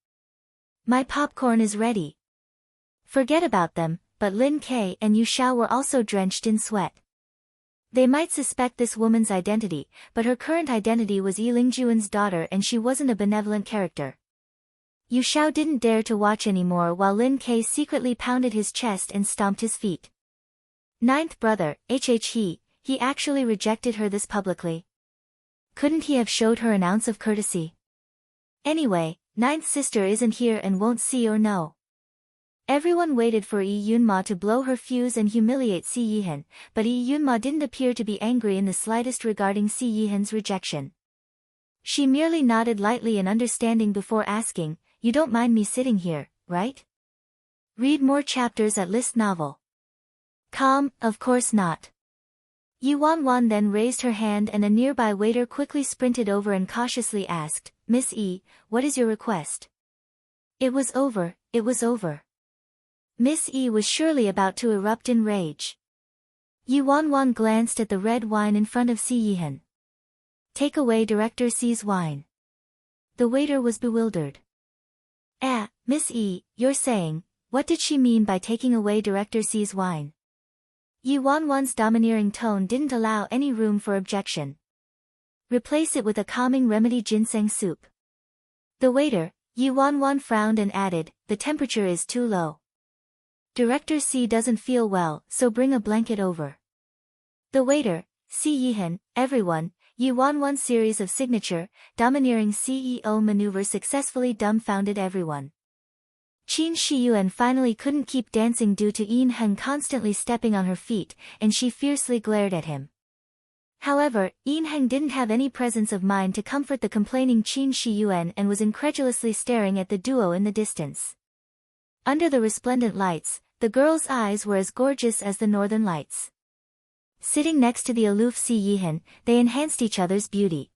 My popcorn is ready. Forget about them, but Lin Kei and Yu Xiao were also drenched in sweat. They might suspect this woman's identity, but her current identity was Yi Lingjuan's daughter and she wasn't a benevolent character. Yu Xiao didn't dare to watch anymore while Lin Kei secretly pounded his chest and stomped his feet. Ninth brother, he actually rejected her this publicly. Couldn't he have showed her an ounce of courtesy? Anyway, ninth sister isn't here and won't see or know. Everyone waited for Yi Yunma to blow her fuse and humiliate Si Yihan, but Yi Yunma didn't appear to be angry in the slightest regarding Si Yihan's rejection. She merely nodded lightly in understanding before asking, "You don't mind me sitting here, right? Read more chapters at List Novel." Calm, of course not. Yi Wanwan then raised her hand and a nearby waiter quickly sprinted over and cautiously asked, "Miss E, what is your request?" It was over. Miss E was surely about to erupt in rage. Yi Wanwan glanced at the red wine in front of Si Yihan. "Take away Director Si's wine." The waiter was bewildered. Miss E, you're saying, what did she mean by taking away Director Si's wine?" Yi Wanwan's domineering tone didn't allow any room for objection. "Replace it with a calming remedy, ginseng soup." The waiter, Yi Wanwan, frowned and added, "The temperature is too low. Director Si doesn't feel well, so bring a blanket over." The waiter, Si Yihan, everyone, Yi Wanwan's series of signature, domineering CEO maneuvers successfully dumbfounded everyone. Qin Shiyuan finally couldn't keep dancing due to Yin Heng constantly stepping on her feet, and she fiercely glared at him. However, Yin Heng didn't have any presence of mind to comfort the complaining Qin Shiyuan and was incredulously staring at the duo in the distance. Under the resplendent lights, the girl's eyes were as gorgeous as the northern lights. Sitting next to the aloof Si Yihan, they enhanced each other's beauty.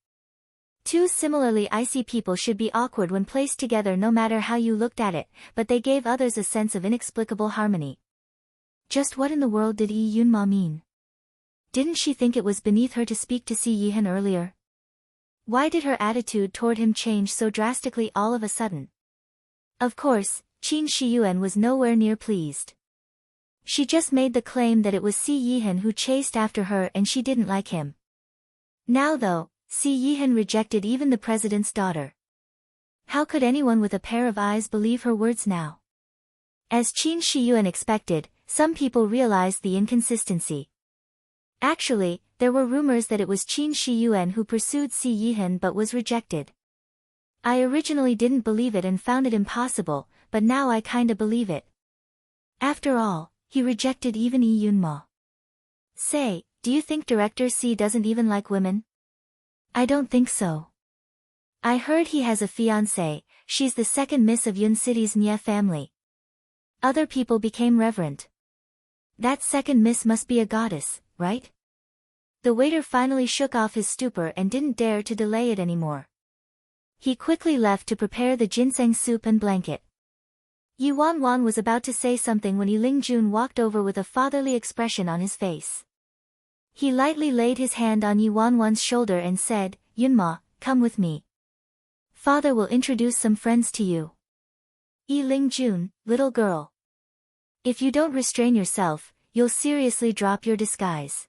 Two similarly icy people should be awkward when placed together no matter how you looked at it, but they gave others a sense of inexplicable harmony. Just what in the world did Yi Yunma mean? Didn't she think it was beneath her to speak to Si Yihan earlier? Why did her attitude toward him change so drastically all of a sudden? Of course, Qin Shiyuan was nowhere near pleased. She just made the claim that it was Si Yihan who chased after her and she didn't like him. Now though, Si Yihan rejected even the president's daughter. How could anyone with a pair of eyes believe her words now? As Qin Shiyuan expected, some people realized the inconsistency. Actually, there were rumors that it was Qin Shiyuan who pursued Si Yihan but was rejected. I originally didn't believe it and found it impossible, but now I kinda believe it. After all, he rejected even Yi Yunma. Say, do you think Director Si doesn't even like women? I don't think so. I heard he has a fiancée, she's the second miss of Yun City's Nye family. Other people became reverent. That second miss must be a goddess, right? The waiter finally shook off his stupor and didn't dare to delay it anymore. He quickly left to prepare the ginseng soup and blanket. Yi Wanwan was about to say something when Yi Lingjun walked over with a fatherly expression on his face. He lightly laid his hand on Yi Wanwan's shoulder and said, "Yunma, come with me. Father will introduce some friends to you." "Yi Lingjun, little girl. If you don't restrain yourself, you'll seriously drop your disguise."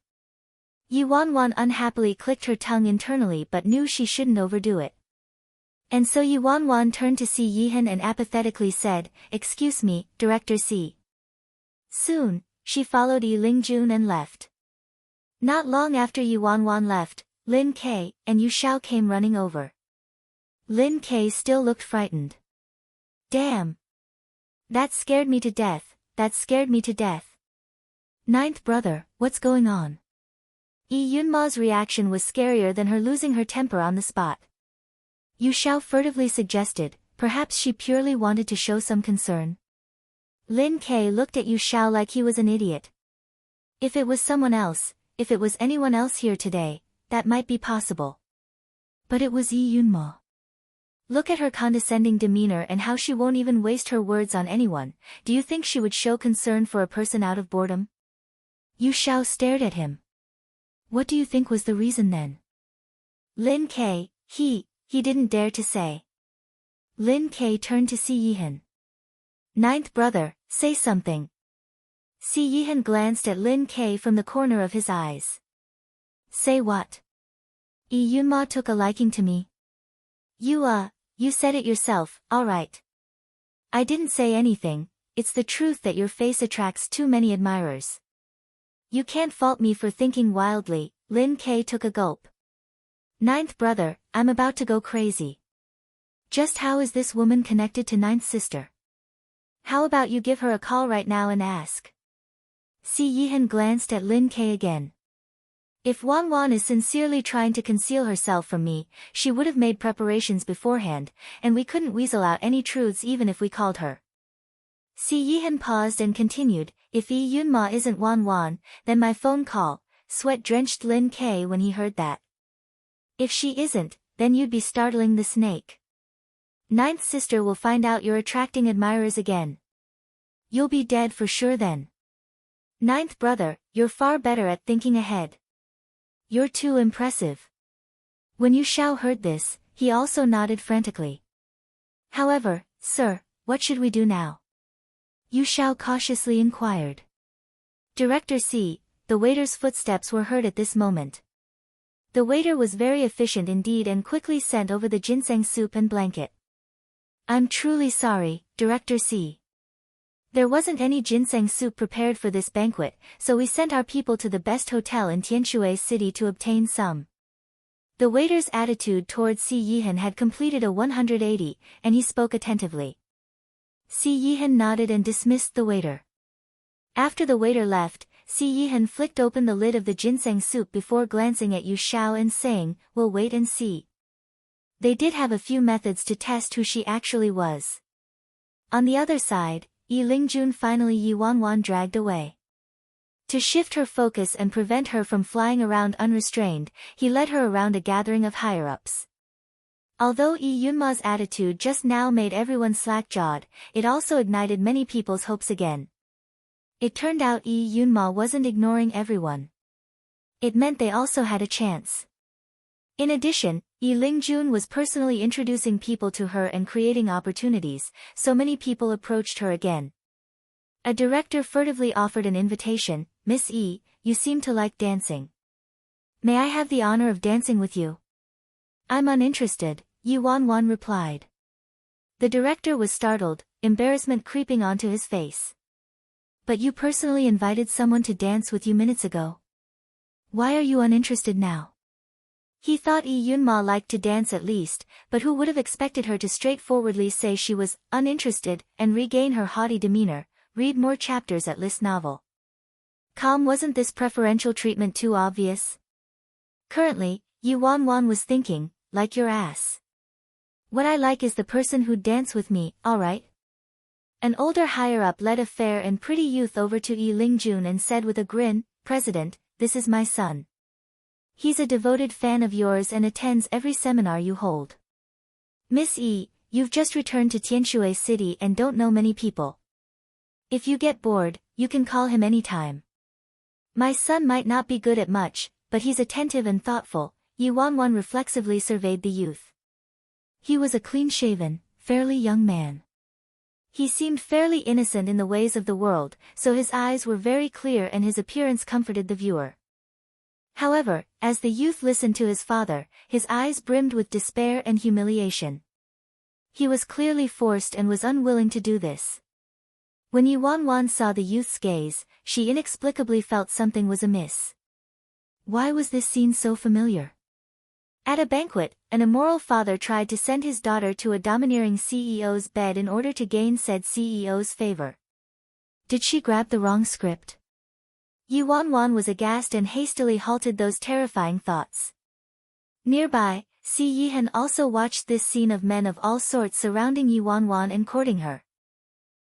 Yi Wanwan unhappily clicked her tongue internally but knew she shouldn't overdo it. And so Yi Wanwan turned to Si Yihan and apathetically said, "Excuse me, Director Si." Soon, she followed Yi Lingjun and left. Not long after Yi Wanwan left, Lin Kei and Yu Xiao came running over. Lin Kei still looked frightened. "Damn! That scared me to death, that scared me to death. Ninth brother, what's going on?" Yi Yunma's reaction was scarier than her losing her temper on the spot. Yu Xiao furtively suggested, perhaps she purely wanted to show some concern. Lin Kei looked at Yu Xiao like he was an idiot. If it was someone else, if it was anyone else here today, that might be possible. But it was Yi Yunma. Look at her condescending demeanor and how she won't even waste her words on anyone. Do you think she would show concern for a person out of boredom? Yu Xiao stared at him. What do you think was the reason then? Lin Kei, he didn't dare to say. Lin Kei turned to Si Yihan. "Ninth brother, say something." Si Yihan glanced at Lin Kei from the corner of his eyes. "Say what?" "Yi Yunma took a liking to me." You said it yourself, alright. I didn't say anything, it's the truth that your face attracts too many admirers. You can't fault me for thinking wildly." Lin Kei took a gulp. "Ninth brother, I'm about to go crazy. Just how is this woman connected to Ninth sister? How about you give her a call right now and ask?" Si Yihan glanced at Lin Kei again. "If Wanwan is sincerely trying to conceal herself from me, she would have made preparations beforehand, and we couldn't weasel out any truths even if we called her." Si Yihan paused and continued, "If Yi Yunma isn't Wanwan, then my phone call." Sweat-drenched Lin Kei when he heard that. "If she isn't, then you'd be startling the snake. Ninth sister will find out you're attracting admirers again. You'll be dead for sure then. Ninth brother, you're far better at thinking ahead. You're too impressive." When Yu Xiao heard this, he also nodded frantically. "However, sir, what should we do now?" Yu Xiao cautiously inquired. Director Si, the waiter's footsteps were heard at this moment. The waiter was very efficient indeed and quickly sent over the ginseng soup and blanket. "I'm truly sorry, Director Si. There wasn't any ginseng soup prepared for this banquet, so we sent our people to the best hotel in Tianshui City to obtain some." The waiter's attitude towards Si Yihan had completed a 180, and he spoke attentively. Si Yihan nodded and dismissed the waiter. After the waiter left, Si Yihan flicked open the lid of the ginseng soup before glancing at Yu Xiao and saying, "We'll wait and see." They did have a few methods to test who she actually was. On the other side, Yi Lingjun finally Yi Wanwan dragged away. To shift her focus and prevent her from flying around unrestrained, he led her around a gathering of higher-ups. Although Yi Yunma's attitude just now made everyone slack-jawed, it also ignited many people's hopes again. It turned out Yi Yunma wasn't ignoring everyone. It meant they also had a chance. In addition, Yi Lingjun was personally introducing people to her and creating opportunities, so many people approached her again. A director furtively offered an invitation, "Miss Yi, you seem to like dancing. May I have the honor of dancing with you?" "I'm uninterested," Yi Wanwan replied. The director was startled, embarrassment creeping onto his face. "But you personally invited someone to dance with you minutes ago. Why are you uninterested now?" He thought Yi Yunma liked to dance at least, but who would have expected her to straightforwardly say she was uninterested and regain her haughty demeanor? Read more chapters at List Novel. Wasn't this preferential treatment too obvious? Currently, Yi Wanwan was thinking, like your ass. What I like is the person who'd dance with me, alright? An older higher-up led a fair and pretty youth over to Yi Lingjun and said with a grin, "President, this is my son. He's a devoted fan of yours and attends every seminar you hold. Miss E, you've just returned to Tianshui City and don't know many people. If you get bored, you can call him anytime. My son might not be good at much, but he's attentive and thoughtful. Yi Wanwan reflexively surveyed the youth. He was a clean-shaven, fairly young man. He seemed fairly innocent in the ways of the world, so his eyes were very clear and his appearance comforted the viewer. However, as the youth listened to his father, his eyes brimmed with despair and humiliation. He was clearly forced and was unwilling to do this. When Yi Wanwan saw the youth's gaze, she inexplicably felt something was amiss. Why was this scene so familiar? At a banquet, an immoral father tried to send his daughter to a domineering CEO's bed in order to gain said CEO's favor. Did she grab the wrong script? Yi Wanwan was aghast and hastily halted those terrifying thoughts. Nearby, Si Yihan also watched this scene of men of all sorts surrounding Yi Wanwan and courting her.